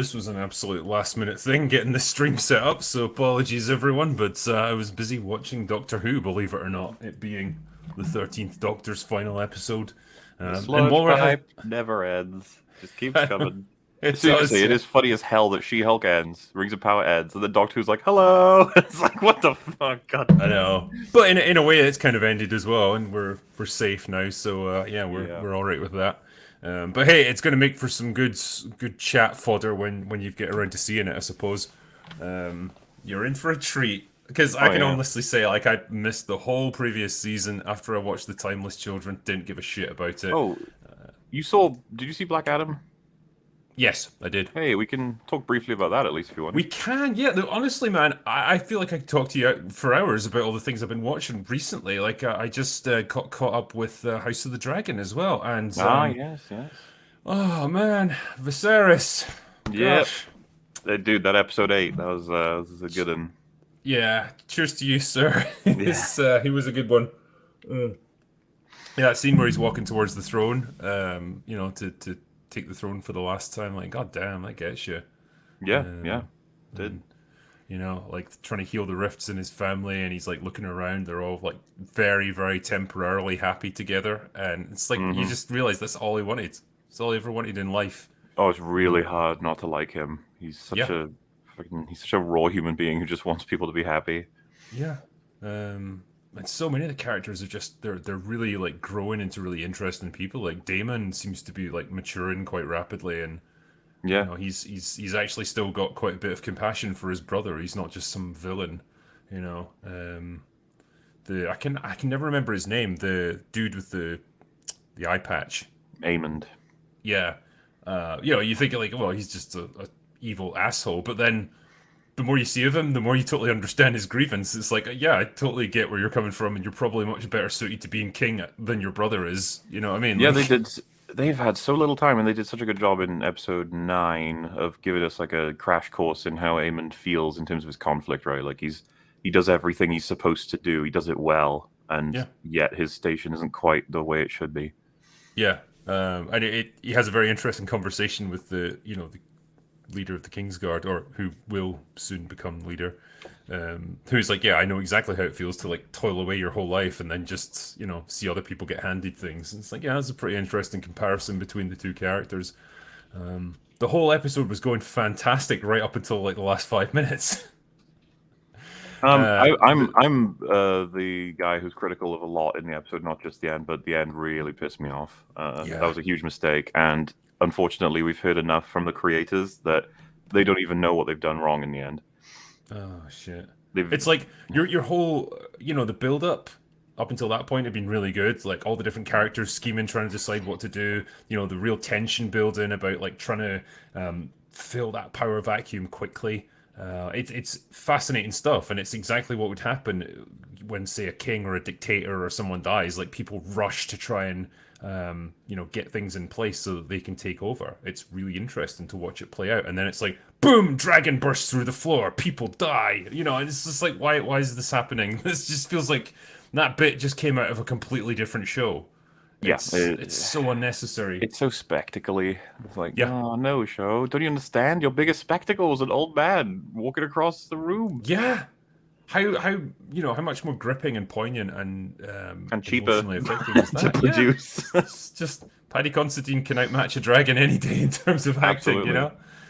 this was an absolute last minute thing getting the stream set up, so apologies everyone, but I was busy watching Doctor Who, believe it or not, it being the 13th Doctor's final episode. The And sludge while we're pipe never ends. Just keeps coming. it Seriously, does, it is funny as hell that She-Hulk ends, Rings of Power ends, and then Doctor Who's like, "Hello." It's like, what the fuck? God I damn. know, but in a way it's kind of ended as well, and we're safe now, so yeah, Yeah. we're all right with that. But hey, it's going to make for some good chat fodder when you get around to seeing it, I suppose. You're in for a treat because I Oh can yeah. honestly say like I missed the whole previous season after I watched The Timeless Children. Didn't give a shit about it. Oh, you saw? Did you see Black Adam? Yes, I did. Hey, we can talk briefly about that at least if you want. We can, yeah. Though, honestly, man, I feel like I could talk to you for hours about all the things I've been watching recently. Like I just got caught up with House of the Dragon as well, and Ah, yes, yes. oh man, Viserys. Yep. Gosh, Dude, that episode 8, that was a good one. yeah. Cheers to you, sir. Yeah. He was a good one. Yeah, that scene where he's walking towards the throne, to take the throne for the last time. Like, god damn, that gets you. Yeah, yeah. Did. Like trying to heal the rifts in his family, and he's like looking around. They're all like very, very temporarily happy together, and it's like you Mm-hmm. just realize that's all he wanted. It's all he ever wanted in life. Oh, it's really hard not to like him. Yeah, He's such a raw human being who just wants people to be happy. yeah. And so many of the characters are just they're really like growing into really interesting people. Like Damon seems to be like maturing quite rapidly, and Yeah. he's actually still got quite a bit of compassion for his brother. He's not just some villain, you know. The I can never remember his name. The dude with the eye patch. Amond. Yeah, you think like, well, he's just a evil asshole, but then the more you see of him, the more you totally understand his grievance. It's like, yeah, I totally get where you're coming from, and you're probably much better suited to being king than your brother is. You know what I mean? Yeah, Like, they've had so little time, and they did such a good job in episode 9 of giving us like a crash course in how Amond feels in terms of his conflict, right? Like he does everything he's supposed to do. He does it well, and yeah, yet his station isn't quite the way it should be. yeah. And he has a very interesting conversation with the leader of the Kingsguard, or who will soon become leader, who's like, yeah, I know exactly how it feels to like toil away your whole life and then just see other people get handed things. And it's like, yeah, that's a pretty interesting comparison between the two characters. The whole episode was going fantastic right up until like the last 5 minutes. The I'm the guy who's critical of a lot in the episode, not just the end, but the end really pissed me off. That Yeah. was a huge mistake, and unfortunately, we've heard enough from the creators that they don't even know what they've done wrong in the end. Oh shit. They've It's like your whole the build up until that point had been really good. Like all the different characters scheming, trying to decide what to do. The real tension building about like trying to fill that power vacuum quickly. It's fascinating stuff, and it's exactly what would happen when, say, a king or a dictator or someone dies. Like people rush to try and get things in place so that they can take over. It's really interesting to watch it play out, and then it's like, boom, dragon bursts through the floor, people die. And it's just like, why is this happening? This just feels like that bit just came out of a completely different show. yeah, It's so unnecessary. it's so spectacly. It's like, Yeah. oh no, show! Don't you understand? Your biggest spectacle is an old man walking across the room, Yeah. How much more gripping and poignant and and cheaper emotionally affecting is to that? Yeah, produce. it's just Paddy Considine can outmatch a dragon any day in terms of acting. Absolutely,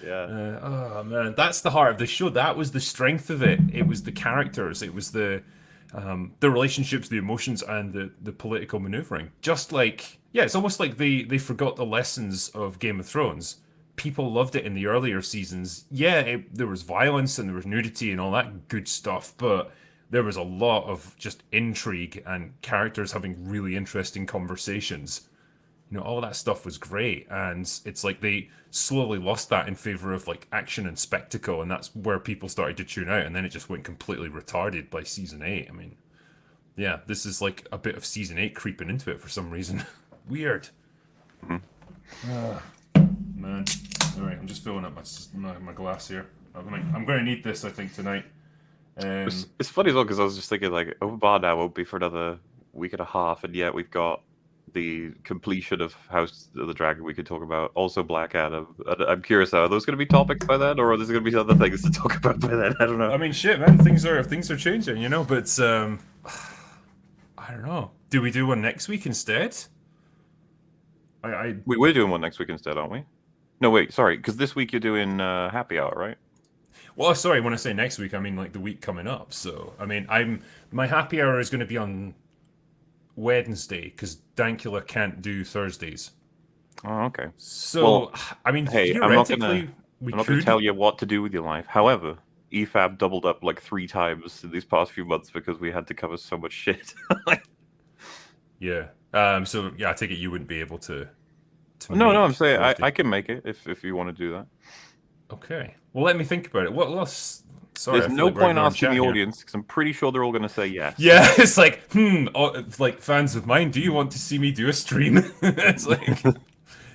yeah. Oh man, that's the heart of the show. That was the strength of it. It was the characters. It was the relationships, the emotions, and the political maneuvering. Just like, yeah, it's almost like they forgot the lessons of Game of Thrones. People loved it in the earlier seasons. Yeah, there was violence and there was nudity and all that good stuff, but there was a lot of just intrigue and characters having really interesting conversations. All that stuff was great, and it's like they slowly lost that in favor of like action and spectacle, and that's where people started to tune out, and then it just went completely retarded by season 8. I mean, yeah, this is like a bit of season 8 creeping into it for some reason. Weird. Man. All right, I'm just filling up my glass here. I'm gonna need this, I think, tonight. It's funny as well because I was just thinking like Overbar now won't be for another week and a half, and yet we've got the completion of House of the Dragon we could talk about. Also, Black Adam. I'm curious, are those going to be topics by then, or are there going to be other things to talk about by then? I don't know. I mean, shit, man, things are changing, you know. But I don't know. Do we do one next week instead? I We're doing one next week instead, aren't we? No, wait, sorry, because this week you're doing Happy Hour, right? well, sorry, when I say next week, I mean like the week coming up. So, I mean, my happy hour is going to be on Wednesday because Dankula can't do Thursdays. Oh, okay. So, Well, I mean, hey, theoretically, we I'm not gonna could. tell you what to do with your life. However, EFAB doubled up like 3 times in these past few months because we had to cover so much shit. Yeah. So yeah, I take it you wouldn't be able to. No, Make I'm saying Thursday. I can make it if you want to do that. Okay. Well, let me think about it. What else? Sorry, There's I feel no like point we're in asking chat the here. audience because I'm pretty sure they're all going to say yes. Yeah, it's like, it's like fans of mine, do you want to see me do a stream? It's like,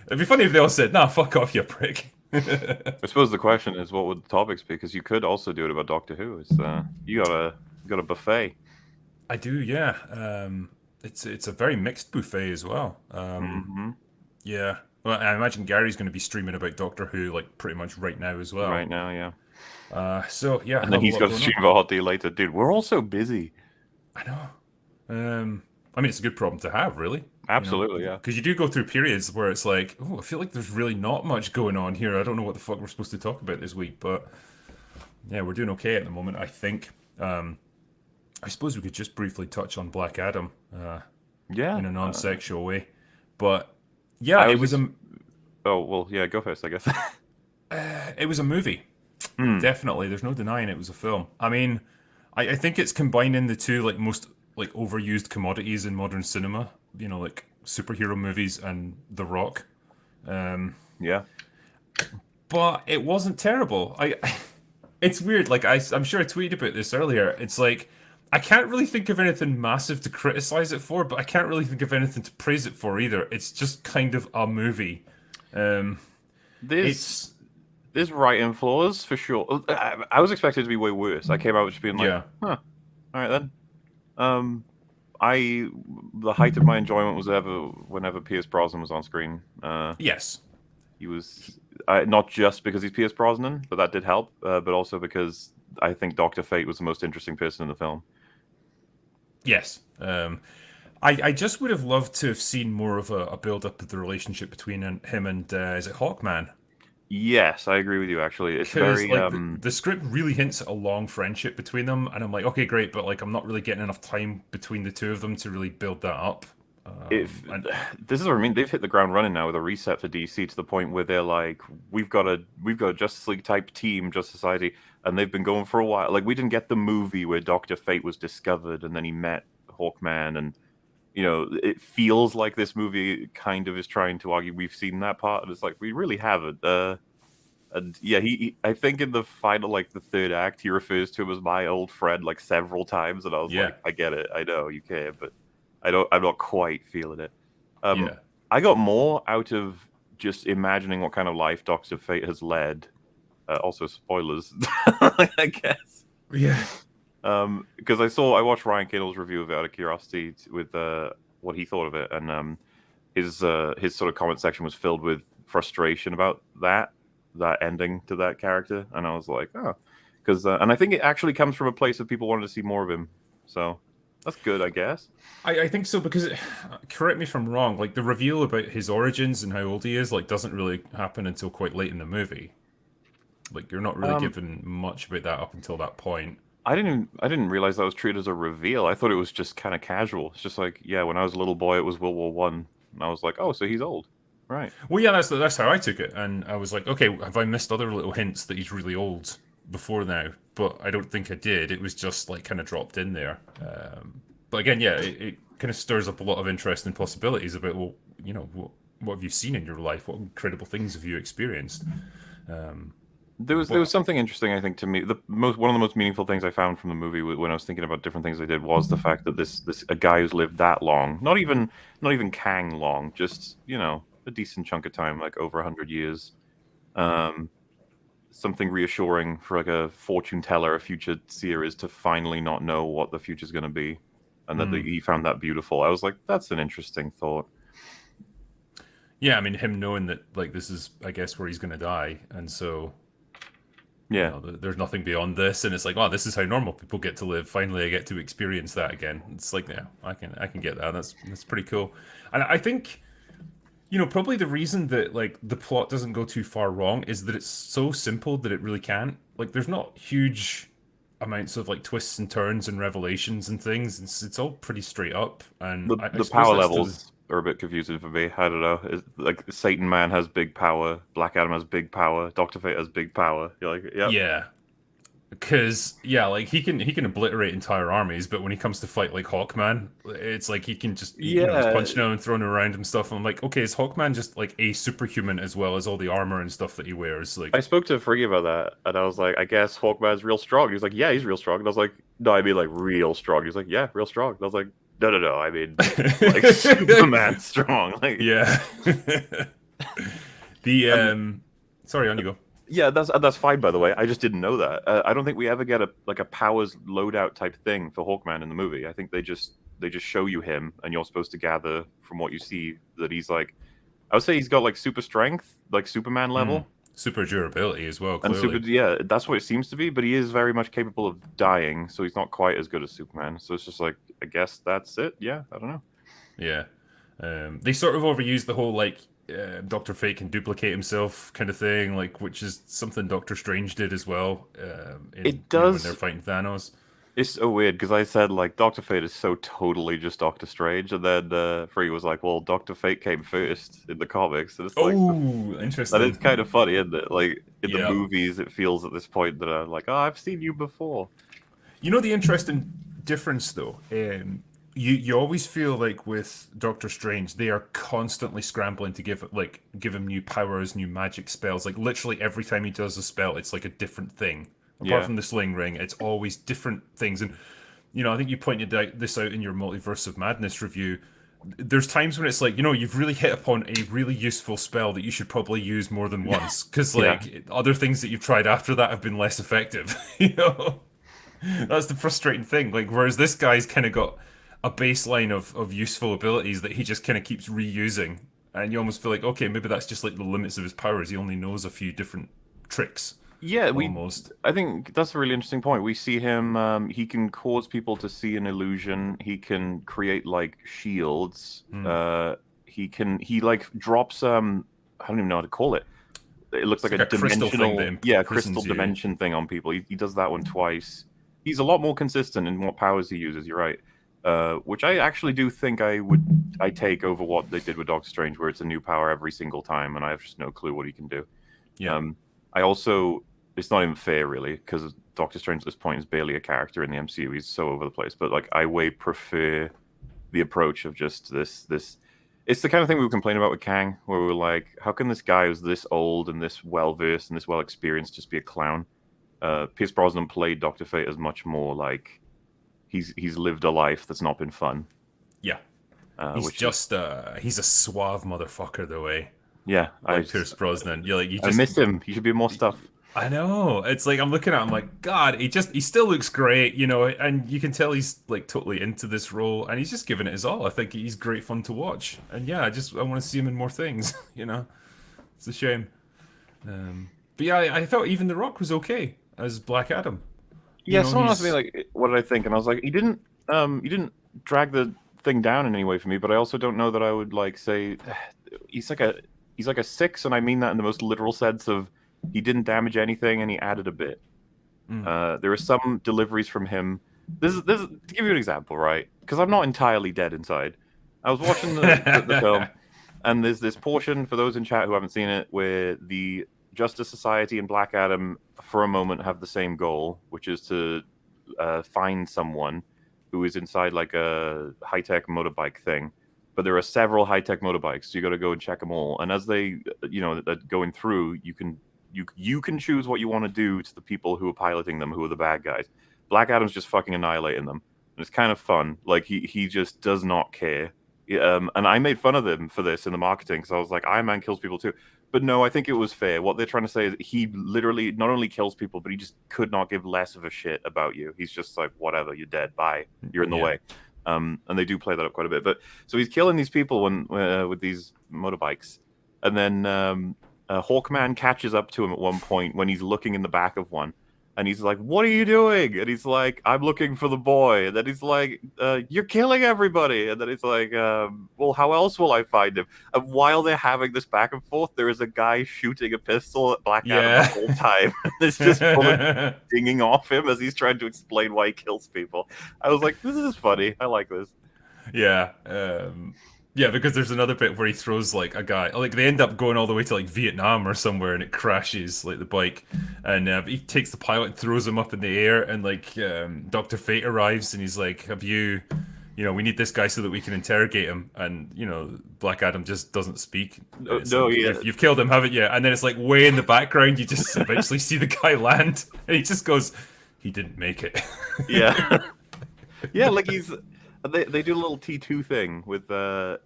it'd be funny if they all said, nah, fuck off, you prick. I suppose the question is, what would the topics be? Because you could also do it about Doctor Who. It's you got a buffet. I do, yeah. It's a very mixed buffet as well. Hmm. Yeah. Well, I imagine Gary's going to be streaming about Doctor Who like pretty much right now as well. Right now, yeah. So yeah, And I'll then have a he's lot got to going on. stream about Hot Day later, dude. We're all so busy. I know. I mean, it's a good problem to have, really. Absolutely, yeah. Because you do go through periods where it's like, oh, I feel like there's really not much going on here. I don't know what the fuck we're supposed to talk about this week, but yeah, we're doing okay at the moment, I think. I suppose we could just briefly touch on Black Adam Yeah. in a non-sexual way, but yeah, I was. Oh well, yeah. Go first, I guess. it was a movie. Hmm. Definitely, there's no denying it was a film. I mean, I think it's combining the two like most like overused commodities in modern cinema. You know, like superhero movies and The Rock. Yeah. But it wasn't terrible. It's weird. Like I'm sure I tweeted about this earlier. It's like I can't really think of anything massive to criticize it for, but I can't really think of anything to praise it for either. It's just kind of a movie. Um, There's it's there's writing flaws for sure. I was expecting it to be way worse. I came out just being like, yeah, huh, all right then. Um, I the height of my enjoyment was ever whenever Pierce Brosnan was on screen. yes, He was not just because he's Pierce Brosnan, but that did help. But also because I think Doctor Fate was the most interesting person in the film. yes. I just would have loved to have seen more of a build up of the relationship between him and is it Hawkman? Yes, I agree with you. Actually, it's Because very like the script really hints at a long friendship between them, and I'm like, okay, great, but like I'm not really getting enough time between the two of them to really build that up. if And this is what I mean, they've hit the ground running now with a reset for DC to the point where they're like, we've got a Justice League type team, Justice Society, and they've been going for a while. Like we didn't get the movie where Doctor Fate was discovered and then he met Hawkman, and it feels like this movie kind of is trying to argue we've seen that part, and it's like we really haven't. And yeah, I think in the final, like the third act, he refers to him as my old friend like several times, and I was yeah, like, I get it, I know you care, but I'm not quite feeling it. Um, yeah, I got more out of just imagining what kind of life Doctor Fate has led. Also, spoilers, I guess. yeah, Because I watched Ryan Kindle's review of it out of curiosity with what he thought of it, and his sort of comment section was filled with frustration about that ending to that character, and I was like, oh, because and I think it actually comes from a place of people wanting to see more of him, so that's good, I guess. I think so because correct me if I'm wrong. Like the reveal about his origins and how old he is, like doesn't really happen until quite late in the movie. Like you're not really Um, given much about that up until that point. I didn't realize that was treated as a reveal. I thought it was just kind of casual. It's just like, yeah, when I was a little boy, it was World War I, and I was like, oh, so he's old, right? Well, yeah, that's how I took it, and I was like, okay, have I missed other little hints that he's really old before now? But I don't think I did. It was just like kind of dropped in there. But again, yeah, it kind of stirs up a lot of interesting possibilities about well, what have you seen in your life? What incredible things have you experienced? There was But something interesting, I think, to me. One of the most meaningful things I found from the movie when I was thinking about different things I did was the fact that this a guy who's lived that long, not even Kang long, just a decent chunk of time, like over 100 years. Um, Something reassuring for like a fortune teller, a future seer, is to finally not know what the future's going to be, and that mm, he found that beautiful. I was like, that's an interesting thought. Yeah, I mean, him knowing that like this is, I guess, where he's gonna die, and so Yeah. there's nothing beyond this, and it's like, oh, this is how normal people get to live. Finally, I get to experience that again. It's like, yeah, I can get that. That's pretty cool, and I think probably the reason that like the plot doesn't go too far wrong is that it's so simple that it really can't. Like, there's not huge amounts of like twists and turns and revelations and things. It's all pretty straight up, and The I the suppose power that's the levels are a bit confusing for me. I don't know. It's like Satan Man has big power, Black Adam has big power, Doctor Fate has big power. You're like, yep. yeah. Because yeah, like he can obliterate entire armies, but when he comes to fight like Hawkman, it's like he can just he's Yeah, punching out and throwing around and stuff. And I'm like, okay, is Hawkman just like a superhuman as well as all the armor and stuff that he wears? I Like, spoke to Friggy about that, and I was like, I guess Hawkman's real strong. He was like, yeah, he's real strong. And I was like, no, I mean like real strong. He's like, yeah, real strong. And I was like, no, no, no, I mean like Superman strong. Like, yeah. the and sorry, on you go. yeah, that's fine by the way. I just didn't know that. I don't think we ever get a powers loadout type thing for Hawkman in the movie. I think they just show you him, and you're supposed to gather from what you see that he's like. I would say he's got like super strength, like Superman Hmm. level. Super durability as well, And clearly. yeah, that's what it seems to be, but he is very much capable of dying, so he's not quite as good as Superman. So it's just like, I guess that's it. Yeah, I don't know. Yeah. They sort of overuse the whole like Doctor Fate can duplicate himself kind of thing, like which is something Doctor Strange did as well. In It when they're does. fighting Thanos. It's so weird because I said like Doctor Fate is so totally just Doctor Strange, and then Free was like, "Well, Doctor Fate came first in the comics," and it's like Oh, that is interesting. kind of funny, isn't it? Like in the Yeah. movies, it feels at this point that I'm like, "Oh, I've seen you before." You know the interesting difference though. You always feel like with Doctor Strange, they are constantly scrambling to give him new powers, new magic spells. Like literally every time he does a spell, it's like a different thing. Apart Yeah, from the sling ring, it's always different things. And I think you pointed this out in your Multiverse of Madness review. There's times when it's like, you've really hit upon a really useful spell that you should probably use more than once because yeah. like other things that you've tried after that have been less effective. you know. That's the frustrating thing. Like, whereas this guy's kind of got a baseline of useful abilities that he just kind of keeps reusing, and you almost feel like, okay, maybe that's just like the limits of his powers. He only knows a few different tricks, Yeah, almost. I think that's a really interesting point. We see him, he can cause people to see an illusion. He can create like shields. Hmm. He like drops, I don't even know how to call it. It looks It's like like a a crystal thing that dimensional, yeah, crystal imprisons you. dimension thing on people. He does that one twice. He's a lot more consistent in what powers he uses. You're right. Which I actually do think I take over what they did with Doctor Strange, where it's a new power every single time, and I have just no clue what he can do. Yeah, Um, I also, it's not even fair really, because Doctor Strange at this point is barely a character in the MCU. He's so over the place. But like, I way prefer the approach of just this. It's the kind of thing we were complaining about with Kang, where we were like, how can this guy who's this old and this well versed and this well experienced just be a clown? Pierce Brosnan played Doctor Fate as much more like he's lived a life that's not been fun, yeah. He's which is just he's a suave motherfucker the way, yeah. like Pierce Brosnan. You're like you I just miss him. He should be in more stuff. I know. It's like I'm looking at him like, God, he still looks great, and you can tell he's like totally into this role and he's just giving it his all. I think he's great fun to watch. And yeah, I want to see him in more things, you know. It's a shame. But yeah, I thought even The Rock was okay as Black Adam. Yeah, someone asked me He's like, what did I think, and I was like, he didn't drag the thing down in any way for me, but I also don't know that I would like say he's like a he's like a six, and I mean that in the most literal sense of he didn't damage anything and he added a bit. mm. There are some deliveries from him. This is to give you an example, right? Because I'm not entirely dead inside. I was watching the film, and there's this portion for those in chat who haven't seen it where the Justice Society and Black Adam, for a moment, have the same goal, which is to find someone who is inside like a high tech motorbike thing. But there are several high tech motorbikes, so you got to go and check them all. And as they, going through, you can choose what you want to do to the people who are piloting them, who are the bad guys. Black Adam's just fucking annihilating them, and it's kind of fun. Like he just does not care. And I made fun of them for this in the marketing because I was like, Iron Man kills people too. But no, I think it was fair. What they're trying to say is he literally not only kills people, but he just could not give less of a shit about you. He's just like, whatever, you're dead. Bye. You're in the Yeah. way. And they do play that up quite a bit. But so he's killing these people when with these motorbikes, And then Hawkman catches up to him at one point when he's looking in the back of one. And he's like, "What are you doing?" And he's like, "I'm looking for the boy." And then he's like, "You're killing everybody." And then he's like, "Well, how else will I find him?" And while they're having this back and forth, there is a guy shooting a pistol at Black Adam the Yeah. whole time. There's just bullets dinging off him as he's trying to explain why he kills people. I was like, "This is funny. I like this." Yeah. Yeah, because there's another bit where he throws like a guy, like they end up going all the way to like Vietnam or somewhere, and it crashes like the bike, and he takes the pilot and throws him up in the air, and like Dr. Fate arrives, and he's like, "Have you, we need this guy so that we can interrogate him," and Black Adam just doesn't speak. No, It's no, like, yeah, you've killed him, haven't you? And then it's like way in the background, you just eventually see the guy land, and he just goes, "He didn't make it." yeah, yeah. Like they do a little T2 thing with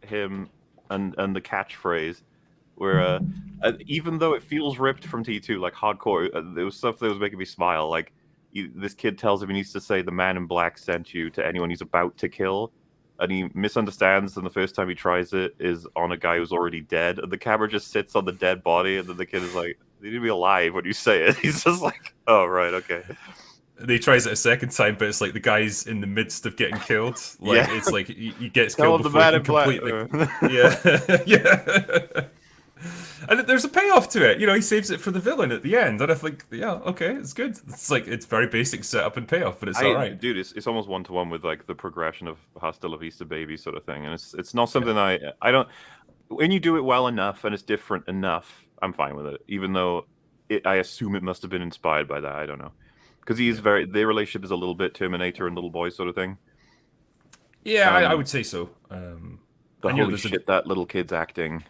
him and the catchphrase where even though it feels ripped from T2, like hardcore, there was stuff that was making me smile. Like this kid tells him he needs to say "the man in black sent you" to anyone he's about to kill, and he misunderstands. And the first time he tries it is on a guy who's already dead, and the camera just sits on the dead body, and then the kid is like, "You need to be alive when you say it." He's just like, "Oh right, okay." They tries it a second time, but it's like the guy's in the midst of getting killed. Like Yeah. it's like he gets Tell killed him the before he man can in complete black. the yeah. And there's a payoff to it. He saves it for the villain at the end, and I think, yeah, okay, it's good. It's like it's very basic setup and payoff, but it's all right. Dude, it's almost 1-to-1 with like the progression of Hasta La Vista Baby sort of thing, and it's not something Yeah. I don't. When you do it well enough and it's different enough, I'm fine with it. Even though I assume it must have been inspired by that. I don't know, because Yeah. their relationship is a little bit Terminator and little boy sort of thing. Yeah, I Um, would say so. the And holy there's a shit that little kid's acting.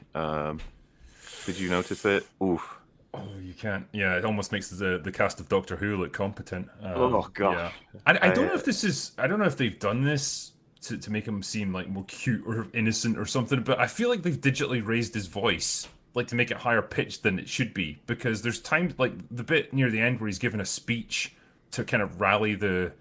Did you notice it? Oof. oh, you can't. Yeah, it almost makes the cast of Doctor Who look competent. Oh Yeah, gosh. I don't know if this is. I don't know if they've done this to make him seem like more cute or innocent or something. But I feel like they've digitally raised his voice, like to make it higher pitched than it should be. Because there's times like the bit near the end where he's given a speech to kind of rally the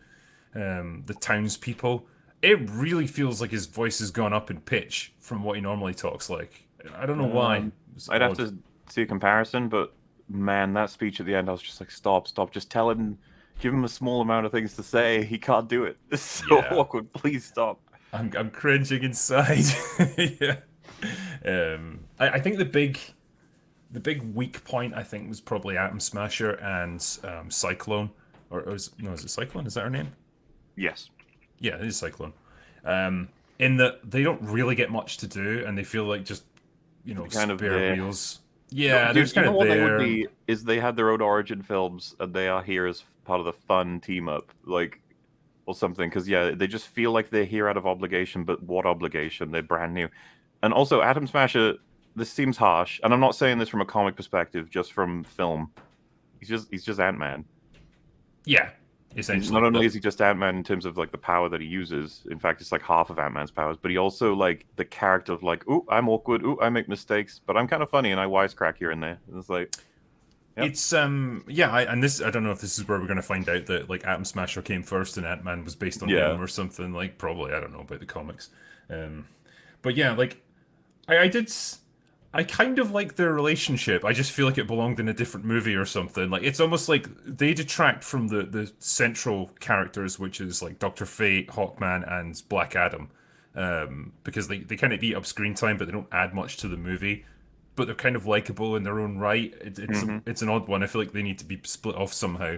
townspeople. It really feels like his voice has gone up in pitch from what he normally talks like. I don't know why. It's I'd have odd. to see a comparison, but man, that speech at the end, I was just like, stop, just tell him, give him a small amount of things to say. He can't do it. It's so Yeah. awkward. Please stop. I'm cringing inside. Yeah. I think the big weak point I think was probably Atom Smasher and Cyclone, or is it Cyclone? Is that her name? Yes. Yeah, it is Cyclone. In that they don't really get much to do, and they feel like just Kind of spare there. wheels. No, Yeah, dude, they're just you kind know of what they would there. be is they had their own origin films and they are here as part of the fun team up, like or something. Because yeah, they just feel like they're here out of obligation, but what obligation? They're brand new. And also, Atom Smasher. This seems harsh, and I'm not saying this from a comic perspective, just from film. He's just Ant Man. Yeah, Not essentially. only is he just Ant-Man in terms of like the power that he uses, in fact, it's like half of Ant-Man's powers, but he also like the character of like, ooh, I'm awkward, ooh, I make mistakes, but I'm kind of funny and I wisecrack here and there. And it's like, yep, It's yeah, and this I don't know if this is where we're gonna find out that like Atom Smasher came first and Ant Man was based on yeah. him or something. Like probably I don't know about the comics, um, but yeah, like I did. I kind of like their relationship. I just feel like it belonged in a different movie or something. Like it's almost like they detract from the central characters, which is like Doctor Fate, Hawkman, and Black Adam, because they kind of eat up screen time, but they don't add much to the movie. But they're kind of likable in their own right. Hmm. It's an odd one. I feel like they need to be split off somehow.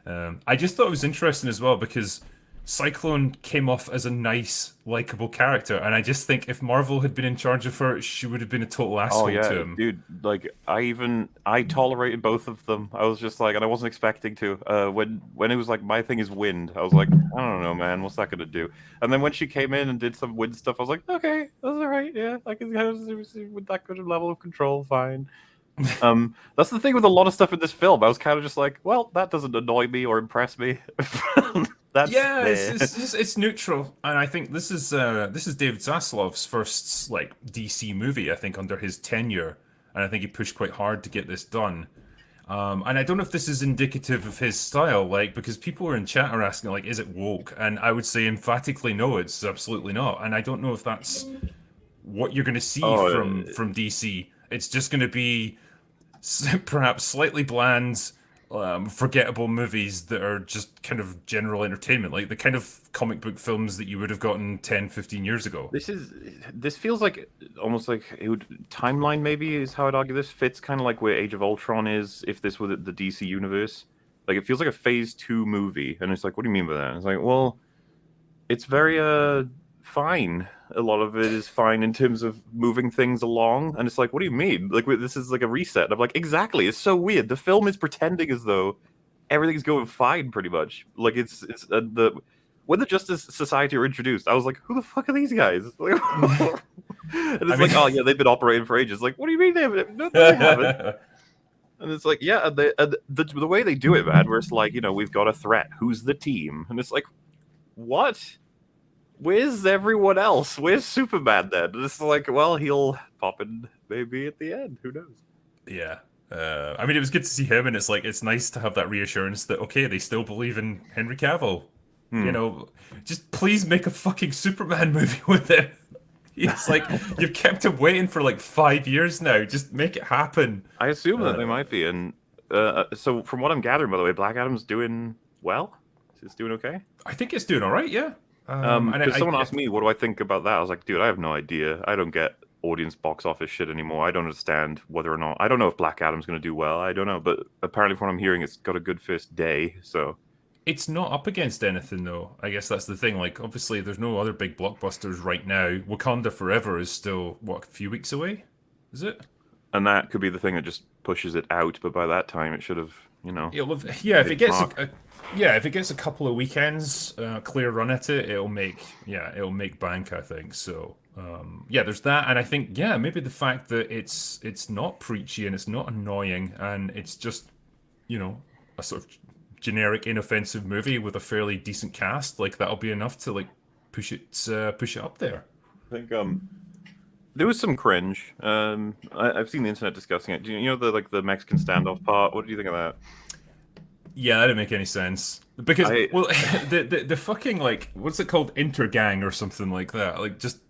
I just thought it was interesting as well because Cyclone came off as a nice, likable character, and I just think if Marvel had been in charge of her, she would have been a total Oh asshole yeah, to him. dude. Like I tolerated both of them. I was just like, and I wasn't expecting to. When it was like my thing is wind, I was like, I don't know, man, what's that gonna do? And then when she came in and did some wind stuff, I was like, okay, that's all right. Yeah, I can have with that good level of control, fine. That's the thing with a lot of stuff in this film. I was kind of just like, well, that doesn't annoy me or impress me. That's Yeah, there. it's neutral, and I think this is David Zaslav's first like DC movie. I think under his tenure, and I think he pushed quite hard to get this done. And I don't know if this is indicative of his style, like because people were in chat are asking like, is it woke? And I would say emphatically no, it's absolutely not. And I don't know if that's what you're going to see Oh, from DC It's just going to be perhaps slightly bland, forgettable movies that are just kind of general entertainment, like the kind of comic book films that you would have gotten 10, 15 years ago. This feels like almost like it would timeline maybe is how I'd argue this fits kind of like where Age of Ultron is if this were the DC universe. Like it feels like a Phase 2 movie, and it's like, what do you mean by that? It's like, well, it's very fine. A lot of it is fine in terms of moving things along, and it's like, what do you mean? Like this is like a reset. And I'm like, exactly. It's so weird. The film is pretending as though everything's going fine, pretty much. Like it's the when the Justice Society were introduced, I was like, who the fuck are these guys? Like, and it's like, oh yeah, they've been operating for ages. Like, what do you mean they haven't? No, they haven't. And it's like, yeah, the way they do it, man, where it's like, we've got a threat. Who's the team? And it's like, what? Where's everyone else? Where's Superman then? And it's like, well, he'll pop in maybe at the end. Who knows? Yeah. I mean, it was good to see him, and it's nice to have that reassurance that, okay, they still believe in Henry Cavill. Just please make a fucking Superman movie with him. It's like, you've kept him waiting for like 5 years now. Just make it happen. I assume that they might be. And so from what I'm gathering, by the way, Black Adam's doing well? Is it doing okay? I think it's doing all right, yeah. Because someone asked me, what do I think about that? I was like, dude, I have no idea. I don't get audience box office shit anymore. I don't understand whether or not... I don't know if Black Adam's going to do well. I don't know. But apparently from what I'm hearing, it's got a good first day, so... It's not up against anything, though. I guess that's the thing. Like, obviously, there's no other big blockbusters right now. Wakanda Forever is still, what, a few weeks away? Is it? And that could be the thing that just pushes it out, but by that time it should have, Yeah, if it gets if it gets a couple of weekends, clear run at it, it'll make bank, I think. So, there's that, and I think, maybe the fact that it's not preachy and it's not annoying, and it's just, a sort of generic, inoffensive movie with a fairly decent cast, like that'll be enough to like push it up there. I think there was some cringe. I've seen the internet discussing it. Do you know the Mexican standoff part? What do you think of that? Yeah, that didn't make any sense because the fucking like what's it called, intergang or something like that? Like just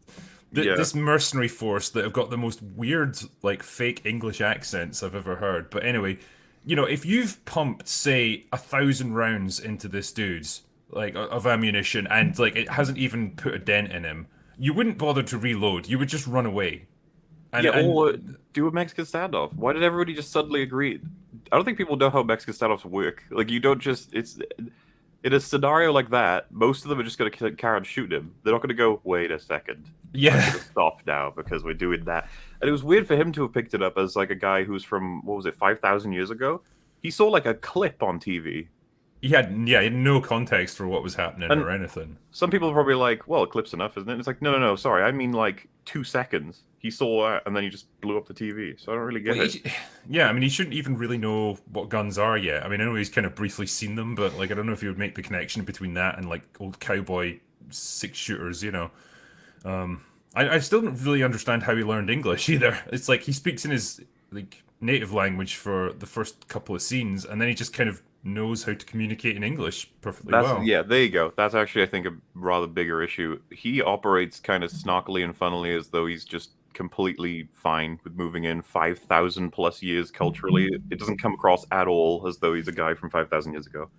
this mercenary force that have got the most weird like fake English accents I've ever heard. But anyway, if you've pumped, say, 1,000 rounds into this dude's like of ammunition and like it hasn't even put a dent in him, you wouldn't bother to reload. You would just run away. Or do a Mexican standoff. Why did everybody just suddenly agree? I don't think people know how Mexican standoffs work. Like, you don't just... It's in a scenario like that, most of them are just going to carry on shooting him. They're not going to go, wait a second. Yeah. I'm gonna stop now because we're doing that. And it was weird for him to have picked it up as like a guy who's from, 5,000 years ago? He saw like a clip on TV. He had no context for what was happening or anything. Some people are probably like, well, a clip's enough, isn't it? It's like, no, sorry. I mean like 2 seconds. He saw that and then he just blew up the TV. So I don't really get it. I mean, he shouldn't even really know what guns are yet. I mean, I know he's kind of briefly seen them, but like, I don't know if he would make the connection between that and like old cowboy 6-shooters, I still don't really understand how he learned English either. It's like he speaks in his like native language for the first couple of scenes, and then he just kind of knows how to communicate in English perfectly well. Yeah, there you go. That's actually, I think, a rather bigger issue. He operates kind of snarkily and funnily as though he's just completely fine with moving in 5,000 plus years culturally. It doesn't come across at all as though he's a guy from 5,000 years ago.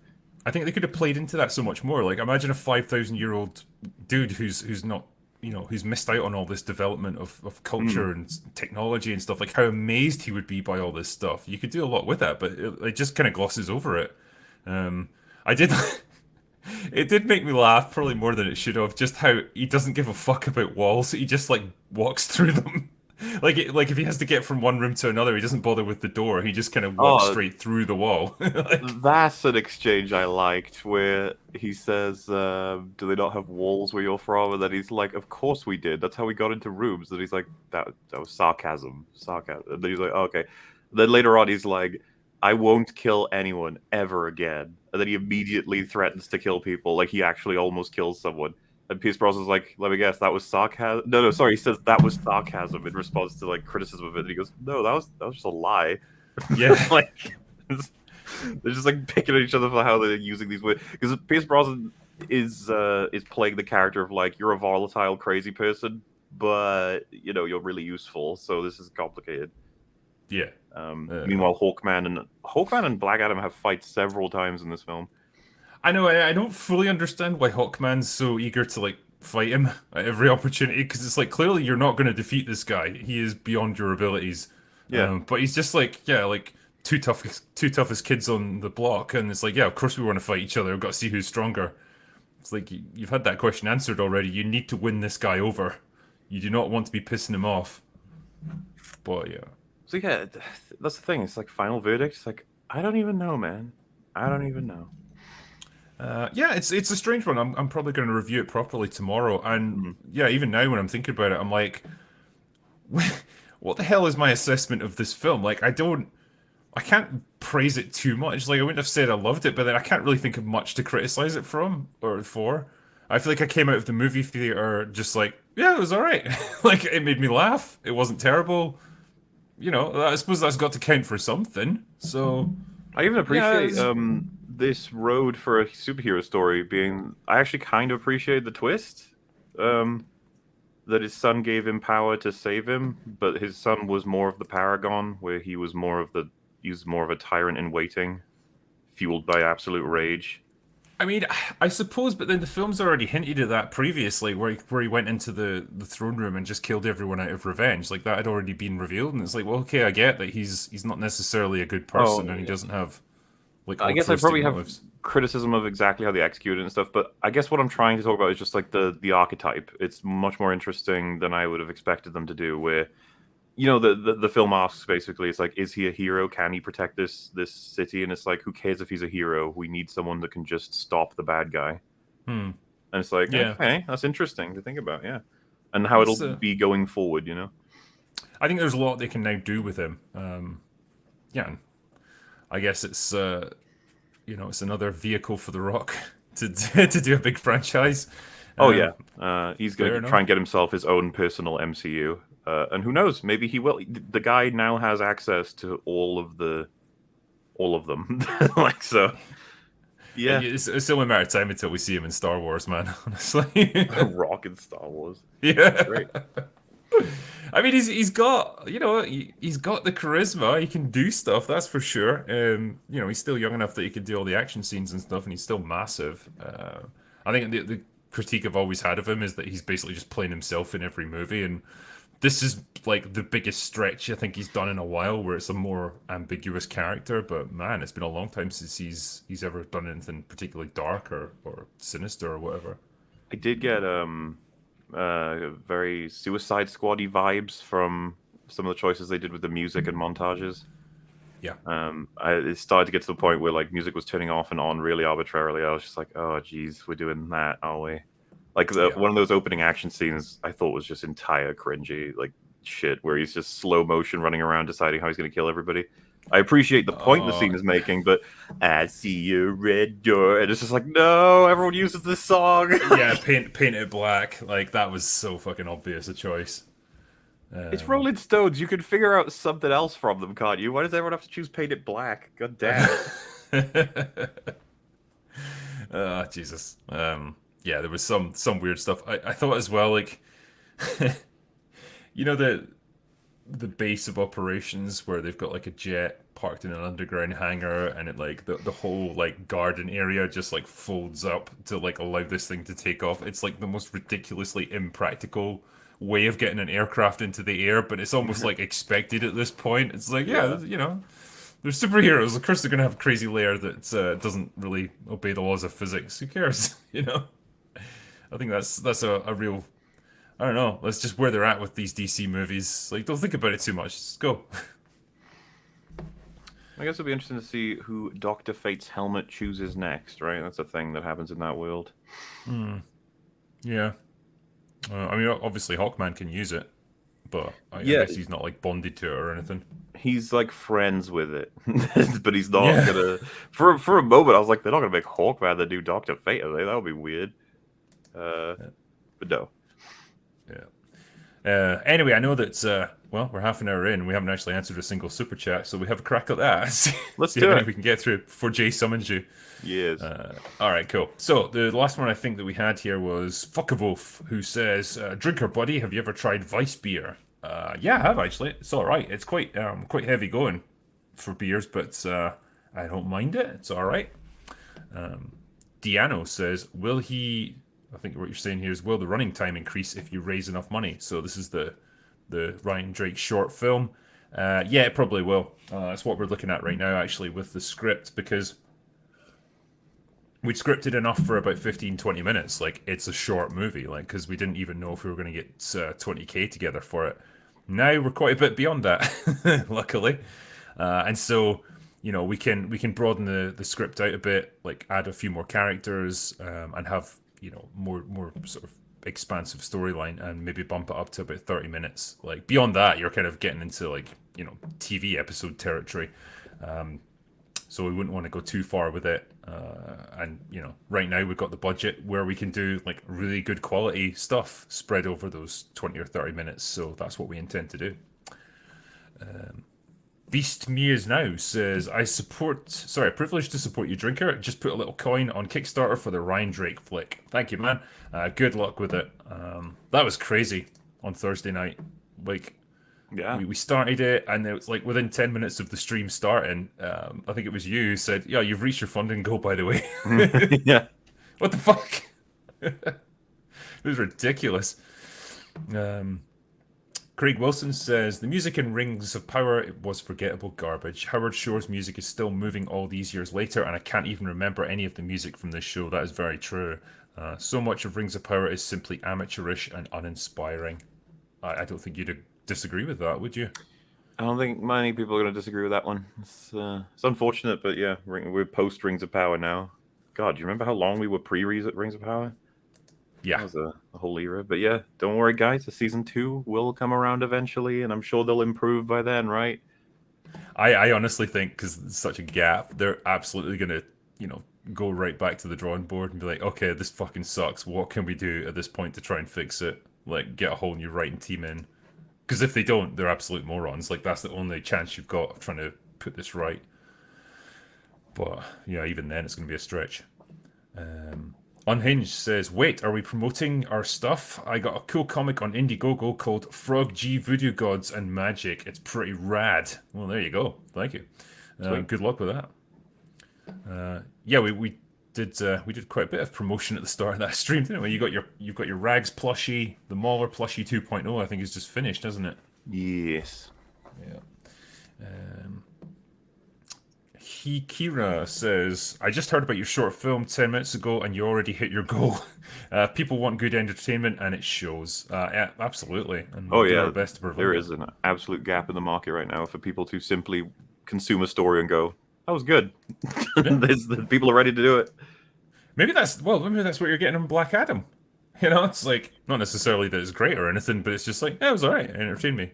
I think they could have played into that so much more. Like, imagine a 5,000-year-old dude who's not, who's missed out on all this development of culture and technology and stuff. Like, how amazed he would be by all this stuff. You could do a lot with that, but it just kind of glosses over it. I did. It did make me laugh, probably more than it should have. Just how he doesn't give a fuck about walls. He just like walks through them. Like if he has to get from one room to another, he doesn't bother with the door. He just kind of walks straight through the wall. That's an exchange I liked, where he says, "Do they not have walls where you're from?" And then he's like, "Of course we did. That's how we got into rooms." And he's like, "That was sarcasm." And then he's like, oh, "Okay." Then later on, he's like, "I won't kill anyone ever again." And then he immediately threatens to kill people. Like, he actually almost kills someone. And Pierce Brosnan's like, "Let me guess, that was sarcasm." No, sorry, he says that was sarcasm in response to like criticism of it. And he goes, "No, that was just a lie." Yeah, like they're just like picking at each other for how they're using these words. Because Pierce Brosnan is playing the character of like, you're a volatile, crazy person, but you're really useful. So this is complicated. Yeah. Meanwhile, Hawkman and Black Adam have fights several times in this film. I know. I don't fully understand why Hawkman's so eager to like fight him at every opportunity because it's like clearly you're not going to defeat this guy. He is beyond your abilities. Yeah, But he's just like like two toughest kids on the block, and it's like yeah, of course we want to fight each other. We've got to see who's stronger. It's like you've had that question answered already. You need to win this guy over. You do not want to be pissing him off. But yeah. so yeah, that's the thing. It's like final verdict. It's like I don't even know, man. I don't even know. Yeah, it's a strange one. I'm probably going to review it properly tomorrow, and Mhm. yeah, even now when I'm thinking about it, I'm like, what the hell is my assessment of this film? Like, I can't praise it too much. Like, I wouldn't have said I loved it, but then I can't really think of much to criticize it from or for. I feel like I came out of the movie theater just like, yeah, it was all right. Like, it made me laugh. It wasn't terrible. I suppose that's got to count for something. So, I even yeah, appreciate this road for a superhero story being. I actually kind of appreciate the twist. That his son gave him power to save him, but his son was more of the paragon, where he was more of a tyrant in waiting, fueled by absolute rage. I mean, I suppose, but then the film's already hinted at that previously, where he went into the throne room and just killed everyone out of revenge. Like that had already been revealed, and it's like, well, okay, I get that he's not necessarily a good person, and he doesn't have like I guess I altruistic probably have motives. criticism of exactly how they execute it and stuff, but I guess what I'm trying to talk about is just like the archetype. It's much more interesting than I would have expected them to do. Where the film asks basically, it's like, is he a hero? Can he protect this city? And it's like, who cares if he's a hero? We need someone that can just stop the bad guy. Hmm. And it's like, Yeah, okay, that's interesting to think about, yeah, and how it'll it's. be going forward. I think there's a lot they can now do with him. Yeah, and I guess it's another vehicle for The Rock to do a big franchise. Oh Um, yeah, he's Fair gonna enough. try and get himself his own personal MCU, and who knows? Maybe he will. The guy now has access to all of them, like so. Yeah, It's only a matter of time until we see him in Star Wars, man. Honestly, Rock in Star Wars. yeah. Great. I mean, he's got he's got the charisma. He can do stuff, that's for sure. He's still young enough that he can do all the action scenes and stuff, and he's still massive. I think the critique I've always had of him is that he's basically just playing himself in every movie, and this is like the biggest stretch I think he's done in a while, where it's a more ambiguous character. But man, it's been a long time since he's ever done anything particularly dark or sinister or whatever. I did get very Suicide Squad-y vibes from some of the choices they did with the music and montages. Yeah. It started to get to the point where like music was turning off and on really arbitrarily. I was just like, oh geez, we're doing that, are we? Like Yeah. one of those opening action scenes I thought was just entire cringy, like shit, where he's just slow motion running around deciding how he's going to kill everybody. I appreciate the point the Oh, scene is making, but I see a red door, and it's just like, no, everyone uses this song. yeah, paint it black. Like that was so fucking obvious a choice. It's Rolling Stones. You can figure out something else from them, can't you? Why does everyone have to choose paint it black? God damn it. Oh, Jesus. Yeah, there was some weird stuff. I thought as well, like you know the base of operations where they've got like a jet parked in an underground hangar and it like the whole like garden area just like folds up to like allow this thing to take off. It's like the most ridiculously impractical way of getting an aircraft into the air, but it's almost like expected at this point. It's like, yeah, Yeah. they're superheroes. Of course they're gonna have a crazy layer that doesn't really obey the laws of physics. Who cares? I think that's a real I don't know. That's just where they're at with these DC movies. Like, don't think about it too much. Just go. I guess it'll be interesting to see who Doctor Fate's helmet chooses next, right? That's a thing that happens in that world. Yeah. I mean, obviously Hawkman can use it, but I Yeah, guess he's not like bonded to it or anything. he's like friends with it, but he's not Yeah. gonna. For a moment, I was like, they're not gonna make Hawkman the new Doctor Fate, are they? That would be weird. But no. Yeah. Anyway, I know that well, we're half an hour in. We haven't actually answered a single super chat, so we have a crack at that. Let's See do how many it. we can get through before Jay summons you. Yes. All right, cool. So the last one I think that we had here was Fuckawolf, who says, "Drinker buddy, have you ever tried Vice beer?" Yeah, I have actually. It's all right. It's quite heavy going for beers, but I don't mind it. It's all right. Diano says, "Will he?" I think what you're saying here is, will the running time increase if you raise enough money? So this is the Ryan Drake short film. Yeah, it probably will. That's what we're looking at right now, actually, with the script, because we'd scripted enough for about 15, 20 minutes. Like, it's a short movie, like, because we didn't even know if we were going to get 20K together for it. Now we're quite a bit beyond that, luckily. And so, we can broaden the script out a bit, like add a few more characters, and have, more sort of expansive storyline, and maybe bump it up to about 30 minutes. Like, beyond that, you're kind of getting into, like, TV episode territory. So we wouldn't want to go too far with it. And right now we've got the budget where we can do like really good quality stuff spread over those 20 or 30 minutes. So that's what we intend to do. Beast Me Is Now says, privileged to support you, Drinker. Just put a little coin on Kickstarter for the Ryan Drake flick. Thank you, man. Good luck with it. That was crazy on Thursday night. Like, Yeah. we started it, and it was like within 10 minutes of the stream starting, I think it was you who said, "Yeah, you've reached your funding goal, by the way." Yeah. What the fuck? It was ridiculous. Craig Wilson says, the music in Rings of Power was forgettable garbage. Howard Shore's music is still moving all these years later, and I can't even remember any of the music from this show. That is very true. So much of Rings of Power is simply amateurish and uninspiring. I don't think you'd disagree with that, would you? I don't think many people are going to disagree with that one. It's unfortunate, but yeah, we're post Rings of Power now. God, do you remember how long we were Rings of Power? Yeah. That was a whole era. But yeah, don't worry, guys. The season 2 will come around eventually, and I'm sure they'll improve by then, right? I honestly think, because there's such a gap, they're absolutely going to, go right back to the drawing board and be like, okay, this fucking sucks. What can we do at this point to try and fix it? Like, get a whole new writing team in. Because if they don't, they're absolute morons. Like, that's the only chance you've got of trying to put this right. But, yeah, even then, it's going to be a stretch. Unhinged says, wait, are we promoting our stuff? I got a cool comic on Indiegogo called Frog G Voodoo Gods and Magic. It's pretty rad. Well, there you go. Thank you. Good luck with that. Yeah, we did quite a bit of promotion at the start of that stream, didn't we? You've got your Rags plushie, the MauLer plushie 2.0. I think is just finished, hasn't it? Yes. Yeah. Kira says, I just heard about your short film 10 minutes ago and you already hit your goal. People want good entertainment and it shows. Yeah, absolutely. And Oh we'll do yeah, our best to provide there it. is an absolute gap in the market right now for people to simply consume a story and go, "That was good." People are ready to do it. Maybe that's what you're getting on Black Adam. It's like, not necessarily that it's great or anything, but it's just like, yeah, it was alright. It entertained me.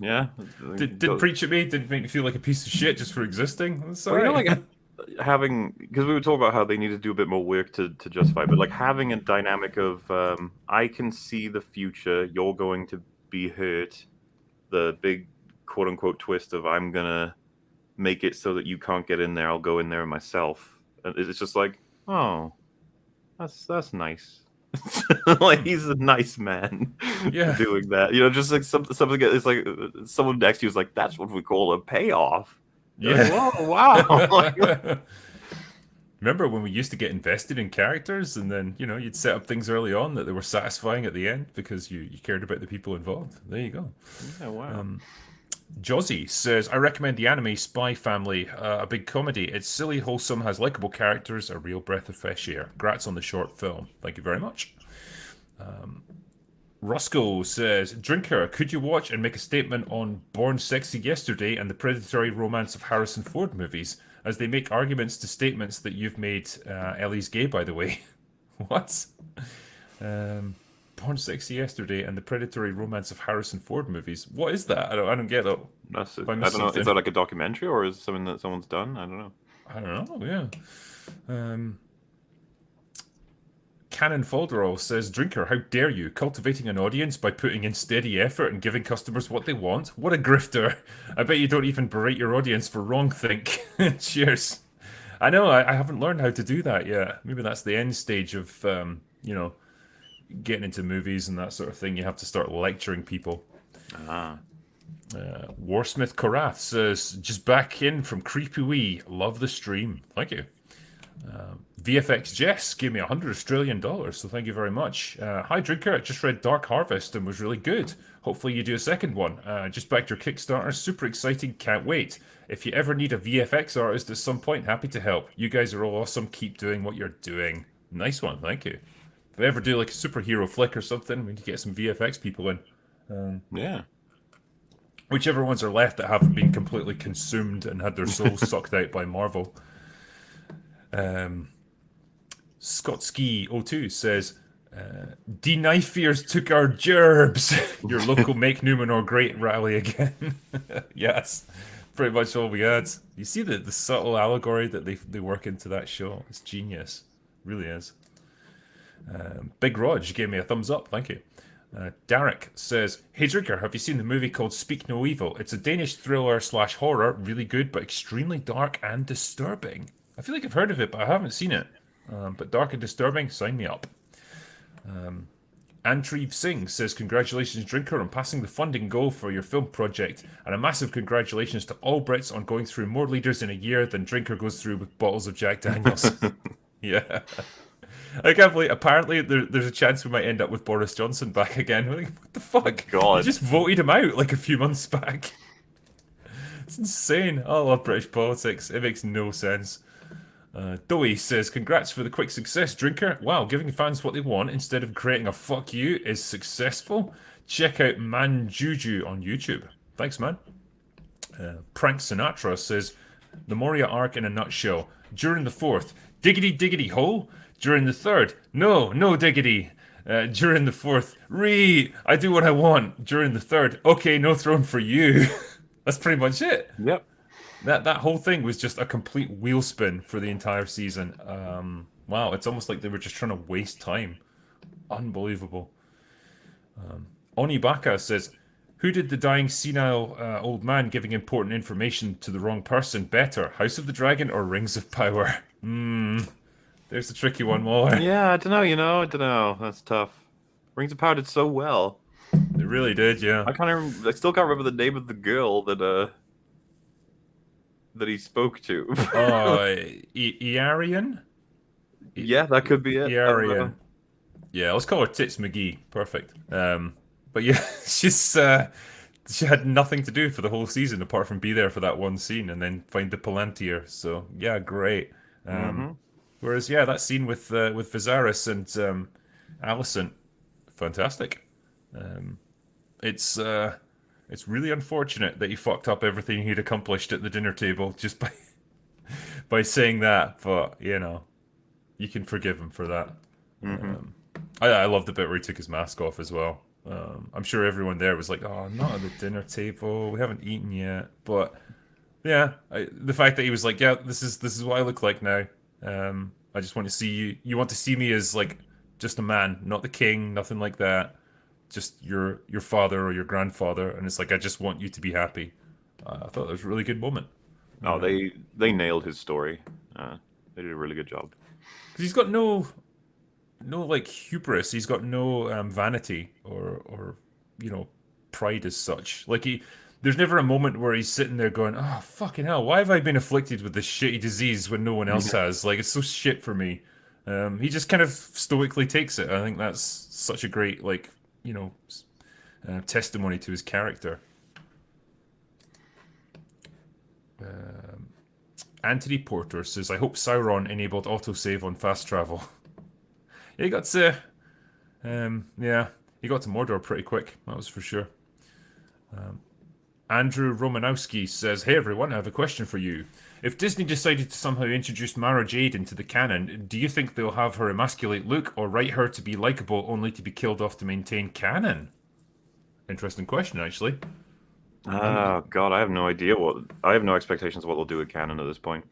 Yeah. Did preach at me, didn't make me feel like a piece of shit just for existing. That's Well, alright. like having, because we were talking about how they need to do a bit more work to justify, but like having a dynamic of I can see the future, you're going to be hurt, the big quote unquote twist of I'm gonna make it so that you can't get in there, I'll go in there myself. And it's just like, oh, that's nice. Like he's a nice man Yeah. for doing that. Just like something. It's like someone next to you is like, that's what we call a payoff. You're Yeah. like, whoa, wow. Remember when we used to get invested in characters and then, you'd set up things early on that they were satisfying at the end because you cared about the people involved. There you go. Yeah, wow. Josie says, I recommend the anime Spy Family, a big comedy. It's silly, wholesome, has likable characters, a real breath of fresh air. Congrats on the short film. Thank you very much. Roscoe says, Drinker, could you watch and make a statement on Born Sexy Yesterday and the predatory romance of Harrison Ford movies, as they make arguments to statements that you've made? Ellie's gay, by the way. What? Born Sexy Yesterday and the predatory romance of Harrison Ford movies. What is that? I don't get it. I don't know. Is that like a documentary or is it something that someone's done? I don't know. I don't know, yeah. Cannon Folderall says, Drinker, how dare you? Cultivating an audience by putting in steady effort and giving customers what they want? What a grifter. I bet you don't even berate your audience for wrongthink. Cheers. I know, I haven't learned how to do that yet. Maybe that's the end stage of, getting into movies and that sort of thing. You have to start lecturing people. Ah. Warsmith Korath says, just back in from Creepy Wee. Love the stream. Thank you. VFX Jess gave me $100 Australian, so thank you very much. Hi Drinker, I just read Dark Harvest and was really good. Hopefully you do a second one. Just backed your Kickstarter, super exciting, can't wait. If you ever need a VFX artist at some point, happy to help. You guys are all awesome, keep doing what you're doing. Nice one, thank you. If I ever do like a superhero flick or something, we need to get some VFX people in. Yeah. Whichever ones are left that haven't been completely consumed and had their souls sucked out by Marvel. Scott Ski 02 says, D-Knifeers took our gerbs. Your local Make Numenor Great rally again. Yes, pretty much all we had. You see the subtle allegory that they work into that show? It's genius. Really is. Big Rog gave me a thumbs up. Thank you. Derek says, hey Drinker, have you seen the movie called Speak No Evil? It's a Danish thriller / horror, really good but extremely dark and disturbing. I feel like I've heard of it, but I haven't seen it. But dark and disturbing, sign me up. Antrib Singh says, congratulations Drinker on passing the funding goal for your film project, and a massive congratulations to all Brits on going through more leaders in a year than Drinker goes through with bottles of Jack Daniels. Yeah. I can't believe, apparently there's a chance we might end up with Boris Johnson back again. Like, what the fuck? God. You just voted him out like a few months back. It's insane. I love British politics. It makes no sense. Doey says, congrats for the quick success, Drinker. Wow, giving fans what they want instead of creating a fuck you is successful. Check out Man Juju on YouTube. Thanks, man. Prank Sinatra says, the Moria arc in a nutshell. During the 4th, diggity diggity hole. During the 3rd, no diggity. During the 4th, I do what I want. During the 3rd, okay, no throne for you. That's pretty much it. Yep. That whole thing was just a complete wheel spin for the entire season. Wow, it's almost like they were just trying to waste time. Unbelievable. Onibaka says, who did the dying senile old man giving important information to the wrong person better? House of the Dragon or Rings of Power? There's a tricky one, MauLer. Yeah, I don't know. That's tough. Rings of Power did so well. It really did, yeah. I still can't remember the name of the girl that he spoke to. Iarian? Yeah, that could be it. Iarian. Yeah, let's call her Tits McGee. Perfect. But yeah, she had nothing to do for the whole season apart from be there for that one scene and then find the Palantir. So yeah, great. Whereas yeah, that scene with Viserys and Alicent, fantastic. It's really unfortunate that he fucked up everything he'd accomplished at the dinner table just by saying that, but you know, you can forgive him for that. I love the bit where he took his mask off as well. I'm sure everyone there was like, "Oh, not at the dinner table. We haven't eaten yet." But yeah, the fact that he was like, "Yeah, this is what I look like now. I just want to see you. You want to see me as like just a man, not the king, nothing like that. Just your father or your grandfather." And it's like, I just want you to be happy. I thought that was a really good moment. Oh, they nailed his story. They did a really good job. Because he's got no like hubris. He's got no vanity or you know, pride as such. Like there's never a moment where he's sitting there going, "Oh fucking hell, why have I been afflicted with this shitty disease when no one else has? Like it's so shit for me." He just kind of stoically takes it. I think that's such a great like, you know, testimony to his character. Anthony Porter says, I hope Sauron enabled autosave on fast travel. Yeah, he got to Mordor pretty quick, that was for sure. Andrew Romanowski says, hey everyone, I have a question for you. If Disney decided to somehow introduce Mara Jade into the canon, do you think they'll have her emasculate Luke or write her to be likable only to be killed off to maintain canon? Interesting question, actually. Oh God, I have no idea I have no expectations of what they'll do with canon at this point.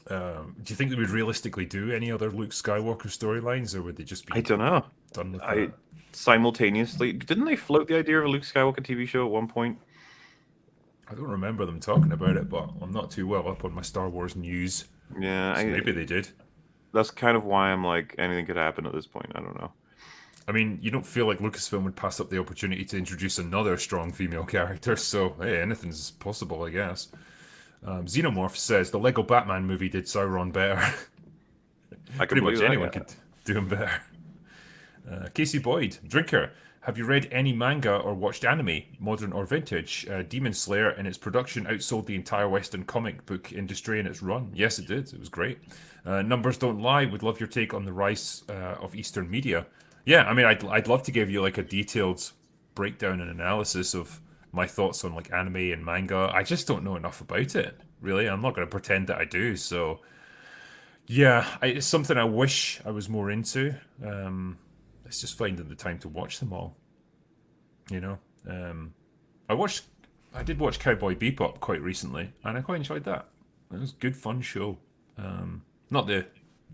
Do you think they would realistically do any other Luke Skywalker storylines, or would they just be? I don't know. Done with that? Simultaneously, didn't they float the idea of a Luke Skywalker TV show at one point? I don't remember them talking about it, but I'm not too well up on my Star Wars news. Yeah, So maybe they did. That's kind of why I'm like, anything could happen at this point. I don't know. I mean, you don't feel like Lucasfilm would pass up the opportunity to introduce another strong female character, so hey, anything's possible, I guess. Xenomorph says the Lego Batman movie did Sauron better. I can Pretty much believe that. anyone Yeah. could do him better. Casey Boyd, Drinker. Have you read any manga or watched anime, modern or vintage? Demon Slayer in its production outsold the entire Western comic book industry in its run. Yes, it did. It was great. Numbers don't lie. Would love your take on the rise of Eastern media. Yeah, I mean, I'd love to give you like a detailed breakdown and analysis of my thoughts on like anime and manga. I just don't know enough about it. Really, I'm not going to pretend that I do. So yeah, it's something I wish I was more into. It's just finding the time to watch them all. You know, um, I watched, I did watch Cowboy Bebop quite recently, and I quite enjoyed that. It was a good, fun show. Not the,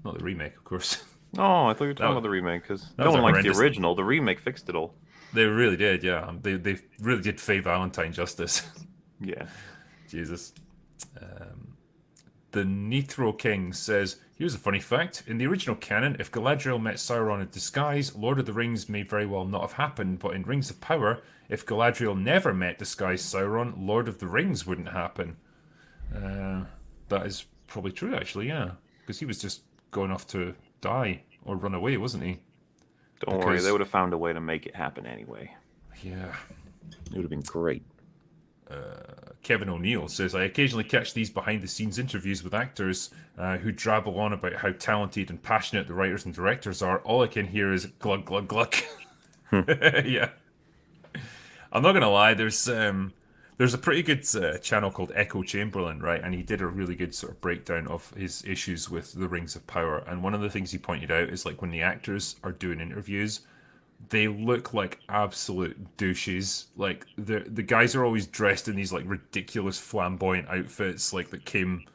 not the remake, of course. Oh, I thought you were that talking was, about the remake because that no was a one likes the horrendous. original. The remake fixed it all. They really did, yeah. They really did Faye Valentine justice. Yeah. Jesus. The Nitro King says, here's a funny fact. In the original canon, if Galadriel met Sauron in disguise, Lord of the Rings may very well not have happened, but in Rings of Power, if Galadriel never met disguised Sauron, Lord of the Rings wouldn't happen. That is probably true, actually, yeah. Because he was just going off to die or run away, wasn't he? Don't worry, they Because, would have found a way to make it happen anyway. yeah. It would have been great. Kevin O'Neill says, I occasionally catch these behind the scenes interviews with actors who drabble on about how talented and passionate the writers and directors are. All I can hear is glug, glug, glug. Yeah. I'm not going to lie, there's a pretty good channel called Echo Chamberlain, right? And he did a really good sort of breakdown of his issues with the Rings of Power. And one of the things he pointed out is like when the actors are doing interviews, they look like absolute douches. Like the guys are always dressed in these like ridiculous flamboyant outfits, like that came,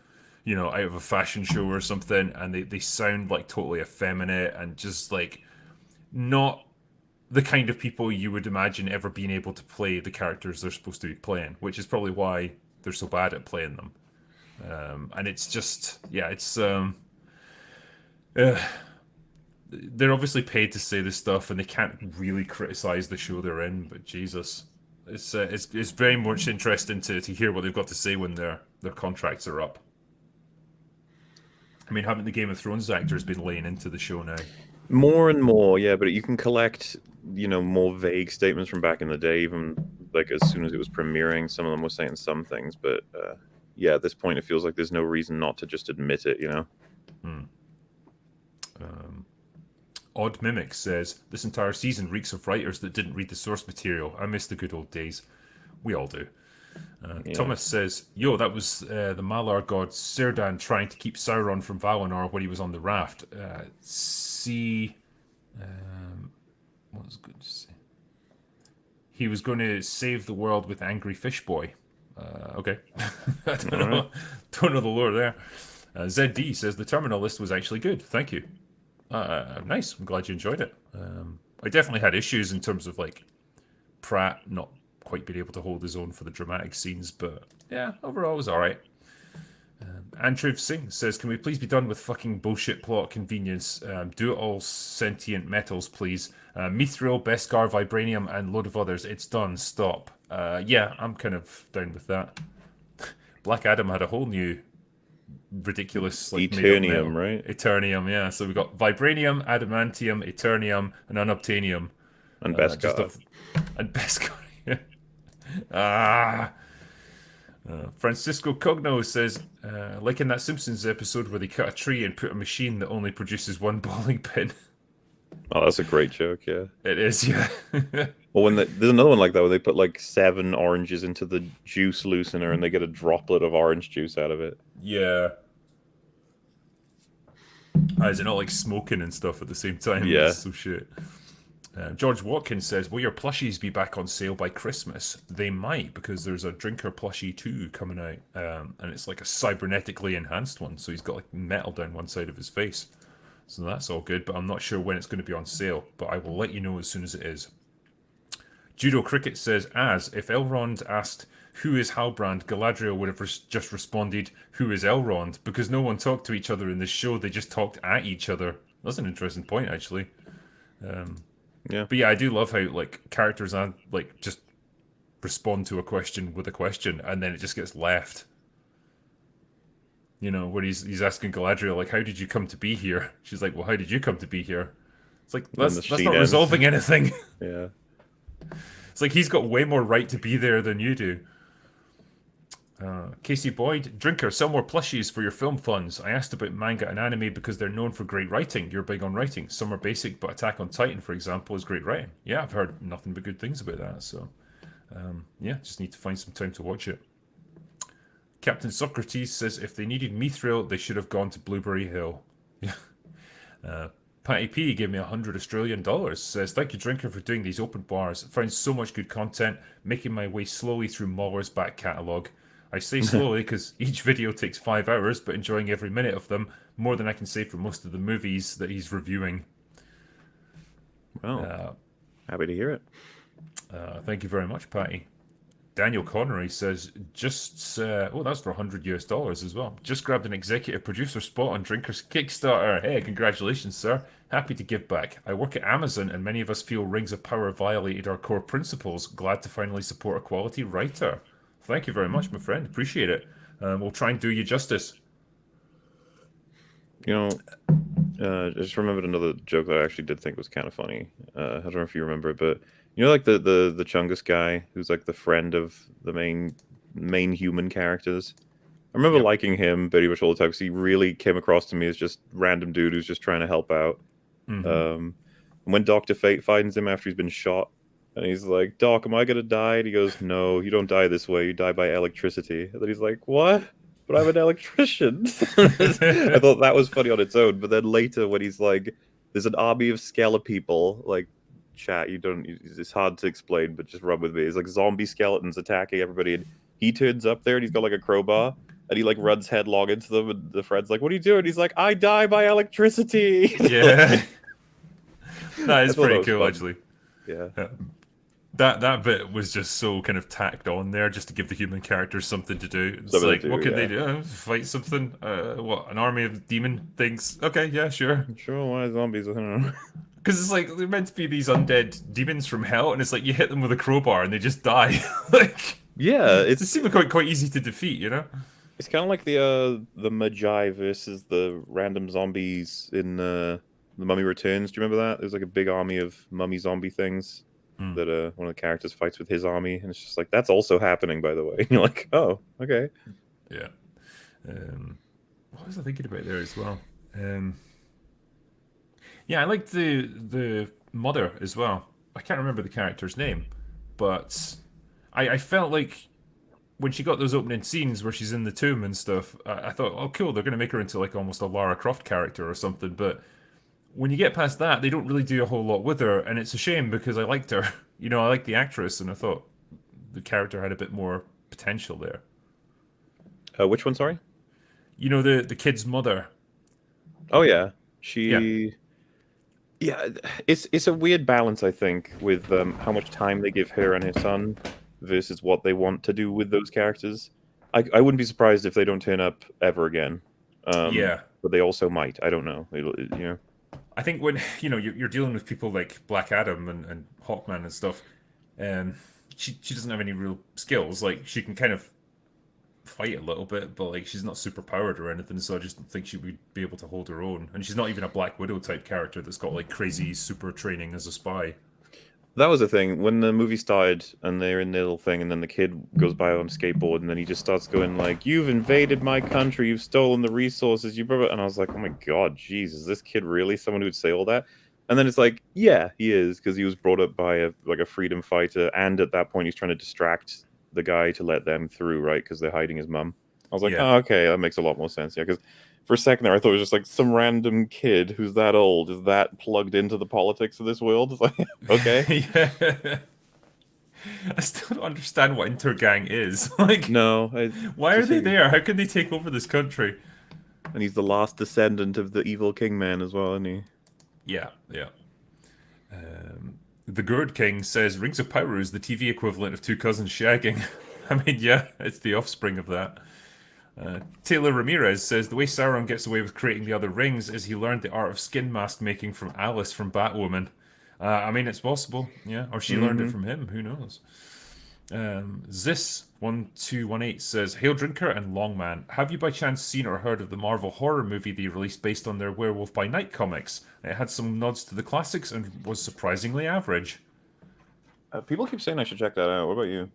out of a fashion show or something, and they sound like totally effeminate and just like not the kind of people you would imagine ever being able to play the characters they're supposed to be playing, which is probably why they're so bad at playing them. And it's just, yeah, uh, they're obviously paid to say this stuff, and they can't really criticize the show they're in. But Jesus, it's very much interesting to hear what they've got to say when their contracts are up. I mean, haven't the Game of Thrones actors been laying into the show now? More and more, yeah, but you can collect, more vague statements from back in the day, even like as soon as it was premiering. Some of them were saying some things, but yeah, at this point, it feels like there's no reason not to just admit it. Odd Mimic says this entire season reeks of writers that didn't read the source material. I miss the good old days. We all do. Yeah. Thomas says, "Yo, that was the Malar god Círdan trying to keep Sauron from Valinor when he was on the raft." See, what was good to say? He was going to save the world with Angry Fish Boy. Okay, I don't know. Right. Don't know the lore there. ZD says the terminal list was actually good. Thank you. Nice. I'm glad you enjoyed it. I definitely had issues in terms of like Pratt not quite being able to hold his own for the dramatic scenes, but yeah, overall it was alright. Andrew Singh says, can we please be done with fucking bullshit plot convenience? Do it all sentient metals, please. Mithril, Beskar, Vibranium, and load of others. It's done. Stop. Yeah, I'm kind of down with that. Black Adam had a whole new ridiculous like made up metal. Eternium, right? Eternium, yeah. So we got Vibranium, Adamantium, Eternium, and Unobtainium. And Just and Beskar. Ah. Francisco Cogno says, like in that Simpsons episode where they cut a tree and put a machine that only produces one bowling pin. Oh, that's a great joke, yeah. It is, yeah. Well, there's another one like that where they put like 7 oranges into the juice loosener and they get a droplet of orange juice out of it. Yeah. Is it not like smoking and stuff at the same time? Yeah. It's so shit. George Watkins says, will your plushies be back on sale by Christmas? They might, because there's a Drinker plushie 2 coming out. And it's like a cybernetically enhanced one. So he's got like metal down one side of his face. So that's all good, but I'm not sure when it's going to be on sale. But I will let you know as soon as it is. Judo Cricket says, if Elrond asked, who is Halbrand, Galadriel would have just responded, who is Elrond? Because no one talked to each other in this show, they just talked at each other. That's an interesting point, actually. Yeah. But yeah, I do love how like characters and like just respond to a question with a question, and then it just gets left. You know, where he's asking Galadriel like, "How did you come to be here?" She's like, "Well, how did you come to be here?" It's like Then the that's scene not ends. resolving anything. Yeah. It's like he's got way more right to be there than you do. Casey Boyd, Drinker, sell more plushies for your film funds. I asked about manga and anime because they're known for great writing. You're big on writing. Some are basic, but Attack on Titan, for example, is great writing. Yeah, I've heard nothing but good things about that. So, yeah, just need to find some time to watch it. Captain Socrates says if they needed Mithril, they should have gone to Blueberry Hill. Patty P gave me $100 Australian. Says, thank you, Drinker, for doing these open bars. I found so much good content, making my way slowly through MauLer's back catalogue. I say slowly because each video takes 5 hours, but enjoying every minute of them, more than I can say for most of the movies that he's reviewing. Well, happy to hear it. Thank you very much, Patty. Daniel Connery says, oh, that's for $100 as well. Just grabbed an executive producer spot on Drinker's Kickstarter. Hey, congratulations, sir. Happy to give back. I work at Amazon, and many of us feel Rings of Power violated our core principles. Glad to finally support a quality writer. Thank you very much, my friend. Appreciate it. We'll try and do you justice. You know, I just remembered another joke that I actually did think was kind of funny. I don't know if you remember it, but you know, like the Chungus guy who's like the friend of the main human characters. I remember Yep. liking him pretty much all the time because he really came across to me as just random dude who's just trying to help out. And when Doctor Fate finds him after he's been shot, and he's like, "Doc, am I gonna die?" And he goes, "No, you don't die this way. You die by electricity." And then he's like, "What? But I'm an electrician." I thought that was funny on its own, but then later when he's like, "There's an army of skeleton people," like, chat, you don't. It's hard to explain, but just run with me. It's like zombie skeletons attacking everybody, and he turns up there and he's got like a crowbar. And he like runs headlong into them, and the friend's like, "What are you doing?" He's like, "I die by electricity." Yeah. That I is thought that pretty was cool, fun. actually. Yeah. That bit was just so kind of tacked on there, just to give the human characters something to do. It's Something to like, do, what can they yeah. do? Fight something? What? An army of demon things? Okay, yeah, sure. Sure, why zombies? I don't know. Because it's like they're meant to be these undead demons from hell, and it's like you hit them with a crowbar and they just die. Like Yeah, they seem quite easy to defeat, you know? it's kind of like the Magi versus the random zombies in the Mummy Returns. Do you remember that? There's like a big army of mummy zombie things Hmm. that one of the characters fights with his army, and it's just like that's also happening, by the way. And you're like, oh, okay. Yeah. What was I thinking about there as well? Um, yeah, I liked the mother as well. I can't remember the character's name, but I felt like when she got those opening scenes where she's in the tomb and stuff, I thought, oh, cool, they're going to make her into like almost a Lara Croft character or something. But when you get past that, they don't really do a whole lot with her, and it's a shame because I liked her. You know, I liked the actress, and I thought the character had a bit more potential there. Which one? Sorry. You know, the kid's mother. Oh yeah, Yeah, she. Yeah, it's a weird balance, I think, with how much time they give her and her son versus what they want to do with those characters. I wouldn't be surprised if they don't turn up ever again, yeah. but they also might. I don't know. I think when you know you're dealing with people like Black Adam and Hawkman and stuff, um, she doesn't have any real skills. Like she can kind of fight a little bit, but like she's not super powered or anything. So I just don't think she would be able to hold her own. And she's not even a Black Widow type character that's got like crazy super training as a spy. That was the thing when the movie started, and they're in the little thing, and then the kid goes by on a skateboard, and then he just starts going like, "You've invaded my country. You've stolen the resources. You," and I was like, "Oh my god, jeez, is this kid really someone who would say all that?" And then it's like, yeah, he is, because he was brought up by a freedom fighter, and at that point he's trying to distract the guy to let them through, right? Because they're hiding his mum. I was like, Yeah, oh, okay, that makes a lot more sense, yeah. Because for a second there, I thought it was just like some random kid who's that old is that plugged into the politics of this world. It's like, okay. yeah. I still don't understand what Intergang is. Like, No, why are just they there? How can they take over this country? and he's the last descendant of the evil king man as well, isn't he? Yeah, yeah. The Gourd King says Rings of Power is the TV equivalent of two cousins shagging. I mean, yeah, it's the offspring of that. Taylor Ramirez says the way Sauron gets away with creating the other rings is he learned the art of skin mask making from Alice from Batwoman. I mean, it's possible, yeah. Or she learned it from him. Who knows? Zis1218 says, Hail Drinker and Longman, have you by chance seen or heard of the Marvel horror movie they released based on their Werewolf by Night comics? It had some nods to the classics and was surprisingly average. People keep saying I should check that out. What about you?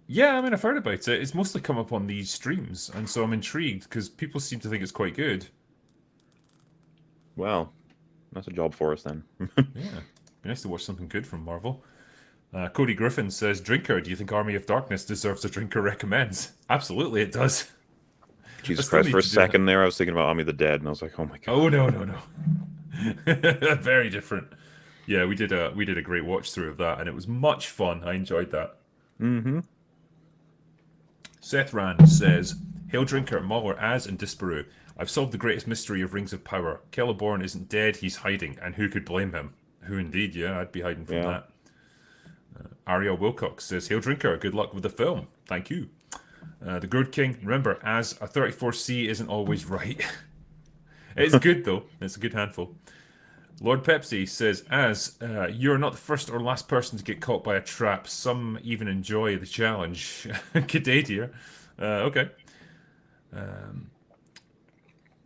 Yeah, I mean, I've heard about it. It's mostly come up on these streams, and so I'm intrigued because people seem to think it's quite good. Well, that's a job for us then. Yeah, be nice to watch something good from Marvel. Cody Griffin says, Drinker, do you think Army of Darkness deserves a Drinker Recommends? Absolutely, it does. Jesus Christ, for a second there I was thinking about Army of the Dead, and I was like, oh my god. Oh, no. Very different. Yeah, we did a great watch through of that, and it was much fun. I enjoyed that. Mm-hmm. Seth Rand says, Hail Drinker, MauLer, Az, and Disparu. I've solved the greatest mystery of Rings of Power. Celeborn isn't dead, he's hiding, and who could blame him? Who indeed, yeah, I'd be hiding from that. Ariel Wilcox says, Hail Drinker, good luck with the film. Thank you. The Good King, remember, Az, a 34C isn't always right. It's good, though. It's a good handful. Lord Pepsi says, Az, you're not the first or last person to get caught by a trap. Some even enjoy the challenge. Good day, dear. Okay.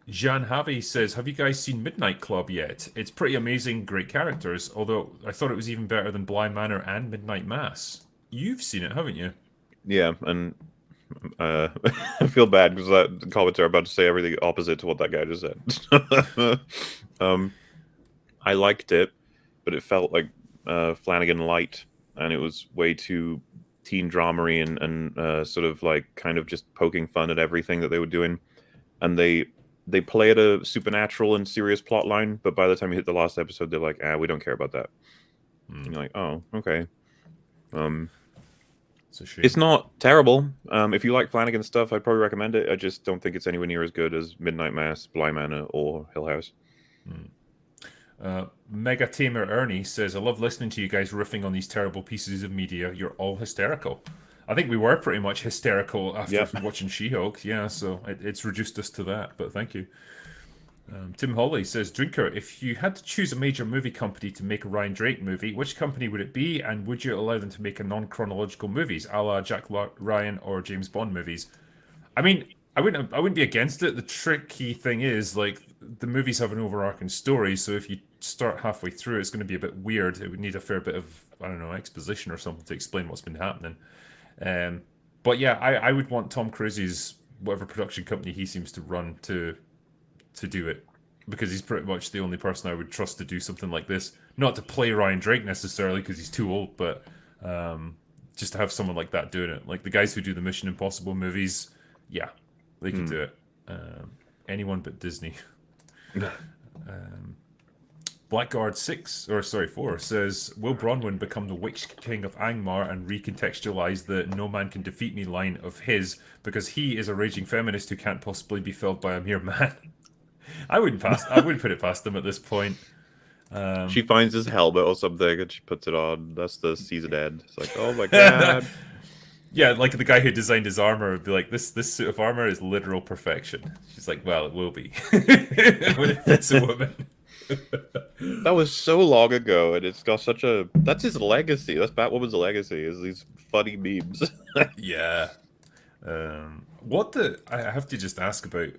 Jean Javi says, have you guys seen Midnight Club yet? It's pretty amazing, great characters, although I thought it was even better than Bly Manor and Midnight Mass. You've seen it, haven't you? Yeah, and I feel bad because the comments are about to say everything opposite to what that guy just said. I liked it, but it felt like Flanagan light, and it was way too teen dramery and sort of like kind of just poking fun at everything that they were doing. And they play at a supernatural and serious plot line, but by the time you hit the last episode, they're like, we don't care about that. And you're like, oh, okay. It's a shame. It's not terrible. If you like Flanagan stuff, I'd probably recommend it. I just don't think it's anywhere near as good as Midnight Mass, Bly Manor, or Hill House. Mega Tamer Ernie says, I love listening to you guys riffing on these terrible pieces of media. You're all hysterical. I think we were pretty much hysterical after watching She-Hulk. Yeah, so it's reduced us to that, but thank you. Tim Hawley says, Drinker, if you had to choose a major movie company to make a Ryan Drake movie, which company would it be, and would you allow them to make a non-chronological movies, a la Jack Ryan or James Bond movies? I mean, I wouldn't be against it. The tricky thing is, like, the movies have an overarching story, so if you start halfway through, it's going to be a bit weird. It would need a fair bit of, I don't know, exposition or something to explain what's been happening. But yeah, I would want Tom Cruise's whatever production company he seems to run to do it, because he's pretty much the only person I would trust to do something like this. Not to play Ryan Drake necessarily, because he's too old, but just to have someone like that doing it. Like the guys who do the Mission Impossible movies, yeah, they can do it. Anyone but Disney. Blackguard 4 says, will Bronwyn become the Witch King of Angmar and recontextualize the no man can defeat me line of his because he is a raging feminist who can't possibly be filled by a mere man? I wouldn't put it past them at this point. She finds his helmet or something and she puts it on. That's the season end. It's like, oh my god. Yeah, like the guy who designed his armor would be like, this suit of armor is literal perfection. She's like, well, it will be. When it fits a woman. That was so long ago, and it's got such a... That's his legacy. That's Batwoman's legacy, is these funny memes. Yeah. I have to just ask about,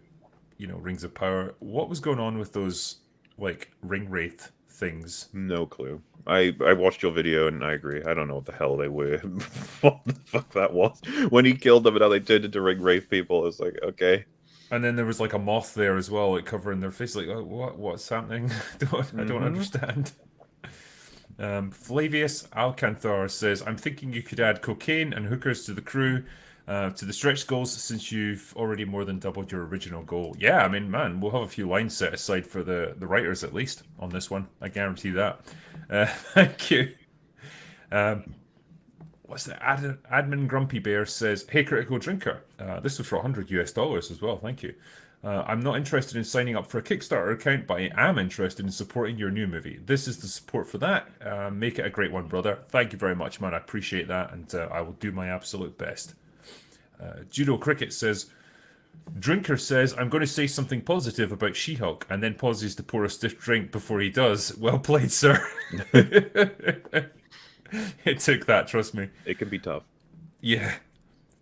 Rings of Power. What was going on with those, like, ring wraith things? No clue. I watched your video, and I agree. I don't know what the hell they were. What the fuck that was. When he killed them and how they turned into ring wraith people, it's like, okay. And then there was like a moth there as well, like covering their face. Like, oh, what's happening? I don't understand. Flavius Alcanthar says, I'm thinking you could add cocaine and hookers to the crew, to the stretch goals, since you've already more than doubled your original goal. Yeah, I mean, man, we'll have a few lines set aside for the writers at least on this one. I guarantee that. Thank you. What's the admin Grumpy Bear says, hey Critical Drinker, this was for $100 as well, thank you. I'm not interested in signing up for a Kickstarter account, but I am interested in supporting your new movie. This is the support for that. Make it a great one, brother. Thank you very much, man. I appreciate that, and I will do my absolute best. Judo Cricket says, Drinker says, I'm going to say something positive about She-Hulk, and then pauses to pour a stiff drink before he does. Well played, sir. It took that, trust me. It can be tough. Yeah.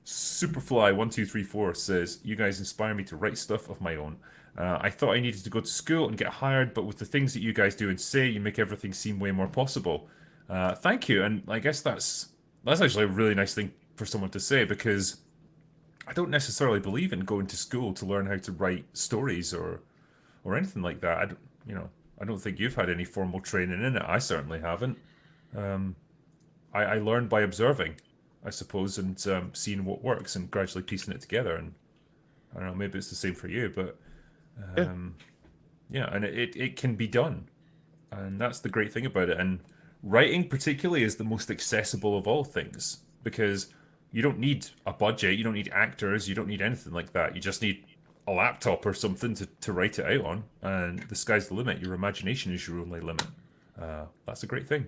Superfly1234 says, you guys inspire me to write stuff of my own. I thought I needed to go to school and get hired, but with the things that you guys do and say, you make everything seem way more possible. Thank you, and I guess that's actually a really nice thing for someone to say, because I don't necessarily believe in going to school to learn how to write stories or anything like that. I don't think you've had any formal training in it. I certainly haven't. I learned by observing, I suppose, and seeing what works and gradually piecing it together. And I don't know, maybe it's the same for you, but yeah, and it can be done, and that's the great thing about it. And writing, particularly, is the most accessible of all things, because you don't need a budget, you don't need actors, you don't need anything like that. You just need a laptop or something to write it out on, and the sky's the limit. Your imagination is your only limit. That's a great thing.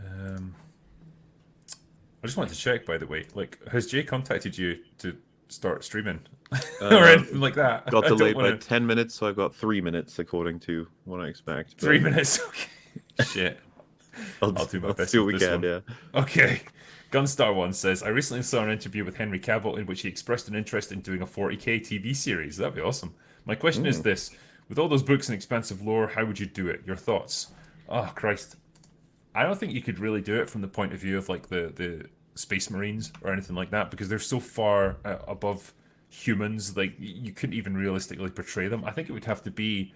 I just wanted to check, by the way, like, has Jay contacted you to start streaming or anything like that? Got delayed by 10 minutes, so I've got 3 minutes according to what I expect. 3 minutes? Okay. Shit. I'll do my best. See what we with this can, one. yeah. Okay. Gunstar1 says, I recently saw an interview with Henry Cavill in which he expressed an interest in doing a 40k TV series. That'd be awesome. My question is this. With all those books and expansive lore, how would you do it? Your thoughts? Oh, Christ. I don't think you could really do it from the point of view of like the Space Marines or anything like that, because they're so far above humans. Like, you couldn't even realistically portray them. I think it would have to be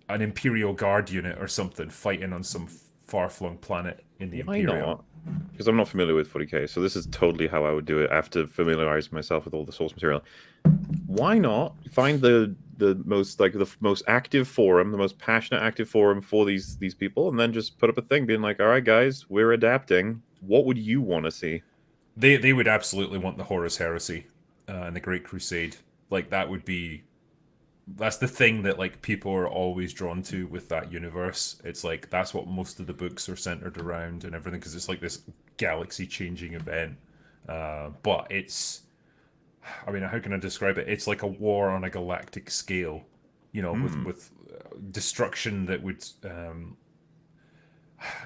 an Imperial Guard unit or something fighting on some far-flung planet in the Imperial. Why not? Because I'm not familiar with 40k, so this is totally how I would do it after familiarizing myself with all the source material. Why not find the most active forum, the most passionate active forum for these people, and then just put up a thing being like, all right, guys, we're adapting. What would you want to see? They would absolutely want the Horus Heresy and the Great Crusade. Like, that's the thing that like people are always drawn to with that universe. It's like that's what most of the books are centered around and everything, because it's like this galaxy-changing event. But it's, I mean, how can I describe it? It's like a war on a galactic scale, you know, with destruction that would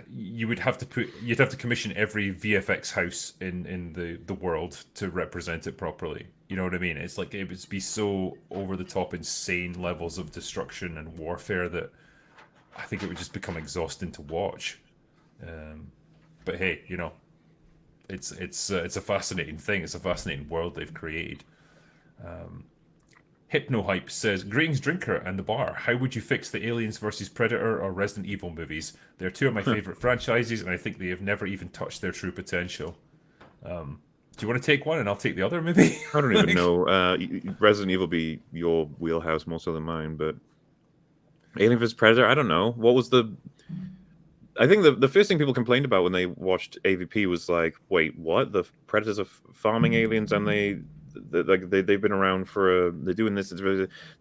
you'd have to commission every VFX house in the world to represent it properly. You know what I mean? It's like it would be so over the top, insane levels of destruction and warfare that I think it would just become exhausting to watch. But hey, you know, it's a fascinating thing. It's a fascinating world they've created. Hypnohype says, greetings Drinker and the bar. How would you fix the Aliens versus Predator or Resident Evil movies? They're two of my favourite franchises, and I think they have never even touched their true potential. Do you want to take one and I'll take the other, maybe? I don't even know. Resident Evil be your wheelhouse more so than mine, but Alien vs. Predator, I don't know. What was the... I think the first thing people complained about when they watched AVP was like, wait, what? The Predators are farming aliens and they've been around for they're doing this.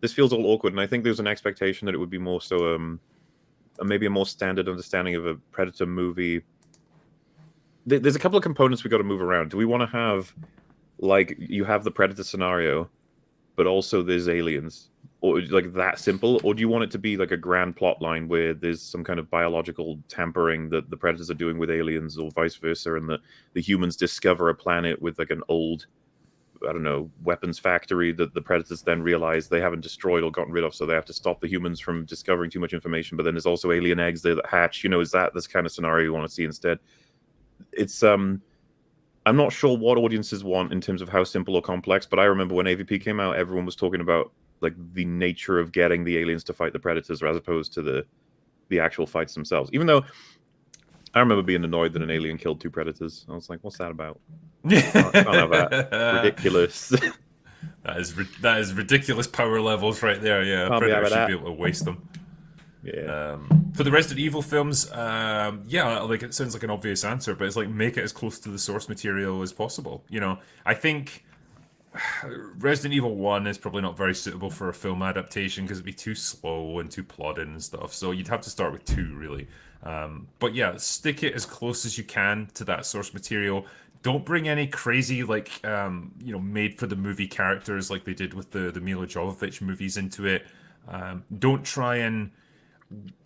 This feels all awkward, and I think there's an expectation that it would be more so maybe a more standard understanding of a Predator movie. There's a couple of components we got to move around. Do we want to have, like, you have the Predator scenario, but also there's aliens, or like that simple, or do you want it to be like a grand plot line where there's some kind of biological tampering that the Predators are doing with aliens, or vice versa, and the humans discover a planet with like an old, I don't know, weapons factory that the Predators then realize they haven't destroyed or gotten rid of, so they have to stop the humans from discovering too much information. But then there's also alien eggs there that hatch. You know, is that this kind of scenario you want to see instead? It's I'm not sure what audiences want in terms of how simple or complex, but I remember when AVP came out, everyone was talking about like the nature of getting the aliens to fight the Predators as opposed to the actual fights themselves. Even though I remember being annoyed that an alien killed two Predators. I was like, what's that about? Can't have that. Ridiculous. That is ridiculous power levels right there. Yeah, Predator should be able to waste them. Yeah. For the Resident Evil films, yeah, like it sounds like an obvious answer, but it's like make it as close to the source material as possible. You know, I think Resident Evil 1 is probably not very suitable for a film adaptation because it'd be too slow and too plodding and stuff. So you'd have to start with 2, really. But yeah, stick it as close as you can to that source material. Don't bring any crazy made for the movie characters like they did with the Mila Jovovich movies into it. Don't try and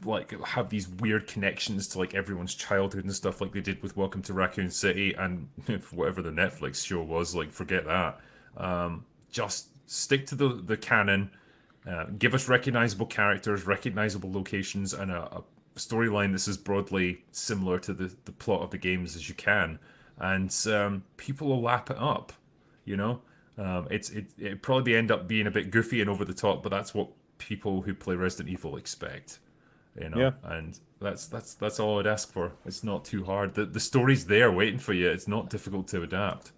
like have these weird connections to like everyone's childhood and stuff like they did with Welcome to Raccoon City and whatever the Netflix show was. Like, forget that. Just stick to the canon. Give us recognizable characters, recognizable locations, and a storyline that's as broadly similar to the plot of the games as you can, and people will lap it up. You know, it probably end up being a bit goofy and over the top, but that's what people who play Resident Evil expect. You know, Yeah. and that's all I'd ask for. It's not too hard. The story's there waiting for you. It's not difficult to adapt.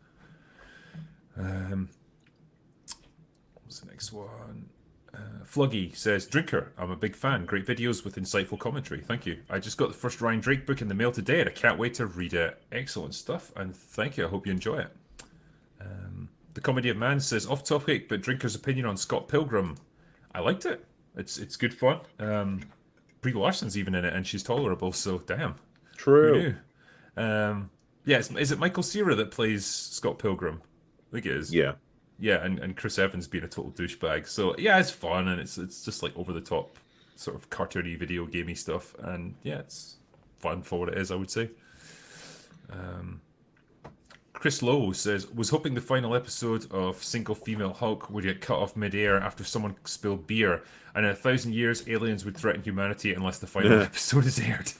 What's the next one? Fluggy says, Drinker, I'm a big fan. Great videos with insightful commentary. Thank you. I just got the first Ryan Drake book in the mail today and I can't wait to read it. Excellent stuff, and thank you. I hope you enjoy it. The Comedy of Man says, off topic, but Drinker's opinion on Scott Pilgrim. I liked it. It's good fun. Brie Larson's even in it and she's tolerable, so damn. True. Who knew? Yeah, is it Michael Cera that plays Scott Pilgrim? I think it is. Yeah. Yeah, and Chris Evans being a total douchebag. So yeah, it's fun and it's just like over the top, sort of cartoony video gamey stuff, and yeah, it's fun for what it is, I would say. Chris Lowe says, was hoping the final episode of Single Female Hulk would get cut off mid-air after someone spilled beer, and in 1,000 years aliens would threaten humanity unless the final episode is aired.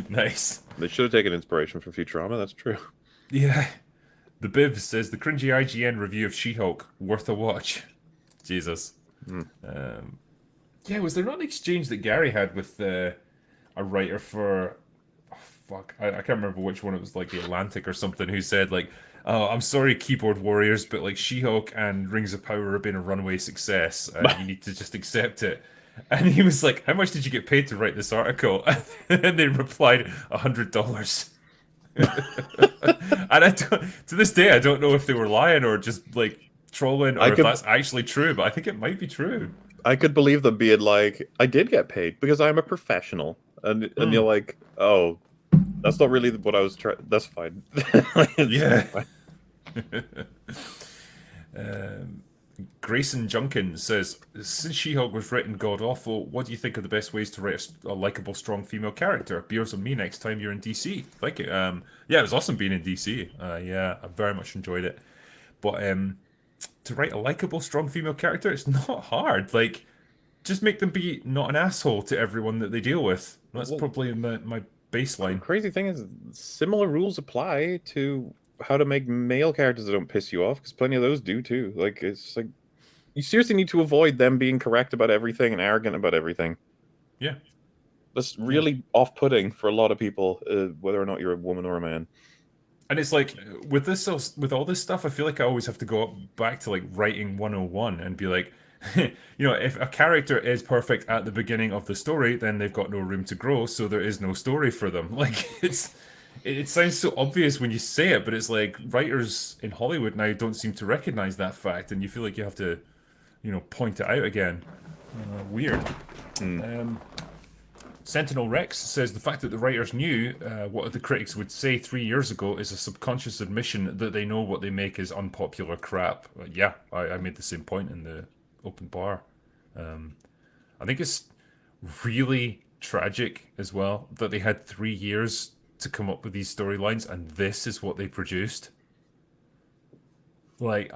Nice. They should have taken inspiration from Futurama, that's true. Yeah. The Biv says, the cringy IGN review of She-Hulk, worth a watch. Jesus. Yeah, was there not an exchange that Gary had with a writer for... Oh, fuck, I can't remember which one. It was like The Atlantic or something, who said, like, oh, I'm sorry, keyboard warriors, but like She-Hulk and Rings of Power have been a runaway success. You need to just accept it. And he was like, how much did you get paid to write this article? And they replied, $100. And to this day, I don't know if they were lying or just like trolling, or if that's actually true. But I think it might be true. I could believe them being like, I did get paid because I'm a professional, and you're like, oh, that's not really what I was trying. That's fine. Yeah. Grayson Junkin says, since She-Hulk was written god-awful, what do you think are the best ways to write a likable, strong female character? Beers on me next time you're in DC. Thank you. Yeah, it was awesome being in DC. Yeah, I very much enjoyed it. But to write a likable, strong female character, it's not hard. Like, just make them be not an asshole to everyone that they deal with. That's probably my baseline. The crazy thing is, similar rules apply to how to make male characters that don't piss you off, because plenty of those do too. Like, it's like, you seriously need to avoid them being correct about everything and arrogant about everything. Yeah. That's really off-putting for a lot of people, whether or not you're a woman or a man. And it's like, with all this stuff, I feel like I always have to go back to like writing 101 and be like, you know, if a character is perfect at the beginning of the story, then they've got no room to grow, so there is no story for them. Like, it sounds so obvious when you say it, but it's like writers in Hollywood now don't seem to recognize that fact, and you feel like you have to, you know, point it out again. Weird. Sentinel Rex says the fact that the writers knew what the critics would say 3 years ago is a subconscious admission that they know what they make is unpopular crap. Yeah, I made the same point in the open bar. I think it's really tragic as well that they had 3 years to come up with these storylines, and this is what they produced. Like,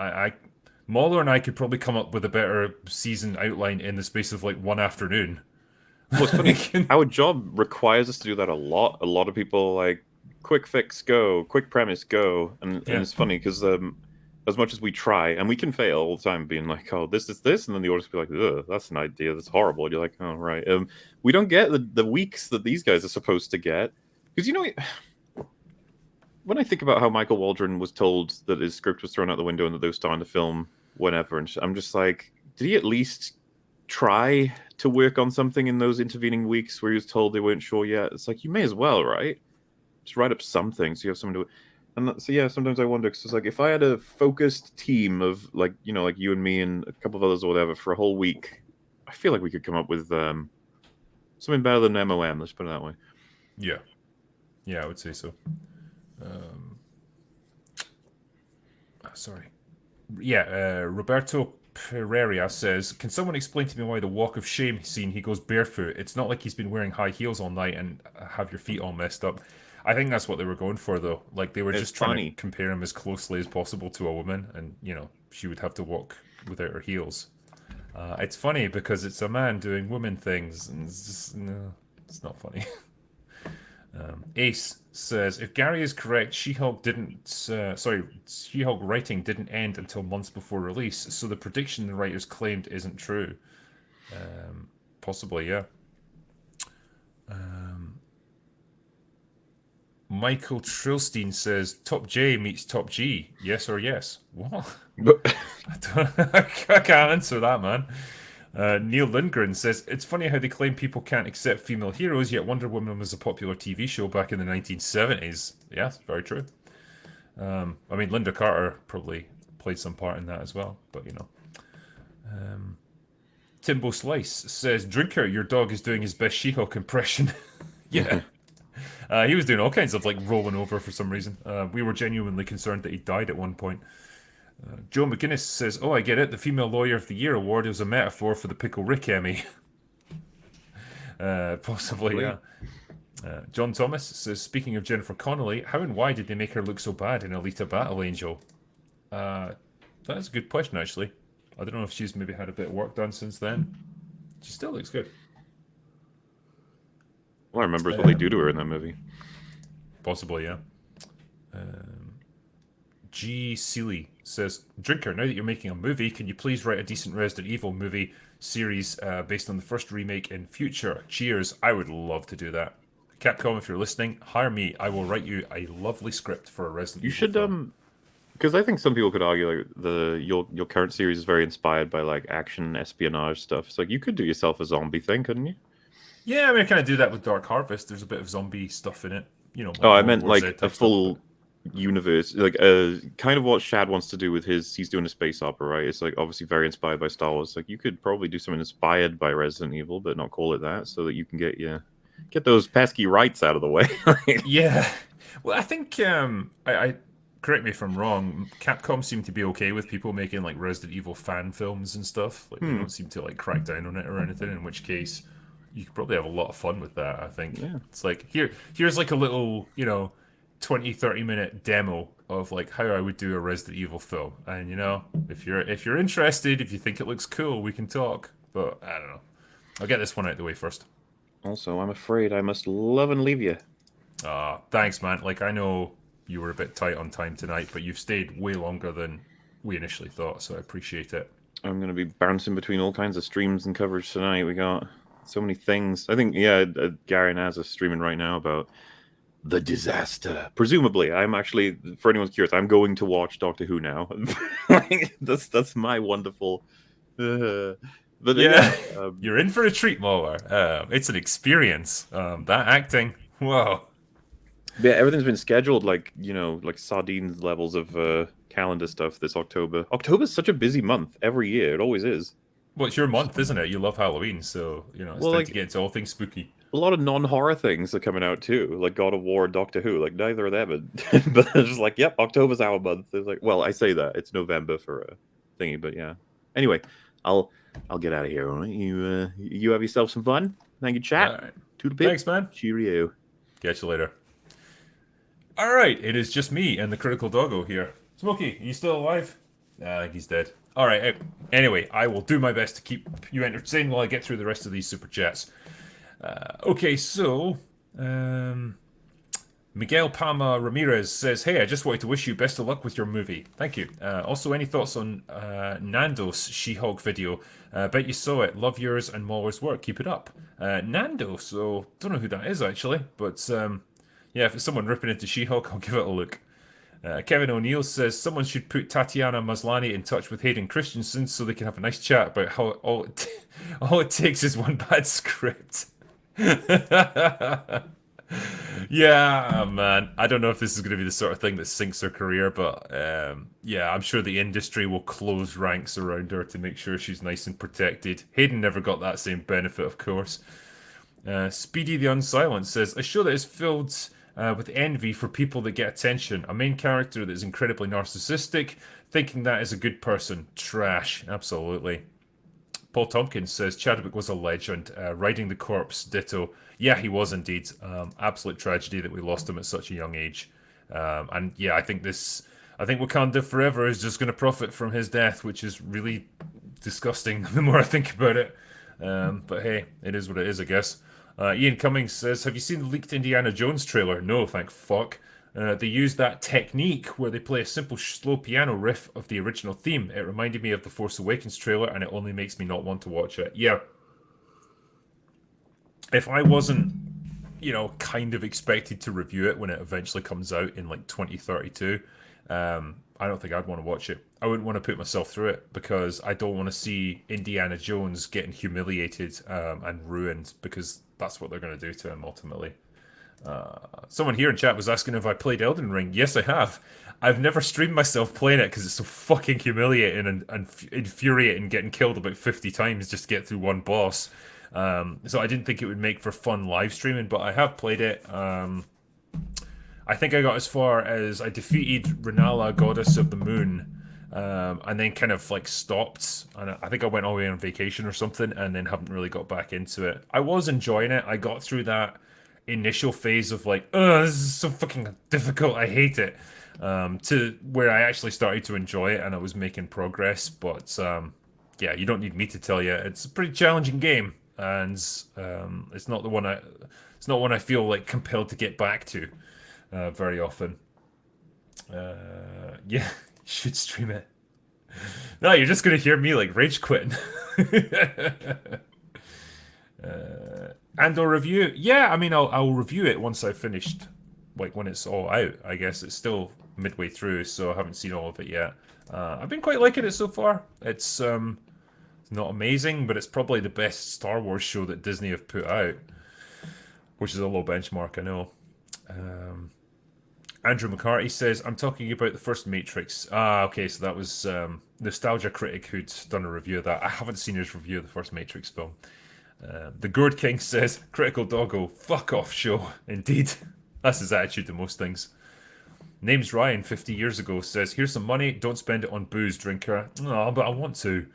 MauLer and I could probably come up with a better season outline in the space of like one afternoon. Well, it's funny. Our job requires us to do that a lot. A lot of people like, quick fix, go, quick premise, go. And it's funny because as much as we try, and we can fail all the time, being like, oh, this is this, and then the audience will be like, ugh, that's an idea, that's horrible. And you're like, oh, right. We don't get the weeks that these guys are supposed to get. Because, you know, when I think about how Michael Waldron was told that his script was thrown out the window and that they were starting to film whenever, and I'm just like, did he at least try to work on something in those intervening weeks where he was told they weren't sure yet? It's like, you may as well, right? Just write up something so you have something to... And so, yeah, sometimes I wonder, because it's like, if I had a focused team of, like, you know, like you and me and a couple of others or whatever for a whole week, I feel like we could come up with something better than MOM, let's put it that way. Yeah. Yeah, I would say so. sorry. Yeah, Roberto Pereira says, can someone explain to me why the walk of shame scene he goes barefoot? It's not like he's been wearing high heels all night and have your feet all messed up. I think that's what they were going for, though. Like, they were It's just trying funny. to compare him as closely as possible to a woman, and, you know, she would have to walk without her heels. It's funny because it's a man doing woman things, and it's just, no, it's not funny. Ace says, if Gary is correct, She-Hulk She-Hulk writing didn't end until months before release, so the prediction the writers claimed isn't true. Possibly, yeah. Michael Trilstein says, Top J meets Top G. Yes or yes? What? I can't answer that, man. Neil Lindgren says, it's funny how they claim people can't accept female heroes, yet Wonder Woman was a popular TV show back in the 1970s. Yeah, very true. I mean, Linda Carter probably played some part in that as well, but you know. Timbo Slice says, Drinker, your dog is doing his best She-Hulk impression. Yeah. He was doing all kinds of like rolling over for some reason. We were genuinely concerned that he died at one point. Joe McGuinness says, oh, I get it. The Female Lawyer of the Year award is a metaphor for the Pickle Rick Emmy. Possibly, yeah. John Thomas says, speaking of Jennifer Connelly, how and why did they make her look so bad in Alita Battle Angel? That's a good question, actually. I don't know if she's maybe had a bit of work done since then. She still looks good. All I remember is what they do to her in that movie. Possibly, yeah. G. Seeley says, Drinker, now that you're making a movie, can you please write a decent Resident Evil movie series based on the first remake in future? Cheers. I would love to do that. Capcom, if you're listening, hire me. I will write you a lovely script for a Resident Evil should, film. Because I think some people could argue like your current series is very inspired by like action espionage stuff. It's like you could do yourself a zombie thing, couldn't you? Yeah, I mean, I kind of do that with Dark Harvest. There's a bit of zombie stuff in it. You know. Oh, I meant War Z like a type full stuff, universe, like kind of what Shad wants to do with he's doing a space opera, right? It's like obviously very inspired by Star Wars. Like you could probably do something inspired by Resident Evil, but not call it that, so that you can get those pesky rights out of the way. Yeah. Well, I think I correct me if I'm wrong. Capcom seem to be okay with people making like Resident Evil fan films and stuff. Like they don't seem to like crack down on it or anything. In which case, you could probably have a lot of fun with that. I think it's like here's like a little 20-30 minute demo of like how I would do a Resident Evil film, and if you're interested, if you think it looks cool, we can talk. But I don't know. I'll get this one out of the way first. Also, I'm afraid I must love and leave you. Thanks, man. Like, I know you were a bit tight on time tonight, but you've stayed way longer than we initially thought, so I appreciate it. I'm going to be bouncing between all kinds of streams and coverage tonight. We got so many things. I think, Gary and Az are streaming right now about the disaster. Presumably, I'm actually, for anyone's curious, I'm going to watch Doctor Who now. That's my wonderful... But yeah, you're in for a treat, MauLer. It's an experience. That acting, whoa. Yeah, everything's been scheduled like sardines levels of calendar stuff this October. October's such a busy month every year. It always is. Well, it's your month, isn't it? You love Halloween, so it's time to get into all things spooky. A lot of non-horror things are coming out too, like God of War, Doctor Who. Like neither of them, but it's just like, yep, October's our month. It's like, well, I say that it's November for a thingy, but yeah. Anyway, I'll get out of here. All right? You have yourself some fun. Thank you, chat. All right. Toodle pip. Thanks, man. Cheerio. Catch you later. All right, it is just me and the Critical Doggo here. Smokey, are you still alive? I think he's dead. All right. Anyway, I will do my best to keep you entertained while I get through the rest of these super chats. Okay, so Miguel Palma Ramirez says, hey, I just wanted to wish you best of luck with your movie. Thank you. Also, any thoughts on Nando's She-Hulk video? Bet you saw it. Love yours and MauLer's work. Keep it up. Nando, so don't know who that is actually, but yeah, if it's someone ripping into She-Hulk, I'll give it a look. Kevin O'Neill says someone should put Tatiana Maslany in touch with Hayden Christensen so they can have a nice chat about how all it takes is one bad script. Yeah, man. I don't know if this is going to be the sort of thing that sinks her career, but yeah, I'm sure the industry will close ranks around her to make sure she's nice and protected. Hayden never got that same benefit, of course. Speedy the Unsilent says, a show that is filled with envy for people that get attention. A main character that is incredibly narcissistic, thinking that is a good person. Trash. Absolutely. Paul Tompkins says Chadwick was a legend. Riding the corpse, ditto. Yeah, he was indeed. Absolute tragedy that we lost him at such a young age. And yeah, I think Wakanda Forever is just going to profit from his death, which is really disgusting the more I think about it. But hey, it is what it is, I guess. Ian Cummings says, have you seen the leaked Indiana Jones trailer? No, thank fuck. They use that technique where they play a simple slow piano riff of the original theme. It reminded me of the Force Awakens trailer, and it only makes me not want to watch it. Yeah. If I wasn't, kind of expected to review it when it eventually comes out in like 2032, I don't think I'd want to watch it. I wouldn't want to put myself through it because I don't want to see Indiana Jones getting humiliated and ruined, because that's what they're going to do to him ultimately. Someone here in chat was asking if I played Elden Ring. Yes, I have. I've never streamed myself playing it because it's so fucking humiliating and infuriating, getting killed about 50 times just to get through one boss. So I didn't think it would make for fun live streaming, but I have played it. I think I got as far as I defeated Renala, Goddess of the Moon, and then kind of like stopped. And I think I went away on vacation or something, and then haven't really got back into it. I was enjoying it. I got through that initial phase of like, oh, this is so fucking difficult, I hate it, to where I actually started to enjoy it and I was making progress. But yeah, you don't need me to tell you, it's a pretty challenging game, and it's not one I feel like compelled to get back to very often. Yeah, you should stream it. No, you're just gonna hear me like rage quitting. And/or review. Yeah, I mean, I'll review it once I've finished, like when it's all out. I guess it's still midway through, so I haven't seen all of it yet. I've been quite liking it so far. It's not amazing, but it's probably the best Star Wars show that Disney have put out, which is a low benchmark, I know. Andrew McCarty says, I'm talking about the first Matrix. Okay, so that was Nostalgia Critic who'd done a review of that. I haven't seen his review of the first Matrix film. The Gourd King says, Critical Doggo, fuck off show. Indeed. That's his attitude to most things. Name's Ryan, 50 years ago, says, here's some money, don't spend it on booze, drinker. Oh, but I want to.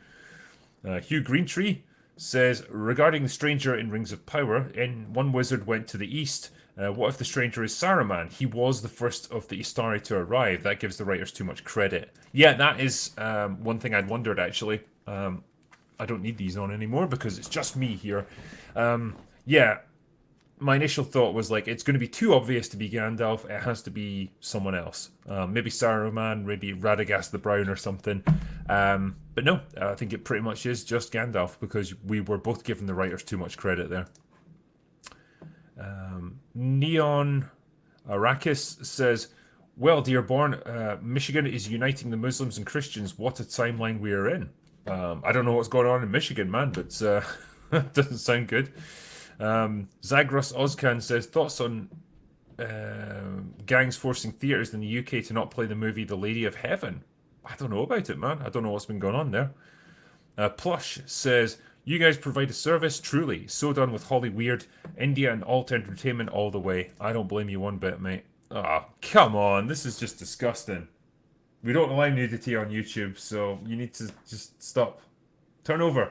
Hugh Greentree says, regarding the stranger in Rings of Power, one wizard went to the east. What if the stranger is Saruman? He was the first of the Istari to arrive. That gives the writers too much credit. Yeah, that is one thing I'd wondered, actually. I don't need these on anymore because it's just me here. Yeah, my initial thought was like, it's going to be too obvious to be Gandalf. It has to be someone else. Maybe Saruman, maybe Radagast the Brown or something. But no, I think it pretty much is just Gandalf because we were both giving the writers too much credit there. Neon Arrakis says, well, Dearborn, Michigan is uniting the Muslims and Christians. What a timeline we are in. I don't know what's going on in Michigan, man, but doesn't sound good. Zagros Ozcan says, thoughts on gangs forcing theatres in the UK to not play the movie The Lady of Heaven? I don't know about it, man. I don't know what's been going on there. Plush says, you guys provide a service, truly. So done with Holly Weird, India and alt entertainment all the way. I don't blame you one bit, mate. Ah, oh, come on. This is just disgusting. We don't allow nudity on YouTube, so you need to just stop. Turn over.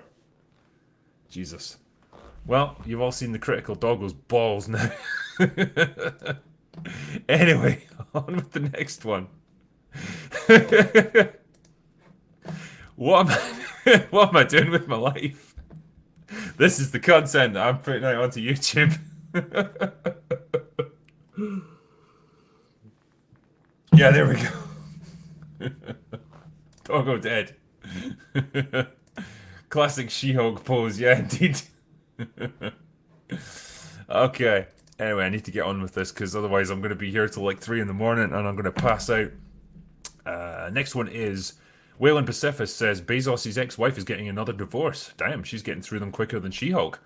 Jesus. Well, you've all seen the Critical Doggo's balls now. Anyway, on with the next one. What am I doing with my life? This is the content that I'm putting out onto YouTube. Yeah, there we go. Doggo dead. Classic She-Hulk pose, yeah, indeed. Okay. Anyway, I need to get on with this because otherwise I'm going to be here till like 3 in the morning and I'm going to pass out. Next one is Waylon Pacificus says Bezos' ex-wife is getting another divorce. Damn, she's getting through them quicker than She-Hulk.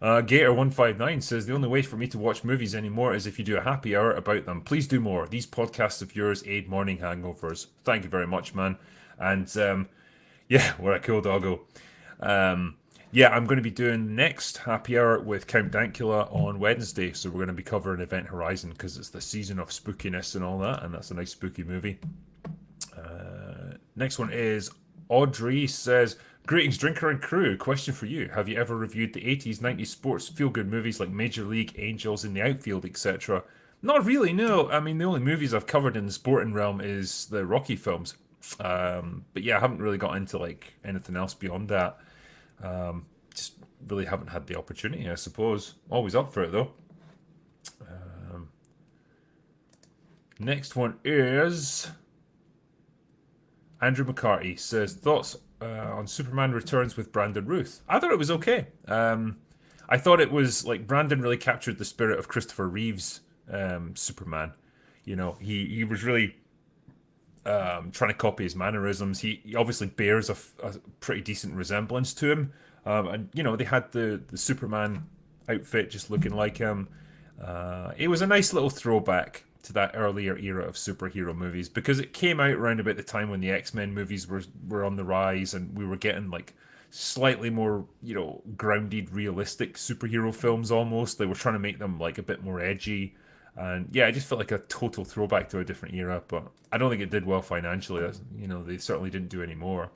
Gator159 says the only way for me to watch movies anymore is if you do a happy hour about them. Please do more. These podcasts of yours aid morning hangovers. Thank you very much, man. And yeah, what a cool doggo. Yeah, I'm going to be doing next Happy Hour with Count Dankula on Wednesday. So we're going to be covering Event Horizon because it's the season of spookiness and all that, and that's a nice spooky movie. Next one is Audrey says, "Greetings, drinker and crew. Question for you: have you ever reviewed the 80s, 90s sports feel-good movies like Major League, Angels in the Outfield, etc.?" Not really. No. I mean, the only movies I've covered in the sporting realm is the Rocky films. But yeah, I haven't really got into like anything else beyond that. Just really haven't had the opportunity, I suppose. Always up for it though. Next one is Andrew McCarty says, thoughts on Superman Returns with Brandon Routh. I thought it was okay. I thought it was like Brandon really captured the spirit of Christopher Reeve's Superman. You know, he was really trying to copy his mannerisms. He obviously bears a pretty decent resemblance to him. And, you know, they had the Superman outfit just looking like him. It was a nice little throwback to that earlier era of superhero movies because it came out around about the time when the X-Men movies were on the rise and we were getting like slightly more, you know, grounded, realistic superhero films almost. They were trying to make them like a bit more edgy. And yeah, it just felt like a total throwback to a different era, but I don't think it did well financially. You know, they certainly didn't do any more.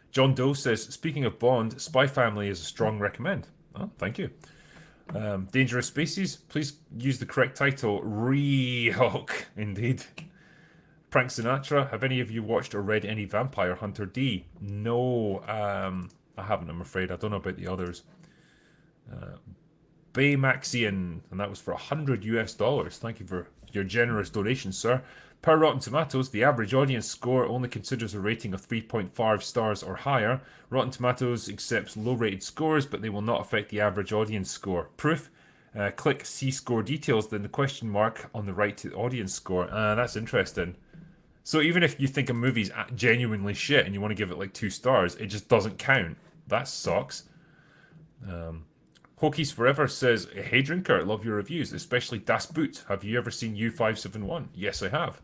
John Doe says, speaking of Bond, Spy Family is a strong recommend. Oh, thank you. Dangerous Species, please use the correct title. Re-Hulk, indeed. Frank Sinatra, have any of you watched or read any Vampire Hunter D? No, I haven't, I'm afraid. I don't know about the others. Baymaxian, and that was for $100 US. Thank you for your generous donation, sir. Per Rotten Tomatoes, the average audience score only considers a rating of 3.5 stars or higher. Rotten Tomatoes accepts low-rated scores, but they will not affect the average audience score. Proof? Click See Score Details, then the question mark on the right to the audience score. That's interesting. So even if you think a movie's genuinely shit and you want to give it like 2 stars, it just doesn't count. That sucks. Hokies Forever says, hey drinker, love your reviews, especially Das Boot. Have you ever seen U-571? Yes, I have.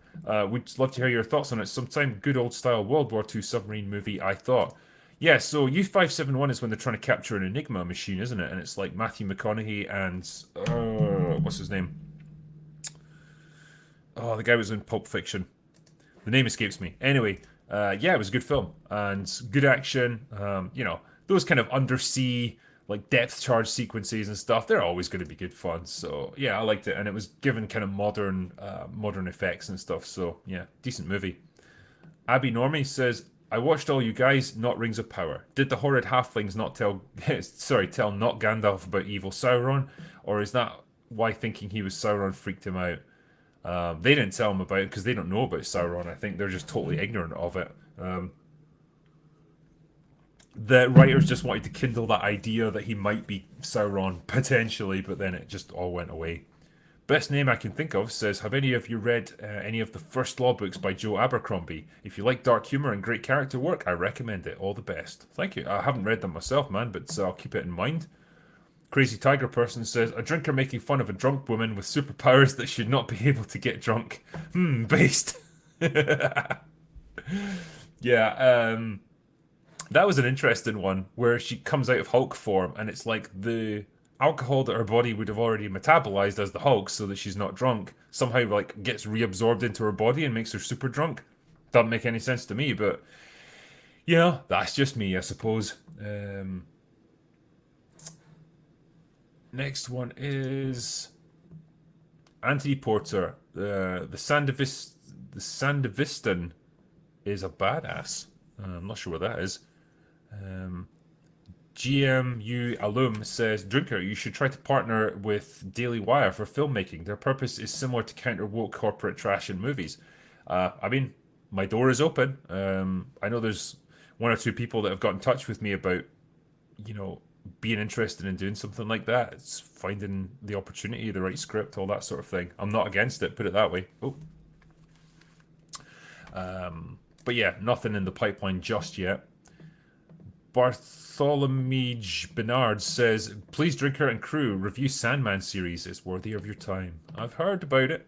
Would love to hear your thoughts on it sometime. Good old style World War II submarine movie, I thought. Yeah, so U-571 is when they're trying to capture an Enigma machine, isn't it? And it's like Matthew McConaughey and, what's his name? Oh, the guy was in Pulp Fiction. The name escapes me. Anyway, yeah, it was a good film. And good action. You know, those kind of undersea like depth charge sequences and stuff, they're always going to be good fun. So yeah, I liked it, and it was given kind of modern effects and stuff. So yeah, decent movie. Abby Normie says, I watched all you guys, not Rings of Power. Did the horrid halflings not tell tell not Gandalf about evil Sauron, or is that why thinking he was Sauron freaked him out? They didn't tell him about it because they don't know about Sauron. I think they're just totally ignorant of it. The writers just wanted to kindle that idea that he might be Sauron, potentially, but then it just all went away. Best name I can think of says, have any of you read any of the first law books by Joe Abercrombie? If you like dark humour and great character work, I recommend it. All the best. Thank you. I haven't read them myself, man, but I'll keep it in mind. Crazy Tiger Person says, a drinker making fun of a drunk woman with superpowers that should not be able to get drunk. Based. Yeah, that was an interesting one where she comes out of Hulk form and it's like the alcohol that her body would have already metabolized as the Hulk so that she's not drunk somehow like gets reabsorbed into her body and makes her super drunk. Doesn't make any sense to me, but you know, that's just me, I suppose. Next one is Anthony Porter. The Sandevistan is a badass. I'm not sure what that is. GMU Alum says, Drinker, you should try to partner with Daily Wire for filmmaking. Their purpose is similar to counter woke corporate trash in movies. I mean, my door is open. I know there's 1 or 2 people that have got in touch with me about, you know, being interested in doing something like that. It's finding the opportunity, the right script, all that sort of thing. I'm not against it, put it that way. But yeah, nothing in the pipeline just yet. Bartholomew Bernard says, please drinker and crew, review Sandman series. It's worthy of your time. I've heard about it.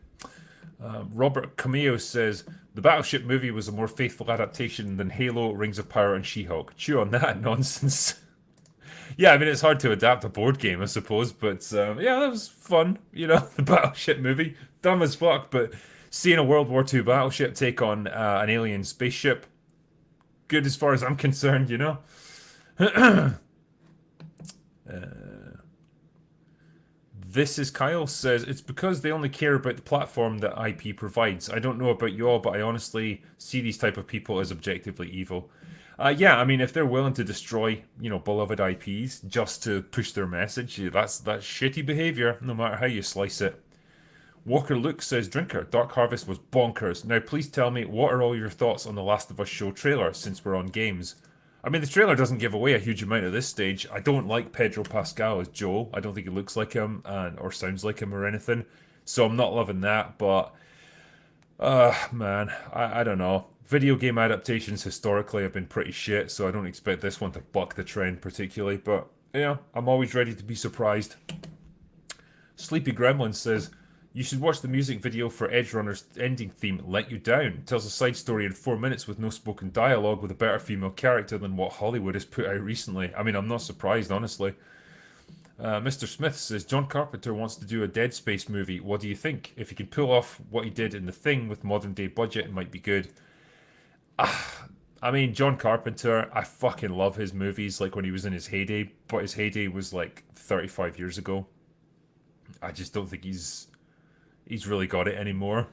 Robert Cameo says, the Battleship movie was a more faithful adaptation than Halo, Rings of Power, and She-Hulk. Chew on that nonsense. Yeah, I mean, it's hard to adapt a board game, I suppose, but yeah, that was fun. The Battleship movie, dumb as fuck, but seeing a World War II battleship take on an alien spaceship, good as far as I'm concerned. This is Kyle says, it's because they only care about the platform that IP provides. I don't know about you all, but I honestly see these type of people as objectively evil. Yeah, I mean, if they're willing to destroy, beloved IPs just to push their message, that's shitty behavior, no matter how you slice it. Walker Luke says, Drinker, Dark Harvest was bonkers. Now, please tell me, what are all your thoughts on the Last of Us show trailer, since we're on games? I mean, the trailer doesn't give away a huge amount at this stage. I don't like Pedro Pascal as Joel. I don't think he looks like him or sounds like him or anything. So I'm not loving that, but man, I don't know. Video game adaptations historically have been pretty shit, so I don't expect this one to buck the trend particularly, but yeah, I'm always ready to be surprised. Sleepy Gremlin says, you should watch the music video for Edge Runner's ending theme, Let You Down. It tells a side story in 4 minutes with no spoken dialogue with a better female character than what Hollywood has put out recently. I mean, I'm not surprised, honestly. Mr. Smith says, John Carpenter wants to do a Dead Space movie. What do you think? If he can pull off what he did in The Thing with modern day budget, it might be good. I mean, John Carpenter, I fucking love his movies, like when he was in his heyday, but his heyday was like 35 years ago. I just don't think he's really got it anymore.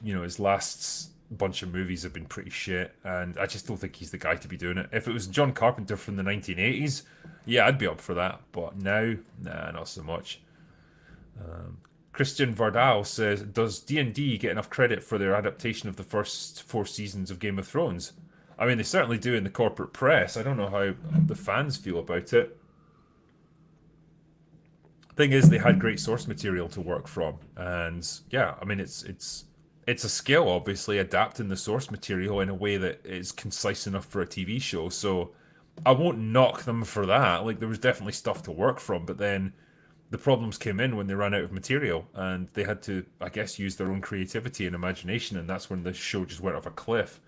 His last bunch of movies have been pretty shit, and I just don't think he's the guy to be doing it. If it was John Carpenter from the 1980s, yeah, I'd be up for that, but now, nah, not so much. Christian Vardal says, does D&D get enough credit for their adaptation of the first 4 seasons of Game of Thrones? I mean, they certainly do in the corporate press. I don't know how the fans feel about it. Thing is, they had great source material to work from, and yeah, I mean, it's a skill, obviously, adapting the source material in a way that is concise enough for a TV show. So I won't knock them for that. Like, there was definitely stuff to work from, but then the problems came in when they ran out of material, and they had to, I guess, use their own creativity and imagination, and that's when the show just went off a cliff.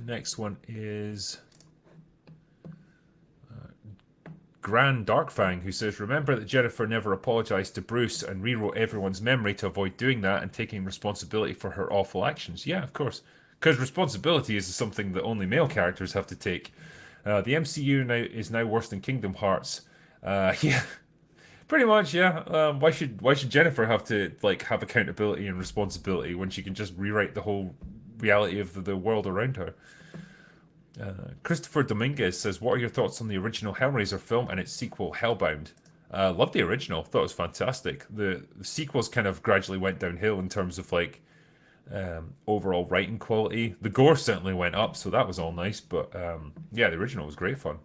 Next one is Grand Darkfang, who says, remember that Jennifer never apologized to Bruce and rewrote everyone's memory to avoid doing that and taking responsibility for her awful actions. Yeah, of course. Because responsibility is something that only male characters have to take. The MCU is now worse than Kingdom Hearts. Yeah, pretty much, yeah. Why should Jennifer have to have accountability and responsibility when she can just rewrite the whole reality of the world around her? Christopher Dominguez says, what are your thoughts on the original Hellraiser film and its sequel, Hellbound? Loved the original. Thought it was fantastic. The sequels kind of gradually went downhill in terms of overall writing quality. The gore certainly went up, so that was all nice. But yeah, the original was great fun.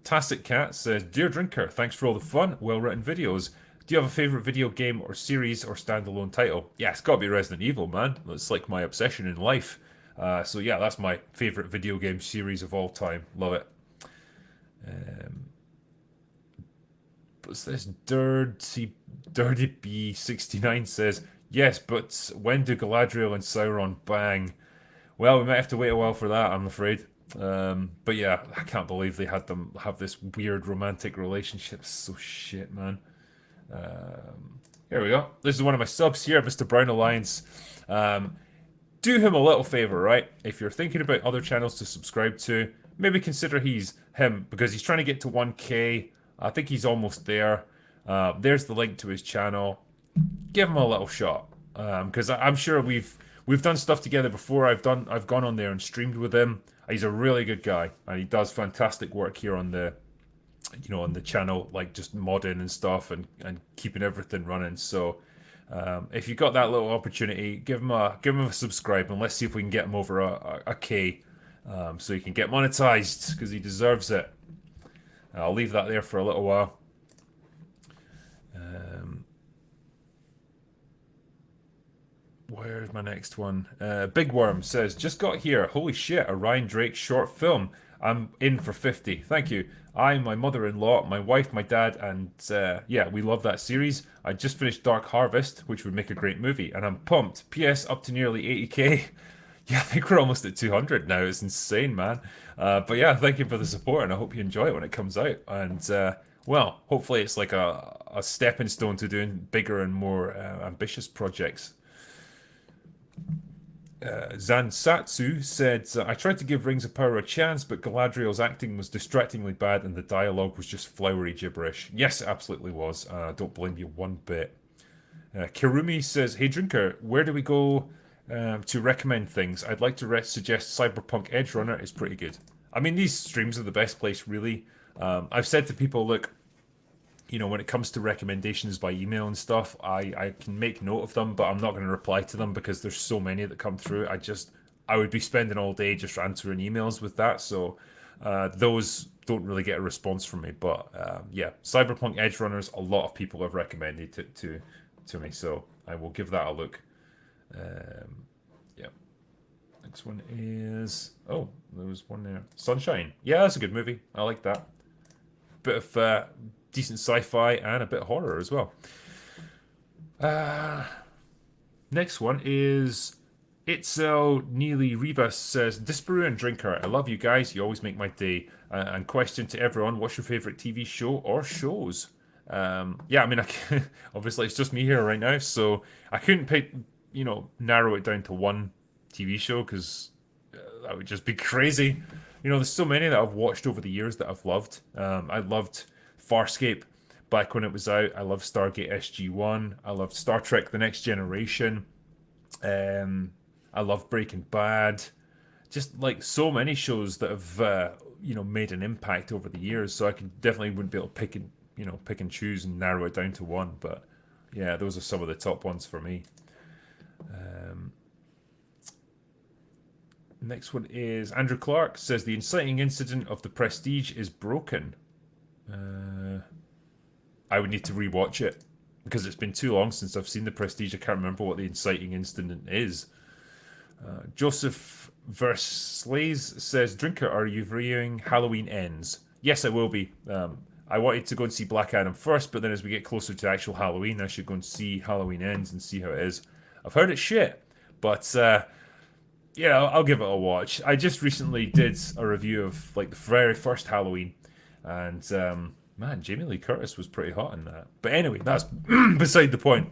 Tacit Cat says, Dear Drinker, thanks for all the fun, well-written videos. Do you have a favourite video game or series or standalone title? Yeah, it's got to be Resident Evil, man. It's like my obsession in life. So yeah, that's my favourite video game series of all time. Love it. What's this? Dirty B69 says, yes, but when do Galadriel and Sauron bang? Well, we might have to wait a while for that, I'm afraid. But yeah, I can't believe they had them have this weird romantic relationship. So shit, man. Here we go. This is one of my subs here, Mr. Brown Alliance. Do him a little favor, right? If you're thinking about other channels to subscribe to, maybe consider him, because he's trying to get to 1K. I think he's almost there. There's the link to his channel. Give him a little shot, because I'm sure we've done stuff together before. I've gone on there and streamed with him. He's a really good guy, and he does fantastic work here on the on the channel, like just modding and stuff and keeping everything running. So if you got that little opportunity, give him a subscribe, and let's see if we can get him over a K, so he can get monetized, because he deserves it. I'll leave that there for a little while. Where's my next one? Big Worm says, just got here. Holy shit, a Ryan Drake short film. I'm in for 50. Thank you. My mother-in-law, my wife, my dad, and yeah, we love that series. I just finished Dark Harvest, which would make a great movie, and I'm pumped. P.S. up to nearly 80k. Yeah, I think we're almost at 200 now. It's insane, man. But yeah, thank you for the support, and I hope you enjoy it when it comes out. And well, hopefully it's like a stepping stone to doing bigger and more ambitious projects. Zansatsu said, I tried to give Rings of Power a chance, but Galadriel's acting was distractingly bad and the dialogue was just flowery gibberish. Yes, it absolutely was. Don't blame you one bit. Kirumi says, hey Drinker, where do we go to recommend things? I'd like to suggest Cyberpunk Edge Runner is pretty good. I mean, these streams are the best place, really. I've said to people, look, when it comes to recommendations by email and stuff, I can make note of them, but I'm not going to reply to them because there's so many that come through. I would be spending all day just answering emails with that, so those don't really get a response from me. But yeah, Cyberpunk Edge Runners, a lot of people have recommended it to me, so I will give that a look. Yeah. Next one is there was one there. Sunshine. Yeah, that's a good movie. I like that. Bit of decent sci-fi and a bit of horror as well. Next one is Itzel Neely Rivas says, Disparu and Drinker, I love you guys. You always make my day. And question to everyone, what's your favourite TV show or shows? Yeah, I mean, obviously it's just me here right now, so I couldn't pick, narrow it down to one TV show because that would just be crazy. There's so many that I've watched over the years that I've loved. I loved Farscape back when it was out. I loved Stargate SG-1. I loved Star Trek The Next Generation. I loved Breaking Bad. Just like so many shows that have made an impact over the years. So I definitely wouldn't be able to pick and choose and narrow it down to one. But yeah, those are some of the top ones for me. Next one is Andrew Clark says the inciting incident of The Prestige is broken. I would need to rewatch it because it's been too long since I've seen The Prestige. I can't remember what the inciting incident is. Joseph Verslays says, Drinker, are you reviewing Halloween Ends? Yes, I will be. I wanted to go and see Black Adam first, but then as we get closer to actual Halloween, I should go and see Halloween Ends and see how it is. I've heard it's shit, but yeah, I'll give it a watch. I just recently did a review of like the very first Halloween, and man, Jamie Lee Curtis was pretty hot in that. But anyway, that's beside the point.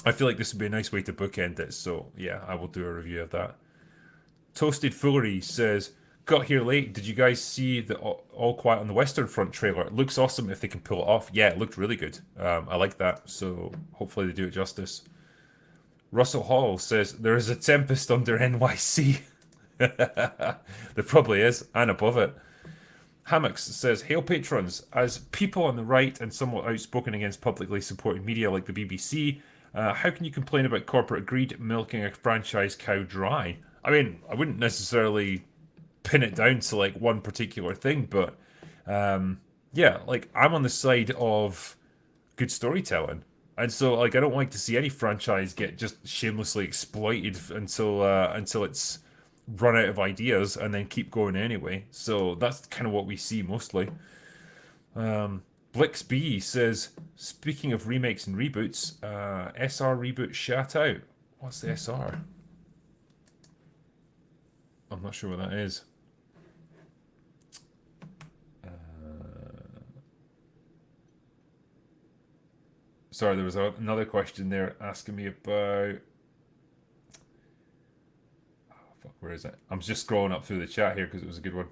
I feel like this would be a nice way to bookend it, so yeah, I will do a review of that. Toasted Foolery says, got here late. Did you guys see the All Quiet on the Western Front trailer? It looks awesome if they can pull it off. Yeah, it looked really good. I like that, so hopefully they do it justice. Russell Hall says, there is a tempest under NYC. There probably is, and above it. Hammocks says, hail patrons. As people on the right and somewhat outspoken against publicly supported media like the BBC, how can you complain about corporate greed milking a franchise cow dry? I mean, I wouldn't necessarily pin it down to like one particular thing, but yeah, like I'm on the side of good storytelling. And so, like, I don't like to see any franchise get just shamelessly exploited until it's run out of ideas and then keep going anyway. So that's kind of what we see mostly. Blixby says, speaking of remakes and reboots, SR reboot shat out. What's the SR? I'm not sure what that is. Sorry, there was another question there asking me about... Oh, fuck, where is it? I'm just scrolling up through the chat here because it was a good one.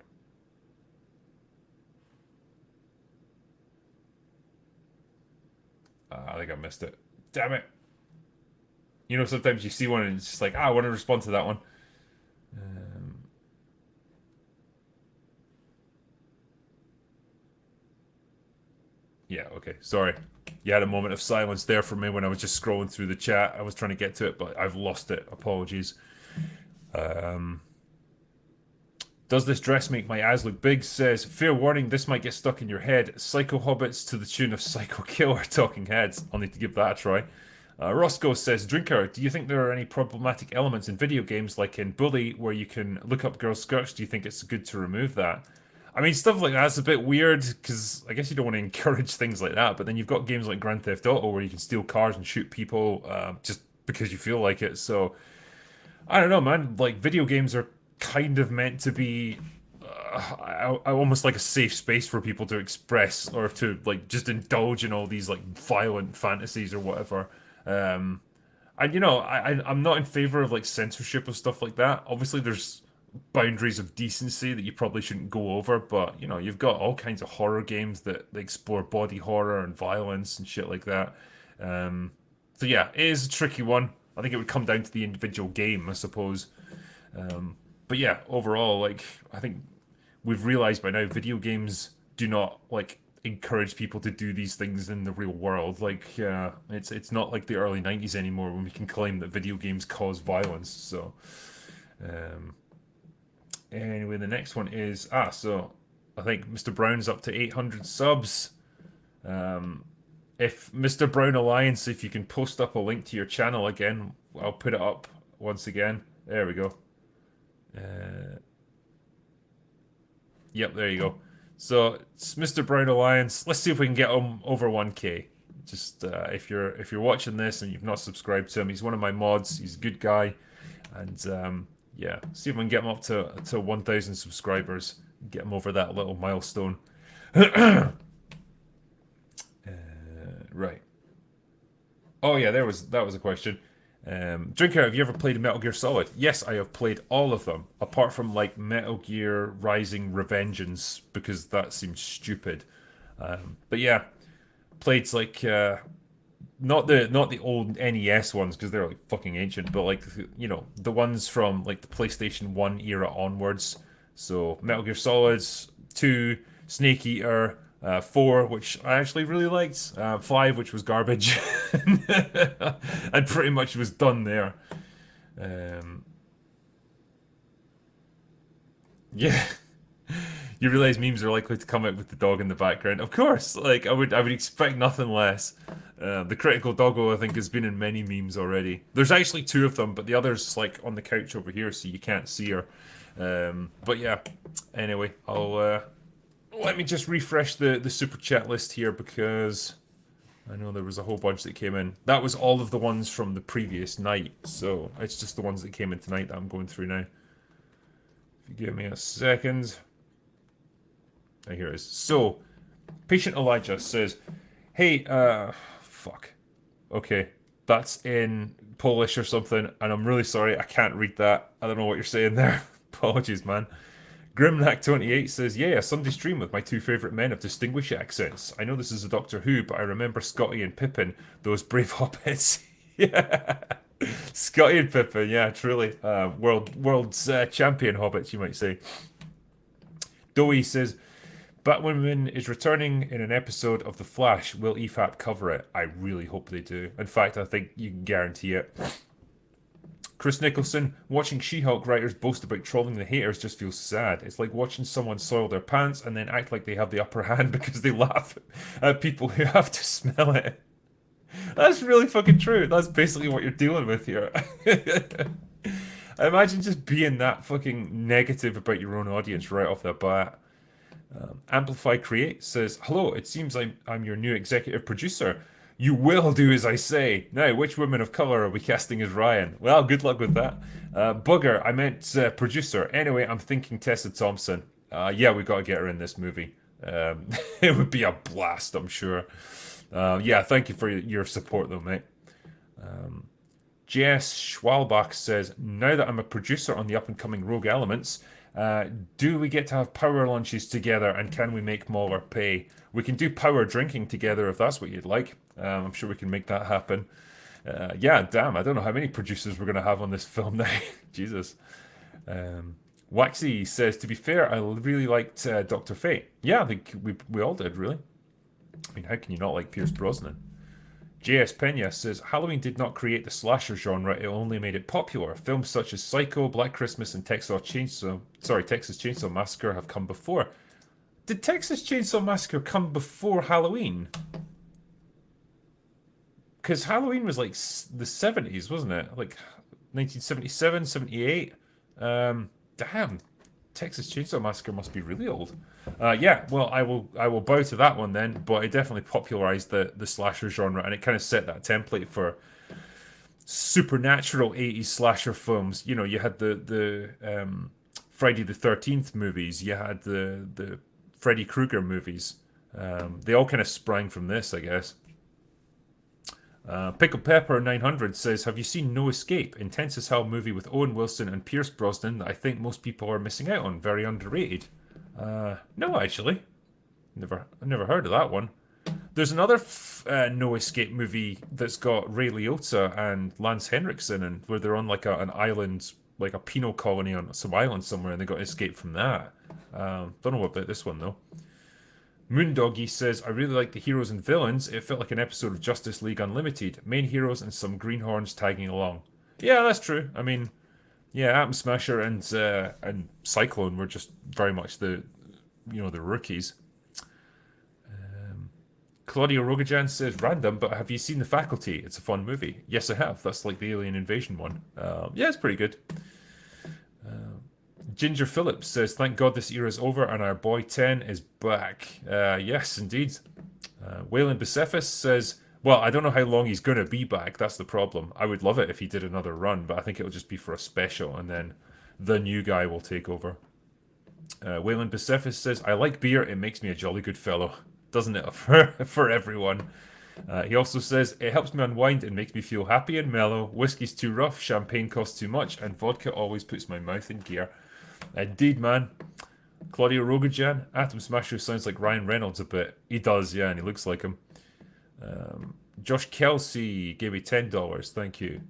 I think I missed it. Damn it. Sometimes you see one and it's just like, I want to respond to that one. Yeah, okay. Sorry. You had a moment of silence there for me when I was just scrolling through the chat. I was trying to get to it, but I've lost it. Apologies. Does this dress make my ass look big? Says, fair warning, this might get stuck in your head. Psycho Hobbits to the tune of Psycho Killer Talking Heads. I'll need to give that a try. Roscoe says, Drinker, do you think there are any problematic elements in video games like in Bully where you can look up girls' skirts? Do you think it's good to remove that? I mean, stuff like that's a bit weird because I guess you don't want to encourage things like that. But then you've got games like Grand Theft Auto where you can steal cars and shoot people just because you feel like it. So I don't know, man. Like video games are kind of meant to be almost like a safe space for people to express or to like just indulge in all these like violent fantasies or whatever. Um, and I'm not in favor of like censorship of stuff like that. Obviously, there's boundaries of decency that you probably shouldn't go over, but you've got all kinds of horror games that explore body horror and violence and shit like that. So yeah, it is a tricky one. I think it would come down to the individual game, I suppose. But yeah, overall, like I think we've realized by now video games do not like encourage people to do these things in the real world. Like it's not like the early 90s anymore when we can claim that video games cause violence. So anyway, the next one is so I think Mr. Brown's up to 800 subs. If Mr. Brown Alliance, if you can post up a link to your channel again, I'll put it up once again. There we go. Yep, there you go. So it's Mr. Brown Alliance. Let's see if we can get him over 1K. Just if you're watching this and you've not subscribed to him, he's one of my mods. He's a good guy, and yeah, see if we can get him up to 1,000 subscribers. Get him over that little milestone. Right. Oh yeah, that was a question. Drinker, have you ever played Metal Gear Solid? Yes, I have played all of them, apart from like Metal Gear Rising Revengeance, because that seems stupid. But yeah, played like not the old NES ones because they're like fucking ancient, but like the ones from like the PlayStation 1 era onwards. So Metal Gear Solids 2, Snake Eater, 4, which I actually really liked, 5, which was garbage, and pretty much was done there. Yeah, you realize memes are likely to come out with the dog in the background. Of course, like I would expect nothing less. The critical doggo, I think, has been in many memes already. There's actually 2 of them, but the other's like on the couch over here, so you can't see her. But yeah, anyway, I'll let me just refresh the super chat list here because I know there was a whole bunch that came in. That was all of the ones from the previous night, so it's just the ones that came in tonight that I'm going through now. If you give me a second. Oh, here it is. So, Patient Elijah says, hey, fuck. Okay, that's in Polish or something, and I'm really sorry, I can't read that. I don't know what you're saying there. Apologies, man. Grimnack28 says, yeah, a Sunday stream with my 2 favourite men of distinguished accents. I know this is a Doctor Who, but I remember Scotty and Pippin, those brave hobbits. Yeah. Scotty and Pippin, yeah, truly. World's champion hobbits, you might say. Doey says, Batwoman is returning in an episode of The Flash. Will EFAP cover it? I really hope they do. In fact, I think you can guarantee it. Chris Nicholson, watching She-Hulk writers boast about trolling the haters just feels sad. It's like watching someone soil their pants and then act like they have the upper hand because they laugh at people who have to smell it. That's really fucking true. That's basically what you're dealing with here. I imagine just being that fucking negative about your own audience right off the bat. Amplify Create says, hello, it seems I'm your new executive producer. You will do as I say. Now, which women of colour are we casting as Ryan? Well, good luck with that. Bugger, I meant producer. Anyway, I'm thinking Tessa Thompson. Yeah, we've got to get her in this movie. It would be a blast, I'm sure. Yeah, thank you for your support, though, mate. Jess Schwalbach says, now that I'm a producer on the up-and-coming Rogue Elements, do we get to have power lunches together, and can we make MauLer pay? We can do power drinking together if that's what you'd like. I'm sure we can make that happen. Yeah, damn, I don't know how many producers we're going to have on this film now. Jesus. Waxy says, to be fair, I really liked Dr. Fate. Yeah, I think we all did, really. I mean, how can you not like Pierce Brosnan? J.S. Pena says, Halloween did not create the slasher genre, it only made it popular. Films such as Psycho, Black Christmas, and Texas Chainsaw Massacre have come before. Did Texas Chainsaw Massacre come before Halloween? Because Halloween was like the 70s, wasn't it? Like 1977, 78. Damn. Texas Chainsaw Massacre must be really old. Yeah, well, I will bow to that one then, but it definitely popularized the slasher genre, and it kind of set that template for supernatural 80s slasher films. You know, you had the Friday the 13th movies, you had the Freddy Krueger movies. They all kind of sprang from this, I guess. Pickle Pepper 900 says, "Have you seen No Escape? Intense as hell movie with Owen Wilson and Pierce Brosnan that I think most people are missing out on. Very underrated." No, actually, never heard of that one. There's another No Escape movie that's got Ray Liotta and Lance Henriksen, and where they're on like an island, like a penal colony on some island somewhere, and they got to escape from that. Don't know about this one though. Moondoggy says, "I really like the heroes and villains. It felt like an episode of Justice League Unlimited. Main heroes and some greenhorns tagging along." Yeah, that's true. I mean, yeah, Atom Smasher and Cyclone were just very much the rookies. Claudio Rogajan says, "Random, but have you seen The Faculty? It's a fun movie." Yes, I have. That's like the alien invasion one. Yeah, it's pretty good. Ginger Phillips says, "Thank God this era is over and our boy 10 is back." Yes, indeed. Waylon Bicephus says, "Well, I don't know how long he's going to be back. That's the problem. I would love it if he did another run, but I think it'll just be for a special, and then the new guy will take over." Waylon Bicephus says, "I like beer. It makes me a jolly good fellow." Doesn't it, for everyone? He also says, "It helps me unwind and makes me feel happy and mellow. Whiskey's too rough, champagne costs too much, and vodka always puts my mouth in gear." Indeed, man. Claudio Rogajan, Atom Smasher sounds like Ryan Reynolds a bit. He does, yeah, and he looks like him. Josh Kelsey gave me $10. Thank you.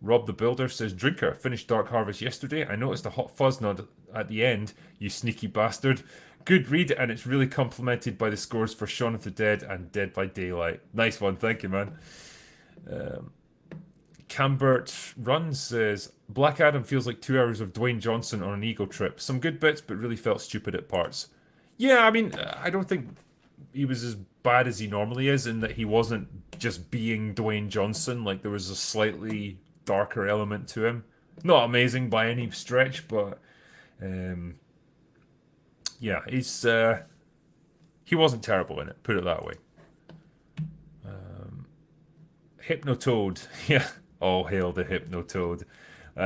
Rob the Builder says, "Drinker, finished Dark Harvest yesterday. I noticed a hot fuzz nod at the end, you sneaky bastard. Good read, and it's really complemented by the scores for Shaun of the Dead and Dead by Daylight." Nice one, thank you, man. Cambert Runs says, "Black Adam feels like 2 hours of Dwayne Johnson on an ego trip. Some good bits, but really felt stupid at parts." Yeah, I mean, I don't think he was as bad as he normally is, in that he wasn't just being Dwayne Johnson. Like, there was a slightly darker element to him. Not amazing by any stretch, but yeah, he wasn't terrible in it, put it that way. Hypnotoad, yeah. All hail the Hypnotoad.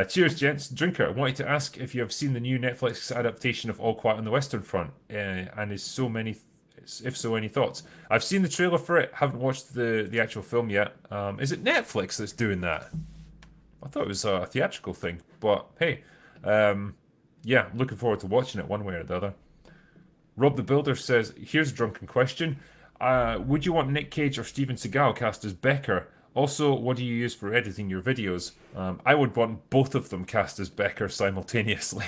Cheers, gents. Drinker, I wanted to ask if you have seen the new Netflix adaptation of All Quiet on the Western Front, and if so, any thoughts? I've seen the trailer for it, haven't watched the actual film yet. Is it Netflix that's doing that? I thought it was a theatrical thing, but hey, yeah, looking forward to watching it one way or the other. Rob the Builder says, "Here's a drunken question. Would you want Nick Cage or Steven Seagal cast as Becker? Also, what do you use for editing your videos?" I would want both of them cast as Becker simultaneously.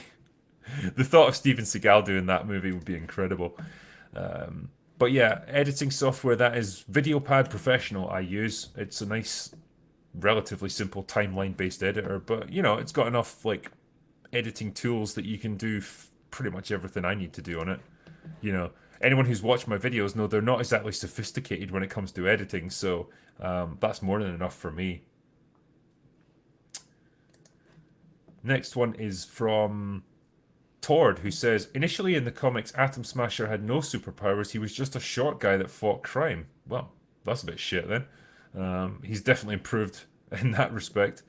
The thought of Steven Seagal doing that movie would be incredible. But yeah, editing software that is VideoPad Professional I use. It's a nice, relatively simple timeline-based editor, but you know, it's got enough like editing tools that you can do pretty much everything I need to do on it. You know, anyone who's watched my videos know they're not exactly sophisticated when it comes to editing, so that's more than enough for me. Next one is from Tord, who says, "Initially in the comics, Atom Smasher had no superpowers. He was just a short guy that fought crime." Well, that's a bit shit then. He's definitely improved in that respect.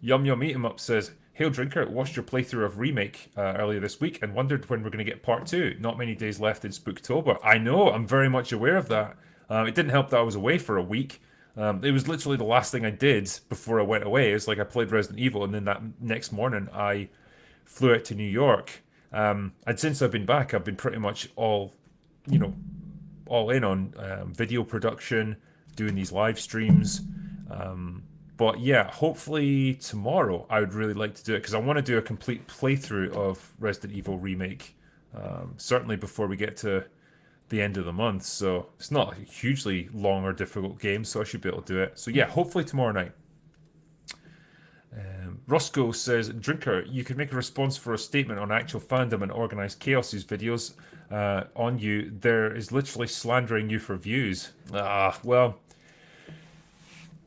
Yum Yum Eat 'em Up says, "Hail Drinker, watched your playthrough of Remake earlier this week and wondered when we're going to get part 2. Not many days left in Spooktober." I know, I'm very much aware of that. It didn't help that I was away for a week. It was literally the last thing I did before I went away. It was like I played Resident Evil, and then that next morning I flew out to New York. And since I've been back, I've been pretty much all in on video production, doing these live streams. But yeah, hopefully tomorrow I would really like to do it, because I want to do a complete playthrough of Resident Evil Remake, certainly before we get to the end of the month. So it's not a hugely long or difficult game, so I should be able to do it. So yeah, hopefully tomorrow night. Roscoe says, "Drinker, you could make a response for a statement on actual fandom and organized chaos's videos on you. There is literally slandering you for views." Well,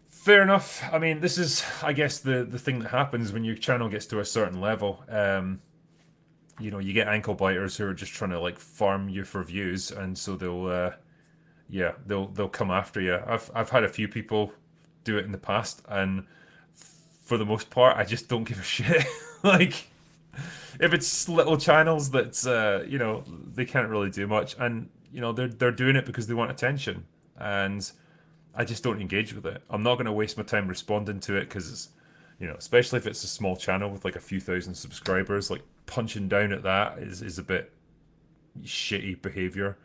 fair enough. I mean, this is, I guess, the thing that happens when your channel gets to a certain level. You get ankle biters who are just trying to like farm you for views, and so they'll come after you. I've had a few people do it in the past, and for the most part, I just don't give a shit. Like, if it's little channels that you know, they can't really do much, and you know they're doing it because they want attention, and I just don't engage with it. I'm not going to waste my time responding to it because, you know, especially if it's a small channel with like a few thousand subscribers, like punching down at that is a bit shitty behavior.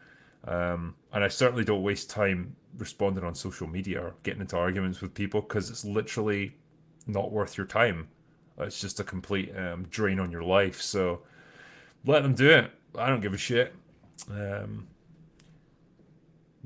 And I certainly don't waste time responding on social media or getting into arguments with people because it's literally not worth your time. It's just a complete drain on your life. So let them do it. I don't give a shit.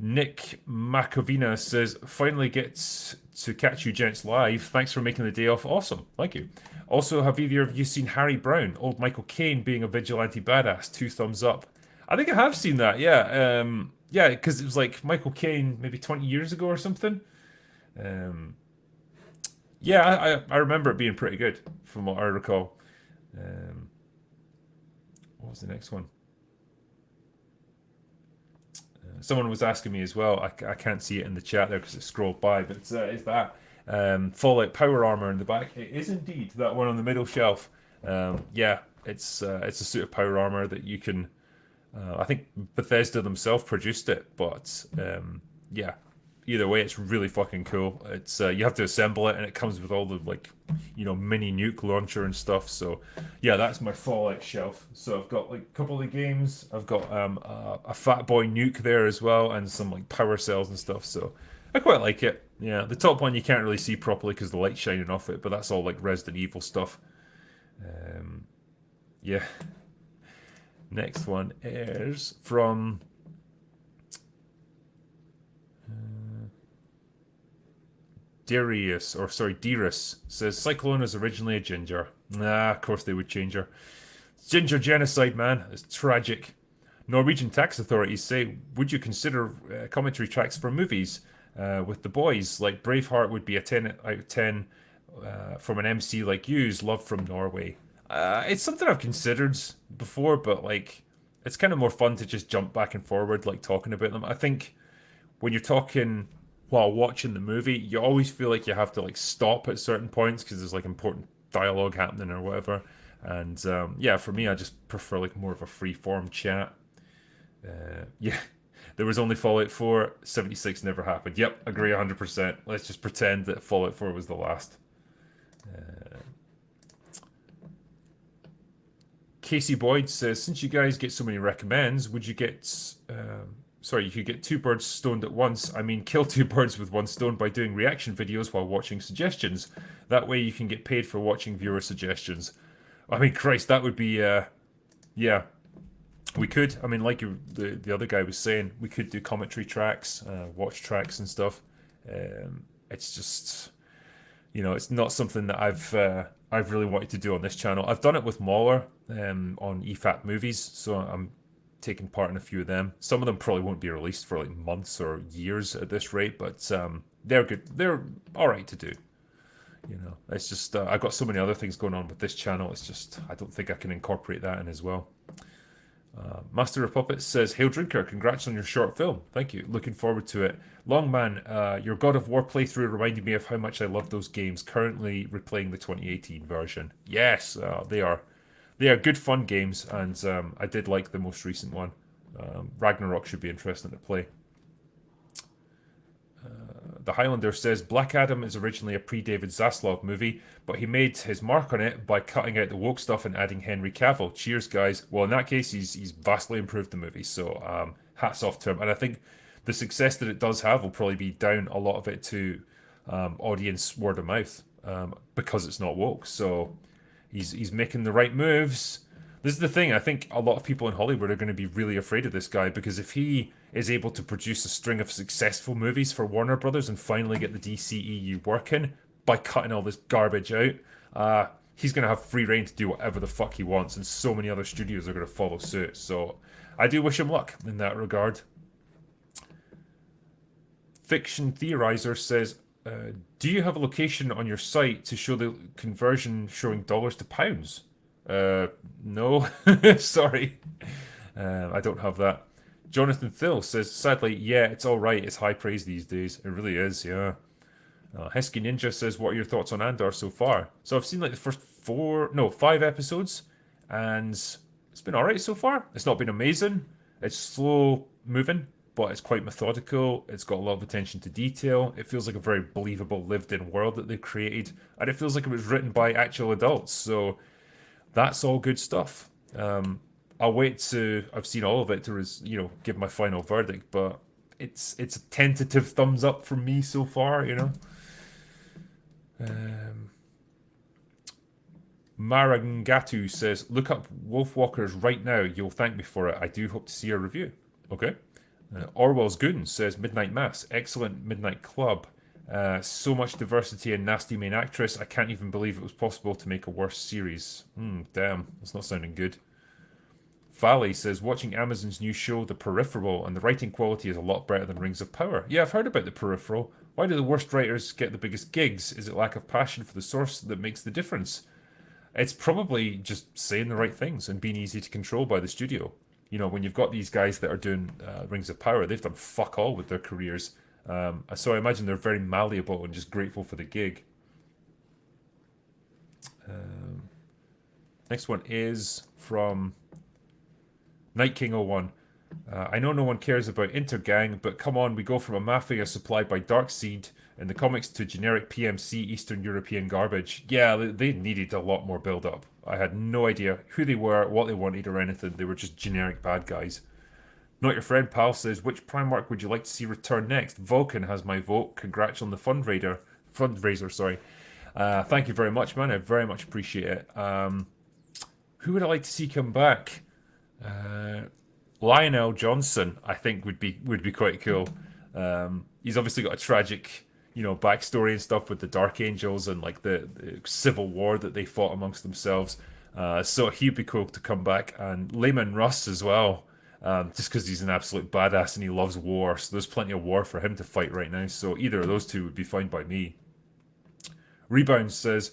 Nick Macovina says, finally gets to catch you gents live. Thanks for making the day off. Awesome. Thank you. Also, have either of you seen Harry Brown, old Michael Caine being a vigilante badass? 2 thumbs up. I think I have seen that, yeah. Yeah, because it was like Michael Caine maybe 20 years ago or something. Yeah, I remember it being pretty good from what I recall. What was the next one? Someone was asking me as well. I can't see it in the chat there because it scrolled by, but it's that Fallout power armor in the back. It is indeed that one on the middle shelf. Yeah, it's a suit of power armor that you can. I think Bethesda themselves produced it, but yeah. Either way, it's really fucking cool. It's you have to assemble it, and it comes with all the like, you know, mini nuke launcher and stuff. So, yeah, that's my Fallout shelf. So I've got like a couple of games. I've got a Fat Boy nuke there as well, and some like power cells and stuff. So I quite like it. Yeah, the top one you can't really see properly because the light's shining off it, but that's all like Resident Evil stuff. Yeah. Next one is from. Darius says Cyclone is originally a ginger. Nah, of course they would change her. Ginger genocide, man. It's tragic. Norwegian tax authorities say, would you consider commentary tracks for movies with the boys? Like Braveheart would be a 10 out of 10 from an MC like you's. Love from Norway. It's something I've considered before, but like it's kind of more fun to just jump back and forward, like talking about them. I think when you're talking while watching the movie, you always feel like you have to like stop at certain points because there's like important dialogue happening or whatever. And yeah, for me, I just prefer like more of a free form chat. Yeah, there was only Fallout 4. 76 never happened. Yep, agree 100%. Let's just pretend that Fallout 4 was the last. Casey Boyd says, since you guys get so many recommends, would you get sorry, you could get 2 birds stoned at once. I mean, kill 2 birds with 1 stone by doing reaction videos while watching suggestions. That way you can get paid for watching viewer suggestions. I mean, Christ, that would be, yeah. We could, I mean, like the other guy was saying, we could do commentary tracks, watch tracks and stuff. It's just, you know, it's not something that I've really wanted to do on this channel. I've done it with MauLer on EFAP movies, so I'm taking part in a few of them. Some of them probably won't be released for like months or years at this rate, but they're good. They're all right to do. You know, it's just I've got so many other things going on with this channel. It's just I don't think I can incorporate that in as well. Master of Puppets says, Hail Drinker, congrats on your short film. Thank you. Looking forward to it. Longman, your God of War playthrough reminded me of how much I love those games. Currently replaying the 2018 version. Yes, they are. They are good fun games, and I did like the most recent one. Ragnarok should be interesting to play. The Highlander says, Black Adam is originally a pre-David Zaslav movie, but he made his mark on it by cutting out the woke stuff and adding Henry Cavill. Cheers, guys. Well, in that case, he's vastly improved the movie, so hats off to him. And I think the success that it does have will probably be down a lot of it to audience word of mouth because it's not woke. So he's making the right moves. This is the thing. I think a lot of people in Hollywood are going to be really afraid of this guy because if he is able to produce a string of successful movies for Warner Brothers and finally get the DCEU working by cutting all this garbage out, he's going to have free reign to do whatever the fuck he wants, and so many other studios are going to follow suit. So I do wish him luck in that regard. Fiction Theorizer says, do you have a location on your site to show the conversion showing dollars to pounds? No, sorry. I don't have that. Jonathan Thill says, sadly, yeah, it's all right. It's high praise these days. It really is, yeah. Hesky Ninja says, what are your thoughts on Andor so far? So I've seen like the first 5 episodes, and it's been alright so far. It's not been amazing. It's slow moving, but it's quite methodical. It's got a lot of attention to detail. It feels like a very believable lived-in world that they've created, and it feels like it was written by actual adults. So that's all good stuff. I'll wait to I've seen all of it to give my final verdict, but it's a tentative thumbs up from me so far. Marangatu says, look up Wolfwalkers right now. You'll thank me for it. I do hope to see a review. Okay. Orwell's Goon says, Midnight Mass. Excellent Midnight Club. So much diversity and nasty main actress. I can't even believe it was possible to make a worse series. Damn. That's not sounding good. Valley says, watching Amazon's new show, The Peripheral, and the writing quality is a lot better than Rings of Power. Yeah, I've heard about The Peripheral. Why do the worst writers get the biggest gigs? Is it lack of passion for the source that makes the difference? It's probably just saying the right things and being easy to control by the studio. When you've got these guys that are doing Rings of Power, they've done fuck all with their careers. So I imagine they're very malleable and just grateful for the gig. Next one is from Night King 01. I know no one cares about Intergang, but come on, we go from a mafia supplied by Darkseid in the comics to generic PMC Eastern European garbage. Yeah, they needed a lot more build-up. I had no idea who they were, what they wanted, or anything. They were just generic bad guys. Not Your Friend Pal says, which Primarch would you like to see return next? Vulcan has my vote. Congrats on the fundraiser. Sorry. Thank you very much, man. I very much appreciate it. Who would I like to see come back? Lionel Johnson, I think would be quite cool. He's obviously got a tragic, backstory and stuff with the Dark Angels and like the civil war that they fought amongst themselves. So he'd be cool to come back, and Layman Russ as well, just because he's an absolute badass and he loves war. So there's plenty of war for him to fight right now. So either of those two would be fine by me. Rebound says,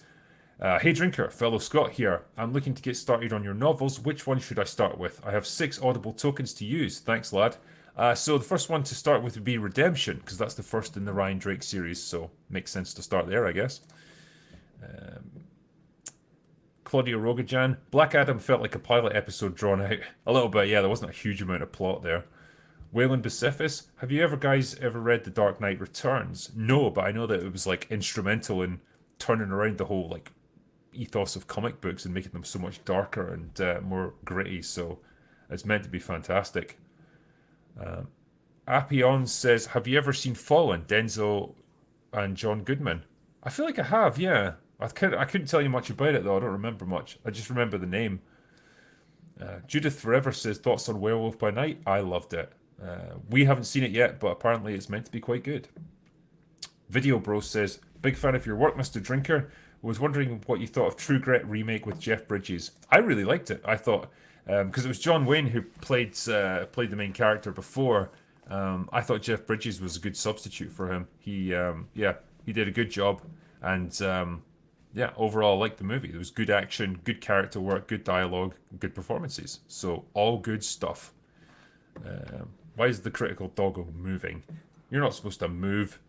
hey Drinker, fellow Scott here. I'm looking to get started on your novels. Which one should I start with? I have 6 Audible tokens to use. Thanks, lad. So the first one to start with would be Redemption, because that's the first in the Ryan Drake series, so makes sense to start there, I guess. Claudia Rogajan, Black Adam felt like a pilot episode drawn out. A little bit, yeah, there wasn't a huge amount of plot there. Waylon Bicephus, have you guys ever read The Dark Knight Returns? No, but I know that it was like instrumental in turning around the whole like ethos of comic books and making them so much darker and more gritty, so it's meant to be fantastic. Appion says, have you ever seen Fallen, Denzel and John Goodman? I feel like I have, yeah. I couldn't tell you much about it though, I don't remember much. I just remember the name. Judith Forever says, thoughts on Werewolf by Night? I loved it. We haven't seen it yet, but apparently it's meant to be quite good. Video Bro says, big fan of your work, Mr. Drinker. Was wondering what you thought of True Grit remake with Jeff Bridges. I really liked it. I thought, because it was John Wayne who played the main character before. I thought Jeff Bridges was a good substitute for him. He did a good job, and overall I liked the movie. There was good action, good character work, good dialogue, good performances. So all good stuff. Why is the critical doggo moving? You're not supposed to move.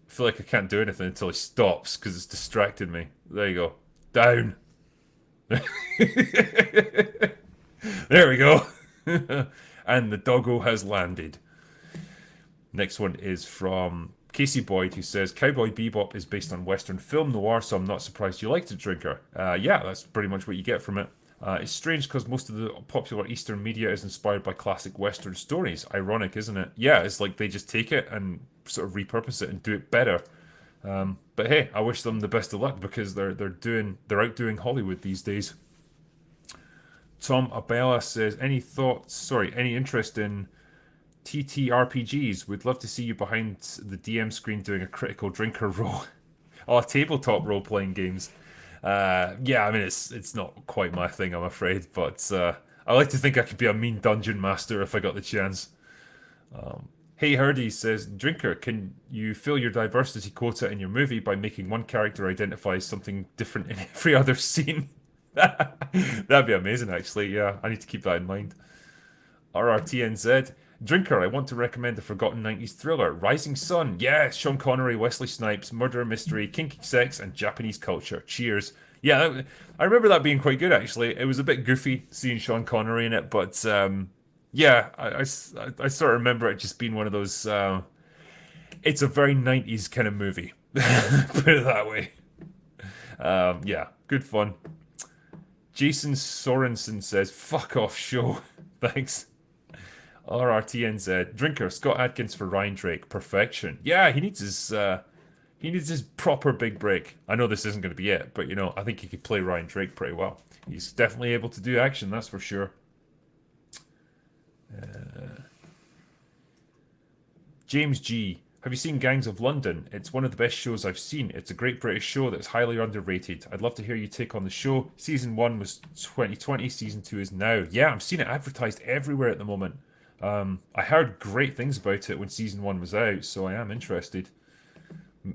I feel like I can't do anything until he stops because it's distracted me. There you go. Down. There we go. And the doggo has landed. Next one is from Casey Boyd, who says, Cowboy Bebop is based on Western film noir, so I'm not surprised you liked it, Drinker. Yeah, that's pretty much what you get from it. It's strange because most of the popular Eastern media is inspired by classic Western stories. Ironic, isn't it? Yeah, it's like they just take it and sort of repurpose it and do it better. But hey, I wish them the best of luck because they're outdoing Hollywood these days. Tom Abella says, any interest in TTRPGs? Would love to see you behind the DM screen doing a critical drinker role. Tabletop role-playing games. Yeah, I mean, it's not quite my thing, I'm afraid, but I like to think I could be a mean dungeon master if I got the chance. Hey Hardy says, Drinker, can you fill your diversity quota in your movie by making one character identify as something different in every other scene? That'd be amazing, actually. Yeah, I need to keep that in mind. RRTNZ. Drinker, I want to recommend the forgotten 90s thriller, Rising Sun. Yeah, Sean Connery, Wesley Snipes, murder mystery, kinky sex, and Japanese culture. Cheers. Yeah, I remember that being quite good, actually. It was a bit goofy seeing Sean Connery in it, but yeah, I sort of remember it just being one of those. It's a very 90s kind of movie. Put it that way. Yeah, good fun. Jason Sorensen says, fuck off show. Thanks. RRTNZ. Drinker, Scott Adkins for Ryan Drake. Perfection. Yeah, he needs his proper big break. I know this isn't going to be it, but I think he could play Ryan Drake pretty well. He's definitely able to do action, that's for sure. James G. Have you seen Gangs of London? It's one of the best shows I've seen. It's a great British show that's highly underrated. I'd love to hear you take on the show. Season 1 was 2020, Season 2 is now. Yeah, I'm seeing it advertised everywhere at the moment. I heard great things about it when Season 1 was out, so I am interested.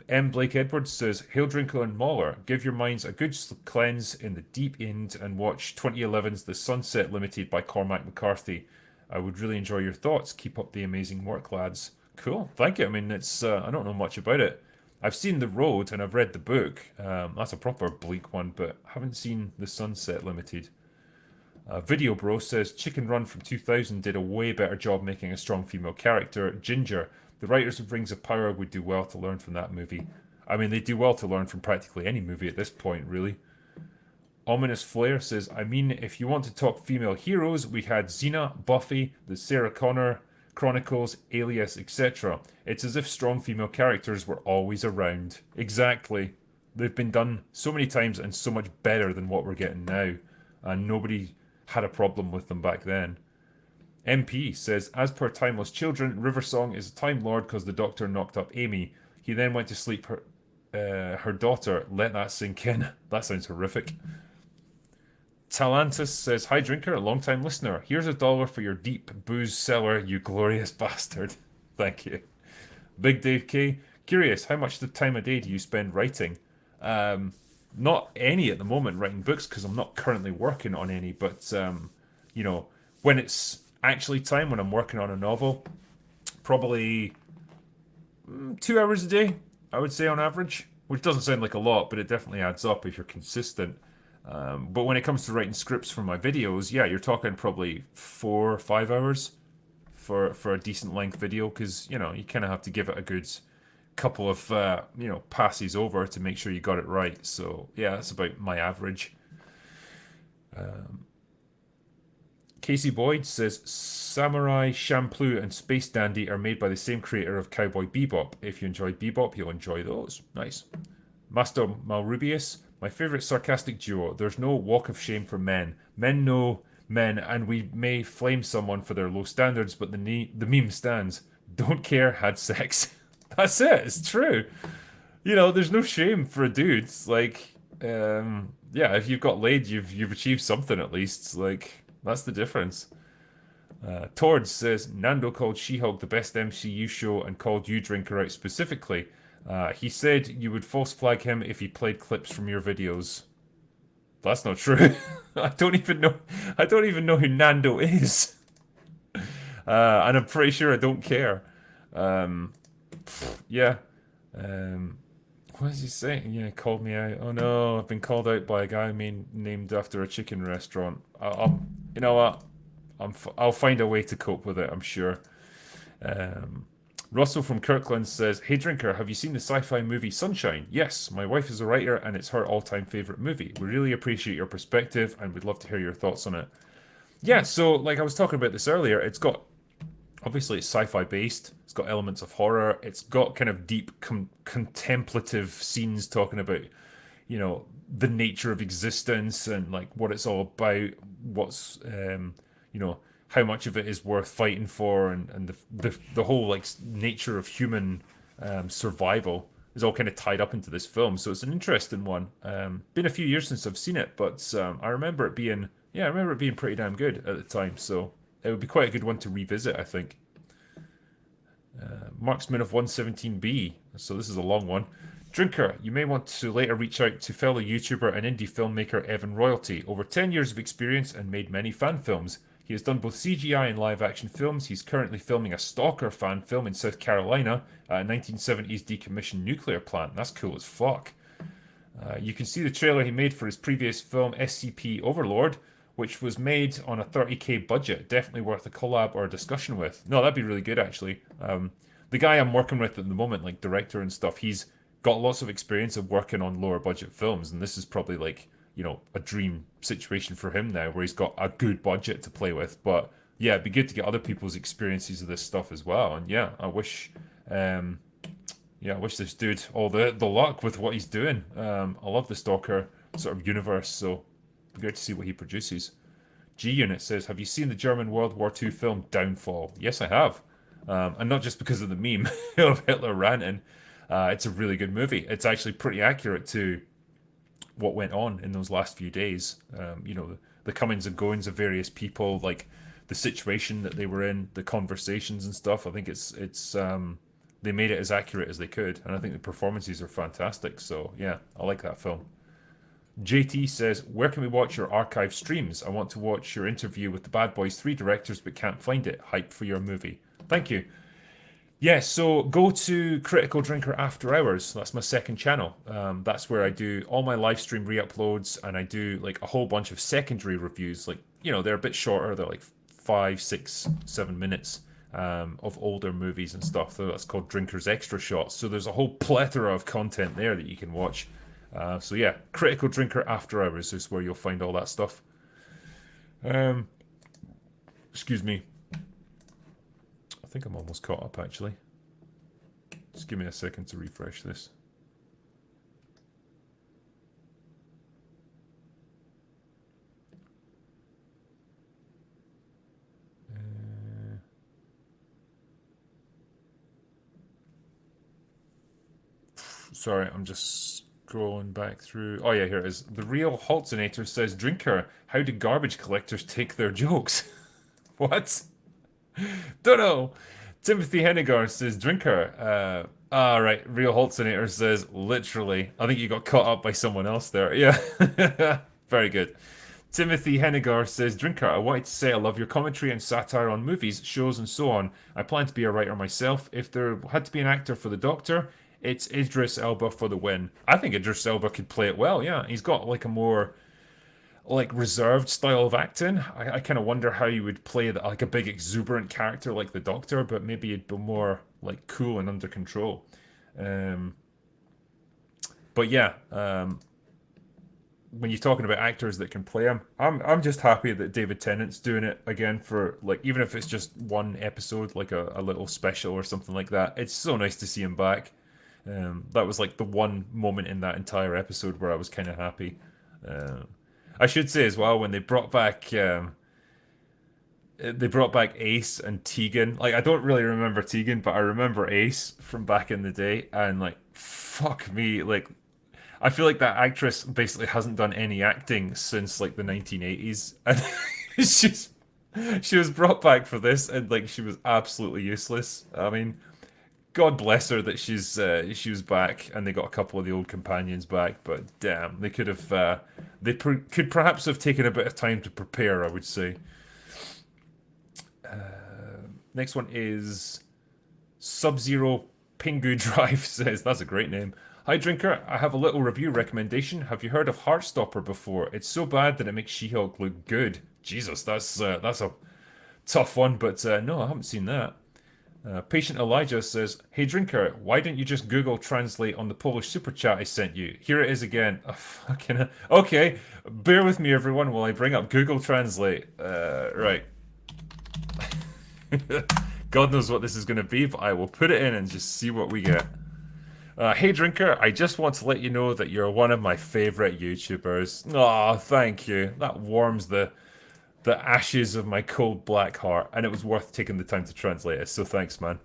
M. Blake Edwards says, Hail Drinker and MauLer, give your minds a good cleanse in the deep end and watch 2011's The Sunset Limited by Cormac McCarthy. I would really enjoy your thoughts. Keep up the amazing work, lads. Cool, thank you. I mean, it's I don't know much about it. I've seen The Road and I've read the book. That's a proper bleak one, but I haven't seen The Sunset Limited. Video Bro says Chicken Run from 2000 did a way better job making a strong female character, Ginger. The writers of Rings of Power would do well to learn from that movie. I mean, they do well to learn from practically any movie at this point, really. Ominous Flare says, I mean, if you want to talk female heroes, we had Xena, Buffy, the Sarah Connor Chronicles, Alias, etc. It's as if strong female characters were always around. Exactly. They've been done so many times and so much better than what we're getting now. And nobody had a problem with them back then. MP says, as per Timeless Children, Riversong is a Time Lord because the Doctor knocked up Amy. He then went to sleep her daughter. Let that sink in. That sounds horrific. Talantis says, hi Drinker, a long-time listener. Here's $1 for your deep booze cellar, you glorious bastard. Thank you. Big Dave K, curious, how much the time a day do you spend writing? Not any at the moment, writing books, because I'm not currently working on any, but, when it's actually time, when I'm working on a novel, probably 2 hours a day, I would say on average, which doesn't sound like a lot, but it definitely adds up if you're consistent. But when it comes to writing scripts for my videos, yeah, you're talking probably 4 or 5 hours for a decent length video, because, you kind of have to give it a good couple of, passes over to make sure you got it right. So, yeah, that's about my average. Casey Boyd says, Samurai Champloo and Space Dandy are made by the same creator of Cowboy Bebop. If you enjoyed Bebop, you'll enjoy those. Nice. Master Malrubius, my favourite sarcastic duo. There's no walk of shame for men. Men know men, and we may flame someone for their low standards, but the meme stands. Don't care, had sex. That's it, it's true. There's no shame for a dude. Like, yeah, if you've got laid, you've achieved something at least. Like, that's the difference. Tord says, Nando called She-Hulk the best MCU show and called you Drinker out specifically. He said you would false flag him if he played clips from your videos. That's not true. I don't even know who Nando is. And I'm pretty sure I don't care. Yeah. What is he saying? Yeah, called me out. Oh no, I've been called out by a guy named after a chicken restaurant. You know what? I'll find a way to cope with it, I'm sure. Russell from Kirkland says, hey Drinker, have you seen the sci-fi movie Sunshine? Yes, my wife is a writer and it's her all-time favourite movie. We really appreciate your perspective and we'd love to hear your thoughts on it. Yeah, so like I was talking about this earlier, obviously it's sci-fi based, it's got elements of horror, it's got kind of deep contemplative scenes talking about, the nature of existence and like what it's all about, what's, how much of it is worth fighting for, and the whole like nature of human survival is all kind of tied up into this film. So it's an interesting one. Been a few years since I've seen it, but I remember it being pretty damn good at the time. So it would be quite a good one to revisit, I think. Marksman of 117B. So this is a long one. Drinker, you may want to later reach out to fellow YouTuber and indie filmmaker Evan Royalty. Over 10 years of experience and made many fan films. He has done both CGI and live-action films. He's currently filming a Stalker fan film in South Carolina at a 1970s decommissioned nuclear plant. That's cool as fuck. You can see the trailer he made for his previous film, SCP Overlord, which was made on a 30k budget. Definitely worth a collab or a discussion with. No, that'd be really good, actually. The guy I'm working with at the moment, like director and stuff, he's got lots of experience of working on lower budget films, and this is probably like, you know, a dream situation for him now, where he's got a good budget to play with. But yeah, it'd be good to get other people's experiences of this stuff as well. And yeah, I wish this dude all the luck with what he's doing. I love the Stalker sort of universe, so it'd be great to see what he produces. G Unit says, have you seen the German World War II film Downfall? Yes, I have. And not just because of the meme of Hitler ranting. It's a really good movie. It's actually pretty accurate to what went on in those last few days. You know, the comings and goings of various people, like the situation that they were in, the conversations and stuff. I think it's they made it as accurate as they could, and I think the performances are fantastic. So yeah, I like that film. JT says, where can we watch your archive streams? I want to watch your interview with the Bad Boys 3 directors but can't find it. Hype for your movie. Thank you. Yeah, so go to Critical Drinker After Hours. That's my second channel. That's where I do all my live stream re-uploads, and I do like a whole bunch of secondary reviews. Like, you know, they're a bit shorter. They're like 5, 6, 7 minutes of older movies and stuff. So that's called Drinker's Extra Shots. So there's a whole plethora of content there that you can watch. So yeah, Critical Drinker After Hours is where you'll find all that stuff. Excuse me. I think I'm almost caught up, actually. Just give me a second to refresh this. Sorry, I'm just scrolling back through. Oh yeah, here it is. The Real Haltonator says, Drinker, how do garbage collectors take their jokes? What? Don't know. Timothy Hennigar says, Drinker. Right. Real Holtzonator says, literally. I think you got caught up by someone else there. Yeah. Very good. Timothy Hennigar says, Drinker, I wanted to say I love your commentary and satire on movies, shows, and so on. I plan to be a writer myself. If there had to be an actor for the Doctor, it's Idris Elba for the win. I think Idris Elba could play it well, yeah. He's got like a more like reserved style of acting. I kind of wonder how you would play that, like a big exuberant character like the Doctor, but maybe it'd be more like cool and under control. But yeah, when you're talking about actors that can play him, I'm just happy that David Tennant's doing it again for like, even if it's just one episode, like a little special or something like that. It's so nice to see him back. That was like the one moment in that entire episode where I was kind of happy. I should say as well, when they brought back Ace and Tegan. Like, I don't really remember Tegan, but I remember Ace from back in the day, and like, fuck me, like, I feel like that actress basically hasn't done any acting since like the 1980s, and she was brought back for this, and like, she was absolutely useless. I mean, God bless her that she was back, and they got a couple of the old companions back. But damn, they could have could perhaps have taken a bit of time to prepare, I would say. Next one is Sub-Zero Pingu Drive says, that's a great name. Hi Drinker, I have a little review recommendation. Have you heard of Heartstopper before? It's so bad that it makes She-Hulk look good. Jesus, that's a tough one, but no, I haven't seen that. Patient Elijah says, hey Drinker, why didn't you just Google Translate on the Polish super chat I sent you? Here it is again. Okay, bear with me everyone while I bring up Google Translate. Right. God knows what this is going to be, but I will put it in and just see what we get. Hey Drinker, I just want to let you know that you're one of my favorite YouTubers. Aw, thank you. That warms the ashes of my cold black heart, and it was worth taking the time to translate it, so thanks, man.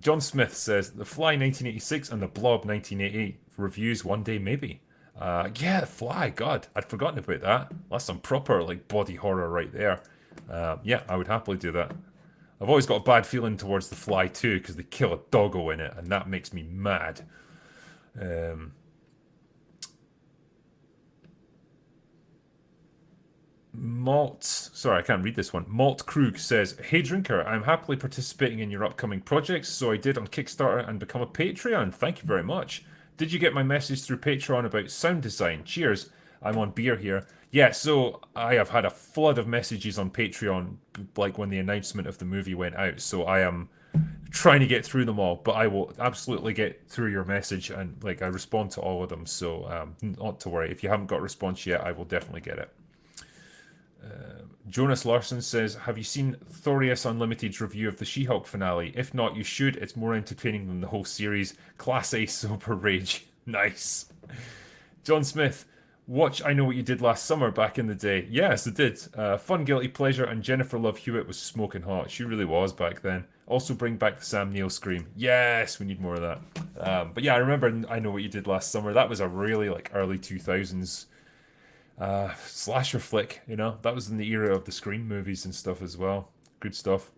John Smith says, The Fly 1986 and The Blob 1988. Reviews one day, maybe. Yeah, The Fly, God, I'd forgotten about that. That's some proper, like, body horror right there. Yeah, I would happily do that. I've always got a bad feeling towards The Fly too, because they kill a doggo in it, and that makes me mad. Sorry, I can't read this one. Malt Krug says, "Hey Drinker, I'm happily participating in your upcoming projects, so I did on Kickstarter and become a Patreon. Thank you very much. Did you get my message through Patreon about sound design? Cheers. I'm on beer here." Yeah, so I have had a flood of messages on Patreon, like when the announcement of the movie went out, so I am trying to get through them all, but I will absolutely get through your message, and like I respond to all of them, so not to worry. If you haven't got a response yet, I will definitely get it. Jonas Larson says, "Have you seen Thorius Unlimited's review of the She-Hulk finale? If not, you should. It's more entertaining than the whole series. Class A sober rage." Nice. John Smith, "Watch I Know What You Did Last Summer back in the day." Yes, it did. Fun guilty pleasure, and Jennifer Love Hewitt was smoking hot. She really was back then. Also bring back the Sam Neill scream. Yes, we need more of that. But yeah, I remember I Know What You Did Last Summer. That was a really like early 2000s slasher flick, you know. That was in the era of the Scream movies and stuff as well. Good stuff.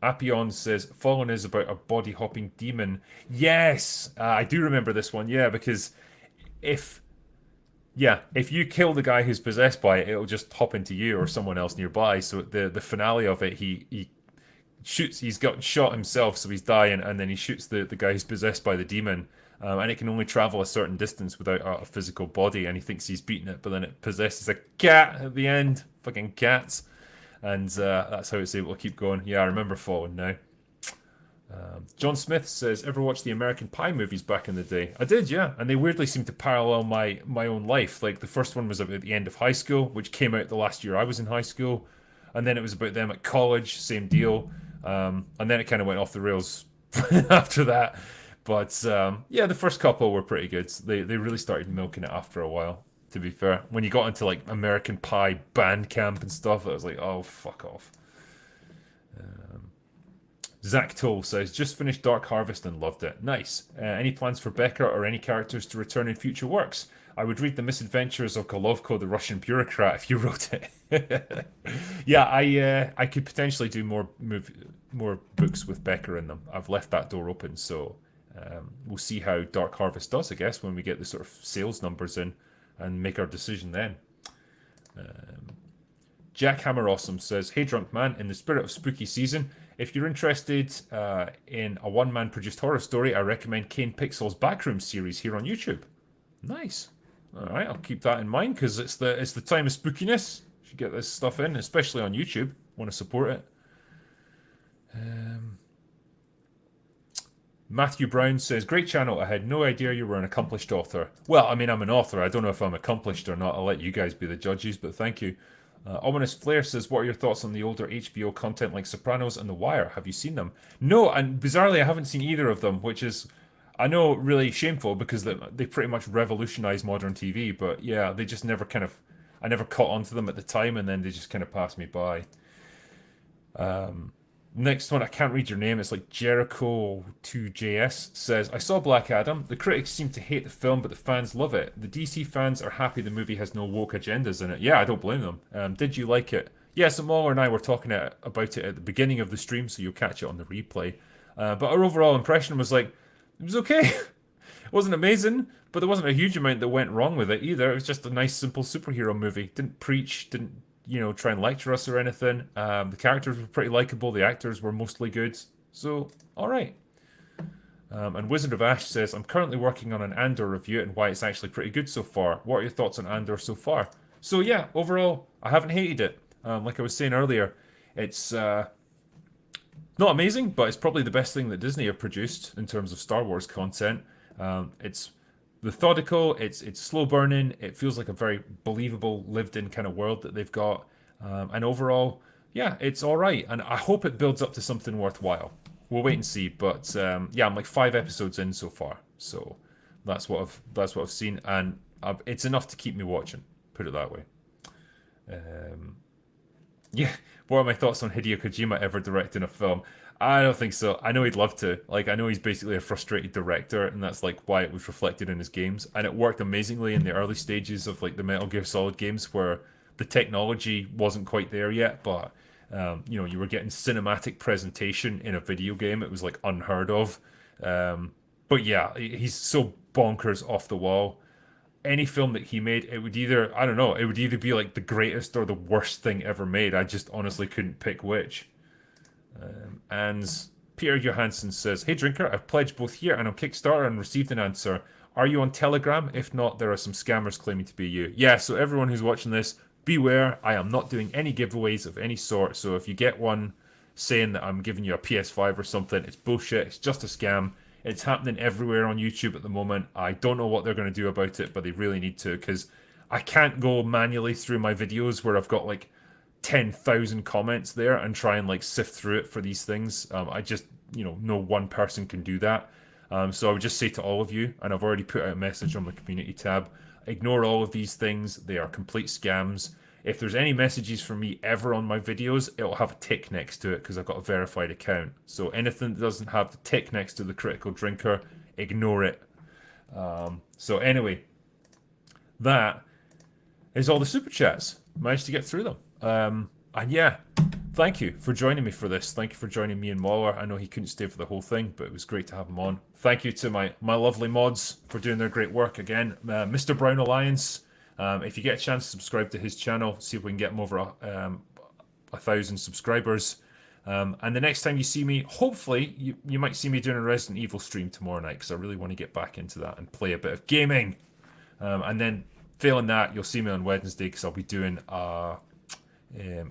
Apion says, "Fallen is about a body hopping demon." Yes, I do remember this one. Yeah, because if you kill the guy who's possessed by it, it'll just hop into you or someone else nearby. So the finale of it, he shoots. He's got shot himself, so he's dying, and then he shoots the guy who's possessed by the demon. And it can only travel a certain distance without a physical body, and he thinks he's beaten it, but then it possesses a cat at the end. Fucking cats. And that's how it's able to keep going. Yeah, I remember Fallen now. John Smith says, "Ever watch the American Pie movies back in the day?" I did, yeah. And they weirdly seem to parallel my own life. Like, the first one was about the end of high school, which came out the last year I was in high school. And then it was about them at college, same deal. And then it kind of went off the rails after that. But yeah, the first couple were pretty good. They really started milking it after a while, to be fair. When you got into like American Pie band camp and stuff, I was like, oh, fuck off. Zach Toll says, "Just finished Dark Harvest and loved it. Nice. Any plans for Becker or any characters to return in future works? I would read The Misadventures of Golovko, the Russian bureaucrat, if you wrote it." Yeah, I could potentially do more books with Becker in them. I've left that door open, so we'll see how Dark Harvest does, I guess, when we get the sort of sales numbers in and make our decision then. Jack Hammer Awesome says, "Hey Drunk Man, in the spirit of spooky season, if you're interested in a one-man produced horror story, I recommend Kane Pixel's Backroom series here on YouTube." Nice. All right, I'll keep that in mind, because it's the time of spookiness. Should get this stuff in, especially on YouTube. Want to support it. Matthew Brown says, "Great channel. I had no idea you were an accomplished author." Well, I mean, I'm an author. I don't know if I'm accomplished or not. I'll let you guys be the judges, but thank you. Ominous Flair says, "What are your thoughts on the older HBO content like Sopranos and The Wire? Have you seen them?" No, and bizarrely, I haven't seen either of them, which is, I know, really shameful, because they pretty much revolutionized modern TV. But yeah, they just never I never caught on to them at the time, and then they just kind of passed me by. Next one, I can't read your name. It's like Jericho2JS says, "I saw Black Adam. The critics seem to hate the film, but the fans love it. The DC fans are happy the movie has no woke agendas in it." Yeah, I don't blame them. Did you like it? Yes, MauLer and I were talking about it at the beginning of the stream, so you'll catch it on the replay. But our overall impression was like, it was okay. It wasn't amazing, but there wasn't a huge amount that went wrong with it either. It was just a nice, simple superhero movie. Didn't preach, didn't try and lecture us or anything. The characters were pretty likable. The actors were mostly good. So, all right. And Wizard of Ash says, "I'm currently working on an Andor review and why it's actually pretty good so far. What are your thoughts on Andor so far?" So yeah, overall, I haven't hated it. Like I was saying earlier, it's not amazing, but it's probably the best thing that Disney have produced in terms of Star Wars content. It's methodical, it's slow burning, it feels like a very believable, lived in kind of world that they've got. And overall, yeah, it's alright. And I hope it builds up to something worthwhile. We'll wait and see. But yeah, I'm like 5 episodes in so far. So that's what I've seen, and it's enough to keep me watching. Put it that way. Yeah, what are my thoughts on Hideo Kojima ever directing a film? I don't think so. I know he'd love to. Like, I know he's basically a frustrated director, and that's like why it was reflected in his games. And it worked amazingly in the early stages of like the Metal Gear Solid games, where the technology wasn't quite there yet, but you were getting cinematic presentation in a video game. It was like unheard of. But yeah, he's so bonkers off the wall. any film that he made, it would either, I don't know, it would either be like the greatest or the worst thing ever made. I just honestly couldn't pick which. And Peter Johansson says, "Hey Drinker, I've pledged both here and on Kickstarter and received an answer. Are you on Telegram? If not, there are some scammers claiming to be you." Yeah, so everyone who's watching this, beware. I am not doing any giveaways of any sort. So if you get one saying that I'm giving you a PS5 or something, it's bullshit. It's just a scam. It's happening everywhere on YouTube at the moment. I don't know what they're going to do about it, but they really need to, because I can't go manually through my videos where I've got like 10,000 comments there and try and like sift through it for these things. I just, no one person can do that. So I would just say to all of you, and I've already put out a message on the community tab, ignore all of these things. They are complete scams. If there's any messages from me ever on my videos, it'll have a tick next to it because I've got a verified account. So anything that doesn't have the tick next to the Critical Drinker, ignore it. So anyway, that is all the super chats. Managed to get through them. And yeah, thank you for joining me for this. Thank you for joining me and MauLer. I know he couldn't stay for the whole thing, but it was great to have him on. Thank you to my lovely mods for doing their great work again. Mr. Brown Alliance, if you get a chance to subscribe to his channel, see if we can get him over 1,000 subscribers. And the next time you see me, hopefully, you might see me doing a Resident Evil stream tomorrow night, because I really want to get back into that and play a bit of gaming. And then, failing that, you'll see me on Wednesday, because I'll be doing a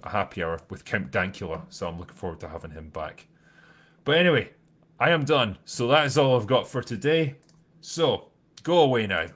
happy hour with Count Dankula, so I'm looking forward to having him back. But anyway, I am done, so that is all I've got for today. So, go away now.